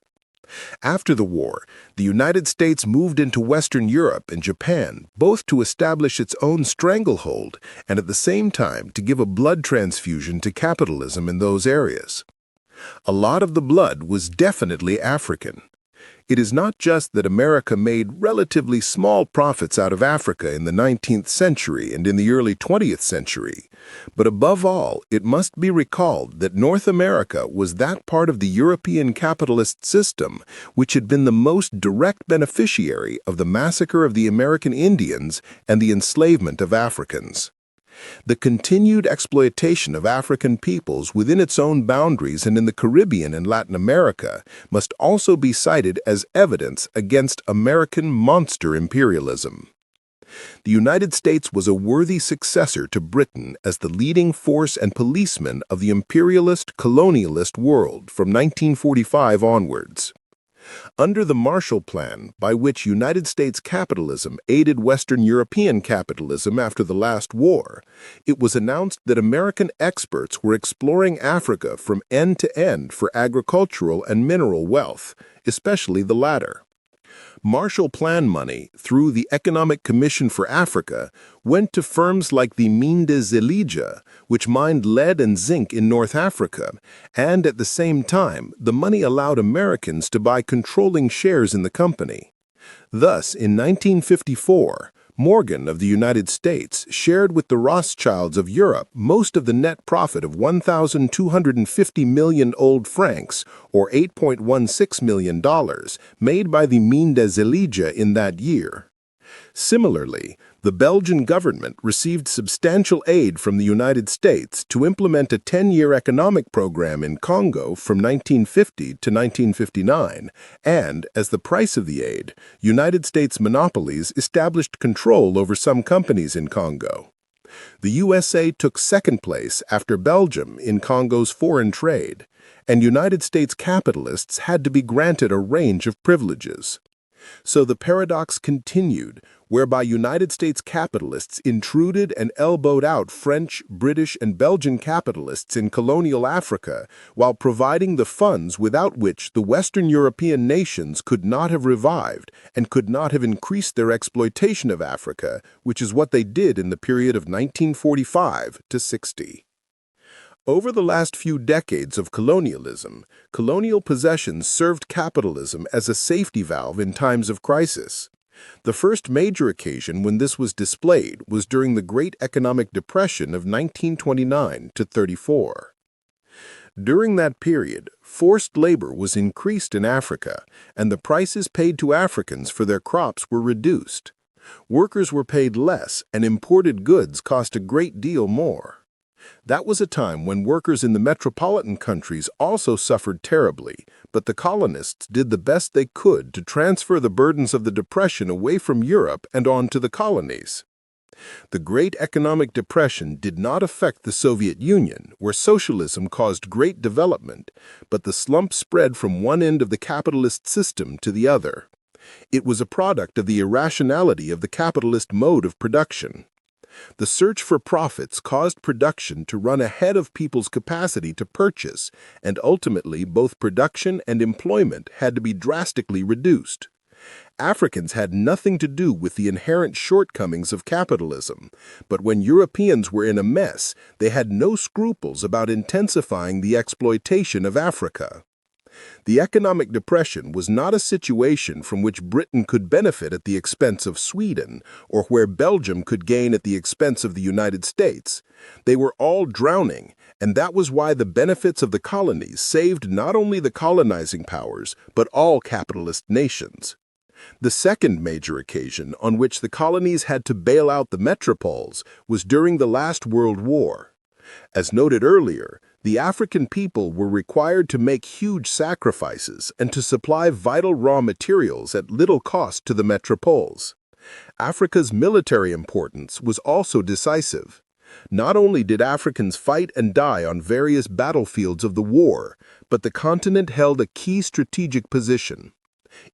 A: After the war, the United States moved into Western Europe and Japan, both to establish its own stranglehold and at the same time to give a blood transfusion to capitalism in those areas. A lot of the blood was definitely African. It is not just that America made relatively small profits out of Africa in the 19th century and in the early 20th century, but above all, it must be recalled that North America was that part of the European capitalist system which had been the most direct beneficiary of the massacre of the American Indians and the enslavement of Africans. The continued exploitation of African peoples within its own boundaries and in the Caribbean and Latin America must also be cited as evidence against American monster imperialism. The United States was a worthy successor to Britain as the leading force and policeman of the imperialist colonialist world from 1945 onwards. Under the Marshall Plan, by which United States capitalism aided Western European capitalism after the last war, it was announced that American experts were exploring Africa from end to end for agricultural and mineral wealth, especially the latter. Marshall Plan money, through the Economic Commission for Africa, went to firms like the Mines des Elijah, which mined lead and zinc in North Africa, and at the same time, the money allowed Americans to buy controlling shares in the company. Thus, in 1954, Morgan of the United States shared with the Rothschilds of Europe most of the net profit of 1,250 million old francs, or $8.16 million, made by the Mines des Elijah in that year. Similarly, the Belgian government received substantial aid from the United States to implement a 10-year economic program in Congo from 1950 to 1959, and, as the price of the aid, United States monopolies established control over some companies in Congo. The USA took second place after Belgium in Congo's foreign trade, and United States capitalists had to be granted a range of privileges. So the paradox continued, whereby United States capitalists intruded and elbowed out French, British, and Belgian capitalists in colonial Africa, while providing the funds without which the Western European nations could not have revived and could not have increased their exploitation of Africa, which is what they did in the period of 1945 to 60. Over the last few decades of colonialism, colonial possessions served capitalism as a safety valve in times of crisis. The first major occasion when this was displayed was during the Great Economic Depression of 1929 to 34. During that period, forced labor was increased in Africa, and the prices paid to Africans for their crops were reduced. Workers were paid less, and imported goods cost a great deal more. That was a time when workers in the metropolitan countries also suffered terribly, but the colonists did the best they could to transfer the burdens of the Depression away from Europe and on to the colonies. The Great Economic Depression did not affect the Soviet Union, where socialism caused great development, but the slump spread from one end of the capitalist system to the other. It was a product of the irrationality of the capitalist mode of production. The search for profits caused production to run ahead of people's capacity to purchase, and ultimately both production and employment had to be drastically reduced. Africans had nothing to do with the inherent shortcomings of capitalism, but when Europeans were in a mess, they had no scruples about intensifying the exploitation of Africa. The economic depression was not a situation from which Britain could benefit at the expense of Sweden, or where Belgium could gain at the expense of the United States. They were all drowning, and that was why the benefits of the colonies saved not only the colonizing powers, but all capitalist nations. The second major occasion on which the colonies had to bail out the metropoles was during the last World War. As noted earlier, the African people were required to make huge sacrifices and to supply vital raw materials at little cost to the metropoles. Africa's military importance was also decisive. Not only did Africans fight and die on various battlefields of the war, but the continent held a key strategic position.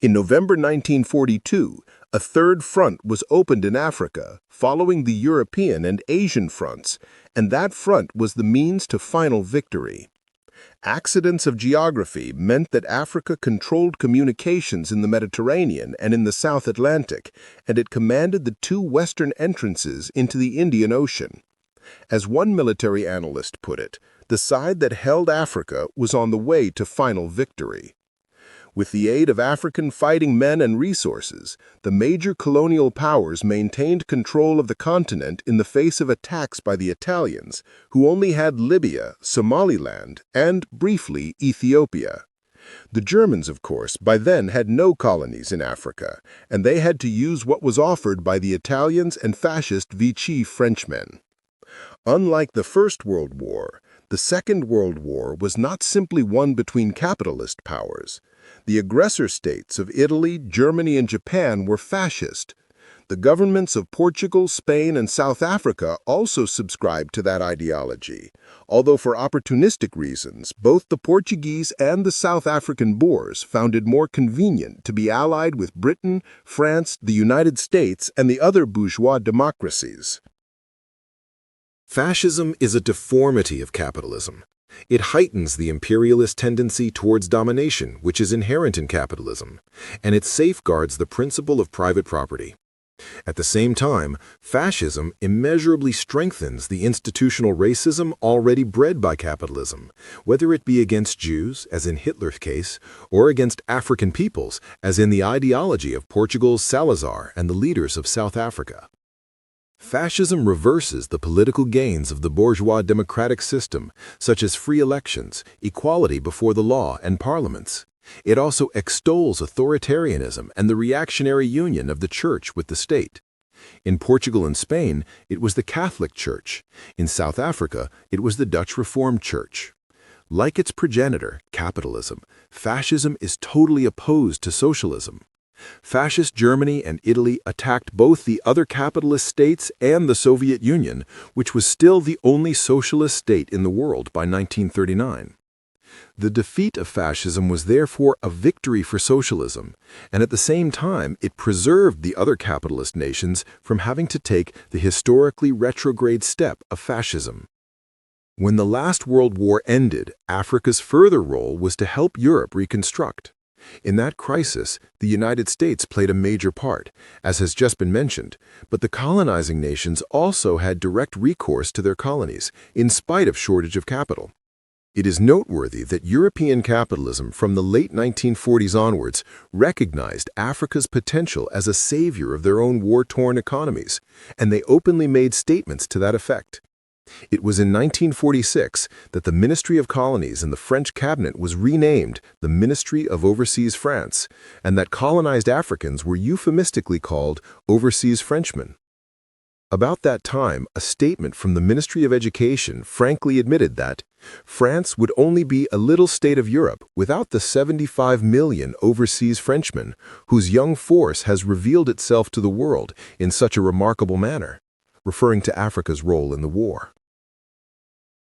A: In November 1942, a third front was opened in Africa, following the European and Asian fronts, and that front was the means to final victory. Accidents of geography meant that Africa controlled communications in the Mediterranean and in the South Atlantic, and it commanded the two western entrances into the Indian Ocean. As one military analyst put it, the side that held Africa was on the way to final victory. With the aid of African fighting men and resources, the major colonial powers maintained control of the continent in the face of attacks by the Italians, who only had Libya, Somaliland, and, briefly, Ethiopia. The Germans, of course, by then had no colonies in Africa, and they had to use what was offered by the Italians and fascist Vichy Frenchmen. Unlike the First World War, the Second World War was not simply one between capitalist powers. The aggressor states of Italy, Germany, and Japan were fascist. The governments of Portugal, Spain, and South Africa also subscribed to that ideology, although for opportunistic reasons, both the Portuguese and the South African Boers found it more convenient to be allied with Britain, France, the United States, and the other bourgeois democracies.
B: Fascism is a deformity of capitalism. It heightens the imperialist tendency towards domination, which is inherent in capitalism, and it safeguards the principle of private property. At the same time, fascism immeasurably strengthens the institutional racism already bred by capitalism, whether it be against Jews, as in Hitler's case, or against African peoples, as in the ideology of Portugal's Salazar and the leaders of South Africa. Fascism reverses the political gains of the bourgeois democratic system, such as free elections, equality before the law, and parliaments. It also extols authoritarianism and the reactionary union of the church with the state. In Portugal and Spain, it was the Catholic Church. In South Africa, it was the Dutch Reformed Church. Like its progenitor, capitalism, fascism is totally opposed to socialism. Fascist Germany and Italy attacked both the other capitalist states and the Soviet Union, which was still the only socialist state in the world by 1939. The defeat of fascism was therefore a victory for socialism, and at the same time it preserved the other capitalist nations from having to take the historically retrograde step of fascism. When the last World War ended, Africa's further role was to help Europe reconstruct. In that crisis, the United States played a major part, as has just been mentioned, but the colonizing nations also had direct recourse to their colonies, in spite of shortage of capital. It is noteworthy that European capitalism from the late 1940s onwards recognized Africa's potential as a savior of their own war-torn economies, and they openly made statements to that effect. It was in 1946 that the Ministry of Colonies in the French cabinet was renamed the Ministry of Overseas France, and that colonized Africans were euphemistically called overseas Frenchmen. About that time, a statement from the Ministry of Education frankly admitted that France would only be a little state of Europe without the 75 million overseas Frenchmen, whose young force has revealed itself to the world in such a remarkable manner.
A: referring to Africa's role in the war.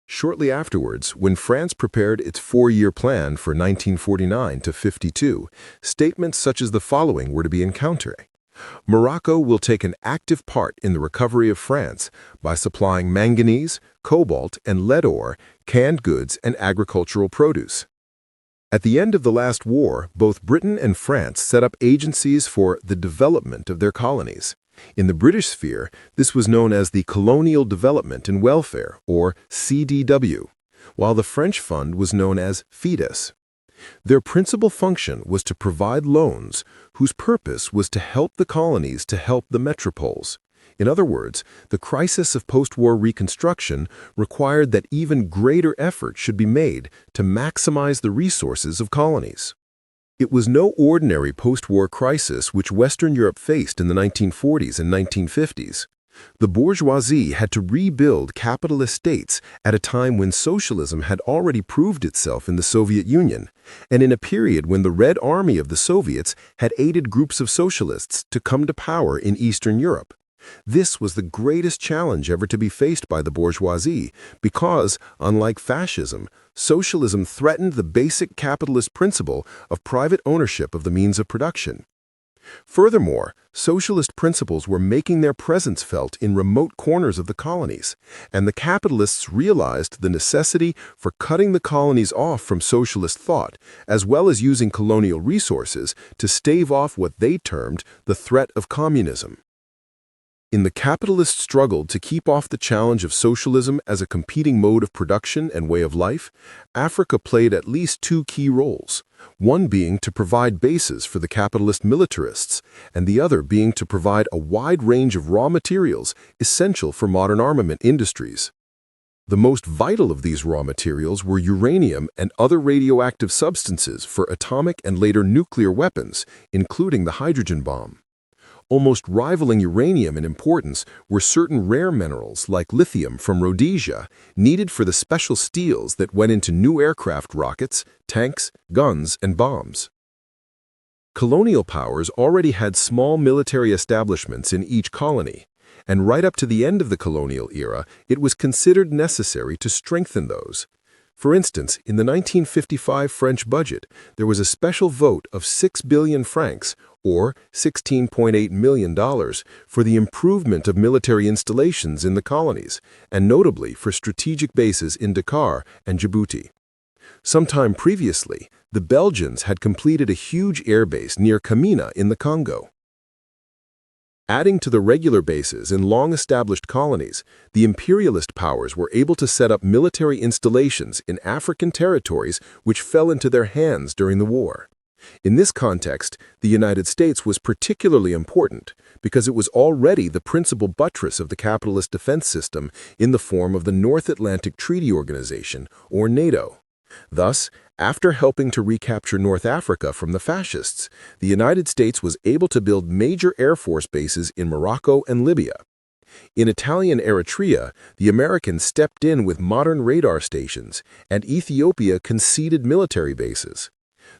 A: Shortly afterwards, when France prepared its four-year plan for 1949 to 52, statements such as the following were to be encountered. Morocco will take an active part in the recovery of France by supplying manganese, cobalt, and lead ore, canned goods, and agricultural produce. At the end of the last war, both Britain and France set up agencies for the development of their colonies. In the British sphere, this was known as the Colonial Development and Welfare, or CDW, while the French fund was known as FIDES. Their principal function was to provide loans whose purpose was to help the colonies to help the metropoles. In other words, the crisis of post-war reconstruction required that even greater effort should be made to maximize the resources of colonies. It was no ordinary post-war crisis which Western Europe faced in the 1940s and 1950s. The bourgeoisie had to rebuild capitalist states at a time when socialism had already proved itself in the Soviet Union, and in a period when the Red Army of the Soviets had aided groups of socialists to come to power in Eastern Europe. This was the greatest challenge ever to be faced by the bourgeoisie because, unlike fascism, socialism threatened the basic capitalist principle of private ownership of the means of production. Furthermore, socialist principles were making their presence felt in remote corners of the colonies, and the capitalists realized the necessity for cutting the colonies off from socialist thought, as well as using colonial resources to stave off what they termed the threat of communism. In the capitalist struggle to keep off the challenge of socialism as a competing mode of production and way of life, Africa played at least two key roles, one being to provide bases for the capitalist militarists, and the other being to provide a wide range of raw materials essential for modern armament industries. The most vital of these raw materials were uranium and other radioactive substances for atomic and later nuclear weapons, including the hydrogen bomb. Almost rivaling uranium in importance were certain rare minerals like lithium from Rhodesia, needed for the special steels that went into new aircraft rockets, tanks, guns, and bombs. Colonial powers already had small military establishments in each colony, and right up to the end of the colonial era, it was considered necessary to strengthen those. For instance, in the 1955 French budget, there was a special vote of 6 billion francs, or $16.8 million, for the improvement of military installations in the colonies, and notably for strategic bases in Dakar and Djibouti. Sometime previously, the Belgians had completed a huge airbase near Kamina in the Congo. Adding to the regular bases in long-established colonies, the imperialist powers were able to set up military installations in African territories which fell into their hands during the war. In this context, the United States was particularly important because it was already the principal buttress of the capitalist defense system in the form of the North Atlantic Treaty Organization, or NATO. Thus, after helping to recapture North Africa from the fascists, the United States was able to build major air force bases in Morocco and Libya. In Italian Eritrea, the Americans stepped in with modern radar stations, and Ethiopia conceded military bases.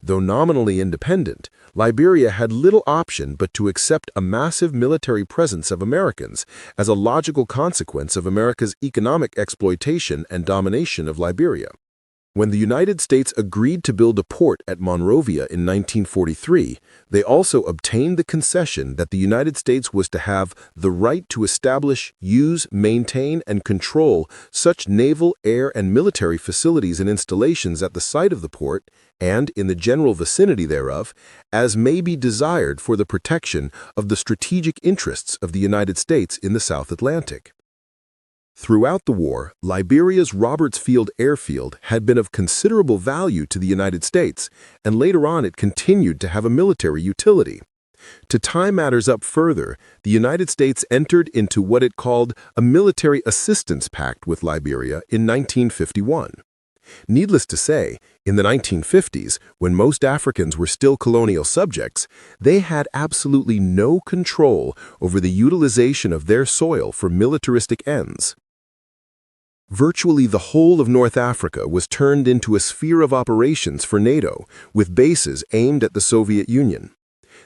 A: Though nominally independent, Liberia had little option but to accept a massive military presence of Americans as a logical consequence of America's economic exploitation and domination of Liberia. When the United States agreed to build a port at Monrovia in 1943, they also obtained the concession that the United States was to have the right to establish, use, maintain, and control such naval, air, and military facilities and installations at the site of the port and in the general vicinity thereof as may be desired for the protection of the strategic interests of the United States in the South Atlantic. Throughout the war, Liberia's Roberts Field Airfield had been of considerable value to the United States, and later on it continued to have a military utility. To tie matters up further, the United States entered into what it called a Military Assistance Pact with Liberia in 1951. Needless to say, in the 1950s, when most Africans were still colonial subjects, they had absolutely no control over the utilization of their soil for militaristic ends. Virtually the whole of North Africa was turned into a sphere of operations for NATO, with bases aimed at the Soviet Union.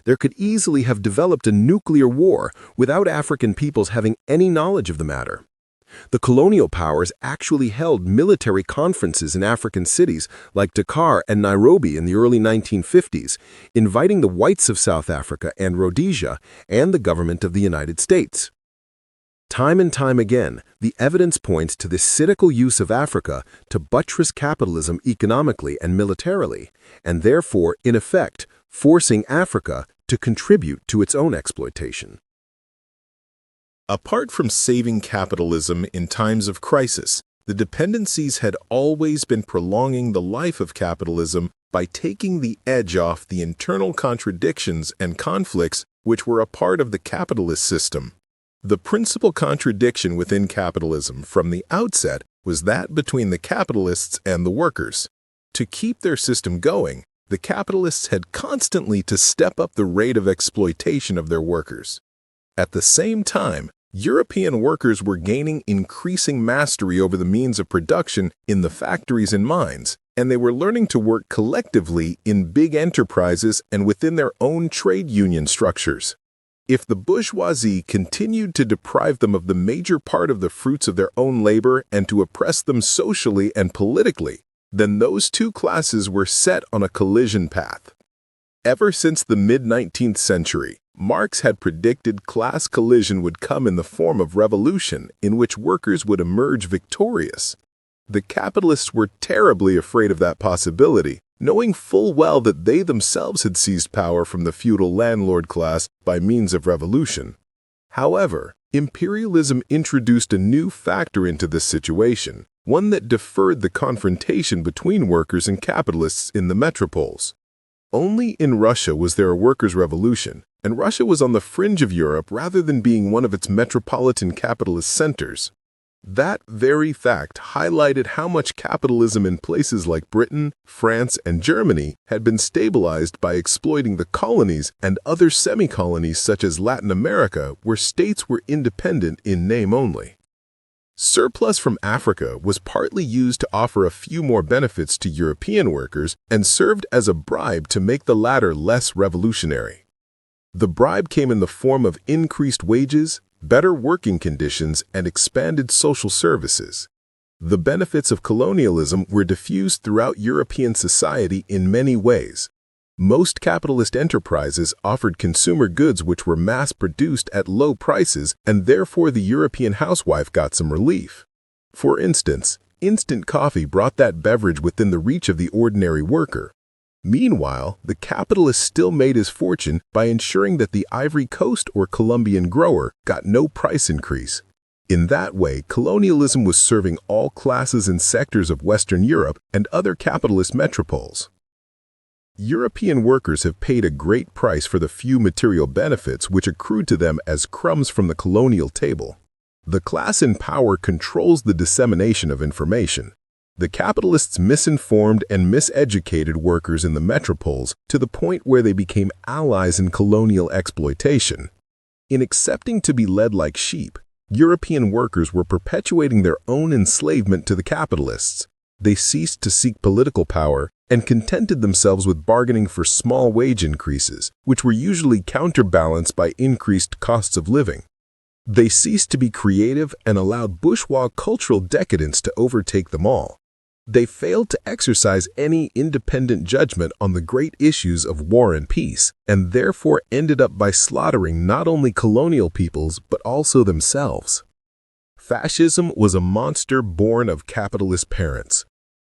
A: there could easily have developed a nuclear war without African peoples having any knowledge of the matter. The colonial powers actually held military conferences in African cities like Dakar and Nairobi in the early 1950s, inviting the whites of South Africa and Rhodesia and the government of the United States. Time and time again, the evidence points to the cynical use of Africa to buttress capitalism economically and militarily, and therefore, in effect, forcing Africa to contribute to its own exploitation.
C: Apart from saving capitalism in times of crisis, the dependencies had always been prolonging the life of capitalism by taking the edge off the internal contradictions and conflicts which were a part of the capitalist system. The principal contradiction within capitalism from the outset was that between the capitalists and the workers. To keep their system going, the capitalists had constantly to step up the rate of exploitation of their workers. At the same time, European workers were gaining increasing mastery over the means of production in the factories and mines, and they were learning to work collectively in big enterprises and within their own trade union structures. If the bourgeoisie continued to deprive them of the major part of the fruits of their own labor and to oppress them socially and politically, then those two classes were set on a collision path. Ever since the mid-19th century, Marx had predicted class collision would come in the form of revolution in which workers would emerge victorious. The capitalists were terribly afraid of that possibility, knowing full well that they themselves had seized power from the feudal landlord class by means of revolution. However, imperialism introduced a new factor into this situation, one that deferred the confrontation between workers and capitalists in the metropoles. Only in Russia was there a workers' revolution, and Russia was on the fringe of Europe rather than being one of its metropolitan capitalist centers. That very fact highlighted how much capitalism in places like Britain, France, and Germany had been stabilized by exploiting the colonies and other semi-colonies such as Latin America, where states were independent in name only. Surplus from Africa was partly used to offer a few more benefits to European workers and served as a bribe to make the latter less revolutionary. The bribe came in the form of increased wages, better working conditions, and expanded social services. The benefits of colonialism were diffused throughout European society in many ways. Most capitalist enterprises offered consumer goods which were mass-produced at low prices, and therefore the European housewife got some relief. For instance, instant coffee brought that beverage within the reach of the ordinary worker. Meanwhile, the capitalist still made his fortune by ensuring that the Ivory Coast or Colombian grower got no price increase. In that way, colonialism was serving all classes and sectors of Western Europe and other capitalist metropoles. European workers have paid a great price for the few material benefits which accrued to them as crumbs from the colonial table. The class in power controls the dissemination of information. The capitalists misinformed and miseducated workers in the metropoles to the point where they became allies in colonial exploitation. In accepting to be led like sheep, European workers were perpetuating their own enslavement to the capitalists. They ceased to seek political power and contented themselves with bargaining for small wage increases, which were usually counterbalanced by increased costs of living. They ceased to be creative and allowed bourgeois cultural decadence to overtake them all. They failed to exercise any independent judgment on the great issues of war and peace, and therefore ended up by slaughtering not only colonial peoples but also themselves. Fascism was a monster born of capitalist parents.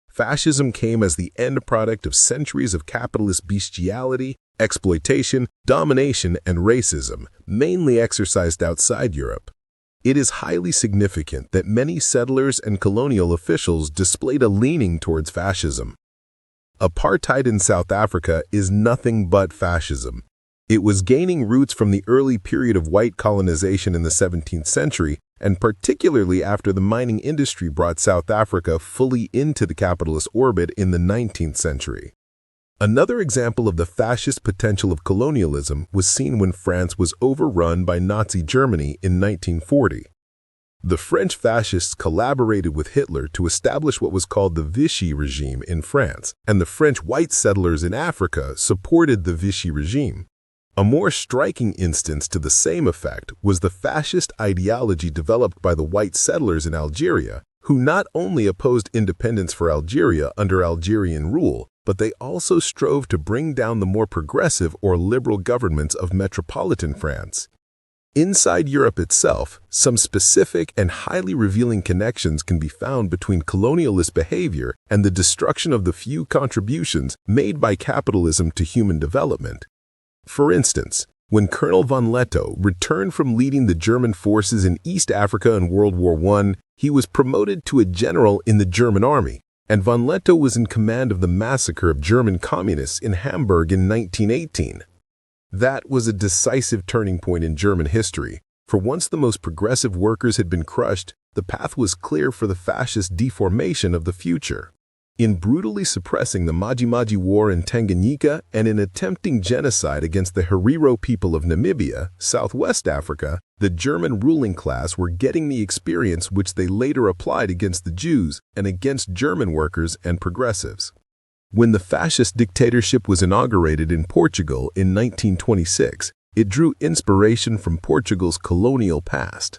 C: Fascism came as the end product of centuries of capitalist bestiality, exploitation, domination, and racism, mainly exercised outside Europe. It is highly significant that many settlers and colonial officials displayed a leaning towards fascism. Apartheid in South Africa is nothing but fascism. It was gaining roots from the early period of white colonization in the 17th century, and particularly after the mining industry brought South Africa fully into the capitalist orbit in the 19th century. Another example of the fascist potential of colonialism was seen when France was overrun by Nazi Germany in 1940. The French fascists collaborated with Hitler to establish what was called the Vichy regime in France, and the French white settlers in Africa supported the Vichy regime. A more striking instance to the same effect was the fascist ideology developed by the white settlers in Algeria, who not only opposed independence for Algeria under Algerian rule, but they also strove to bring down the more progressive or liberal governments of metropolitan France. Inside Europe itself, some specific and highly revealing connections can be found between colonialist behavior and the destruction of the few contributions made by capitalism to human development. For instance, when Colonel von Lettow returned from leading the German forces in East Africa in World War I, he was promoted to a general in the German army, and von Lettow was in command of the massacre of German communists in Hamburg in 1918. That was a decisive turning point in German history, for once the most progressive workers had been crushed, the path was clear for the fascist deformation of the future. In brutally suppressing the Maji-Maji War in Tanganyika and in attempting genocide against the Herero people of Namibia, Southwest Africa, the German ruling class were getting the experience which they later applied against the Jews and against German workers and progressives. When the fascist dictatorship was inaugurated in Portugal in 1926, it drew inspiration from Portugal's colonial past.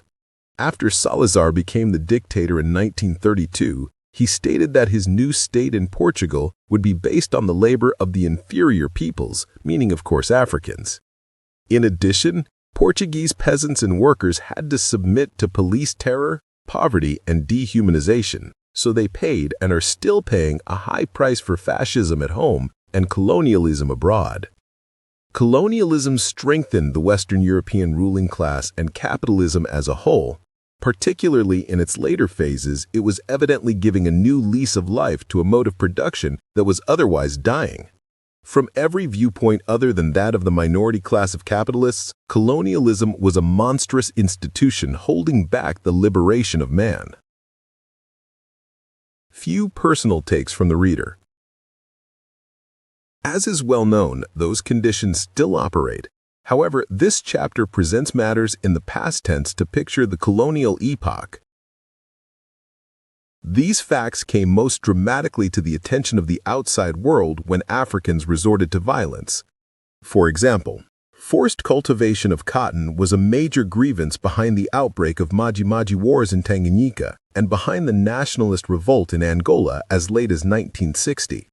C: After Salazar became the dictator in 1932, he stated that his new state in Portugal would be based on the labor of the inferior peoples, meaning of course Africans. In addition, Portuguese peasants and workers had to submit to police terror, poverty, and dehumanization, so they paid and are still paying a high price for fascism at home and colonialism abroad. Colonialism strengthened the Western European ruling class and capitalism as a whole. Particularly in its later phases, it was evidently giving a new lease of life to a mode of production that was otherwise dying. From every viewpoint other than that of the minority class of capitalists, colonialism was a monstrous institution holding back the liberation of man. Few personal takes from the reader. As is well known, those conditions still operate. However, this chapter presents matters in the past tense to picture the colonial epoch. These facts came most dramatically to the attention of the outside world when Africans resorted to violence. For example, forced cultivation of cotton was a major grievance behind the outbreak of Maji-Maji Wars in Tanganyika and behind the nationalist revolt in Angola as late as 1960.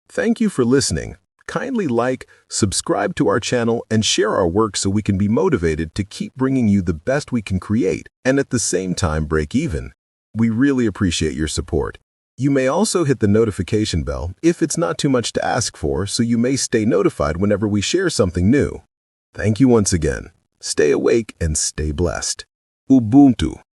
C: Thank you for listening. Kindly like, subscribe to our channel, and share our work so we can be motivated to keep bringing you the best we can create and at the same time break even. We really appreciate your support. You may also hit the notification bell if it's not too much to ask for, so you may stay notified whenever we share something new. Thank you once again. Stay awake and stay blessed. Ubuntu.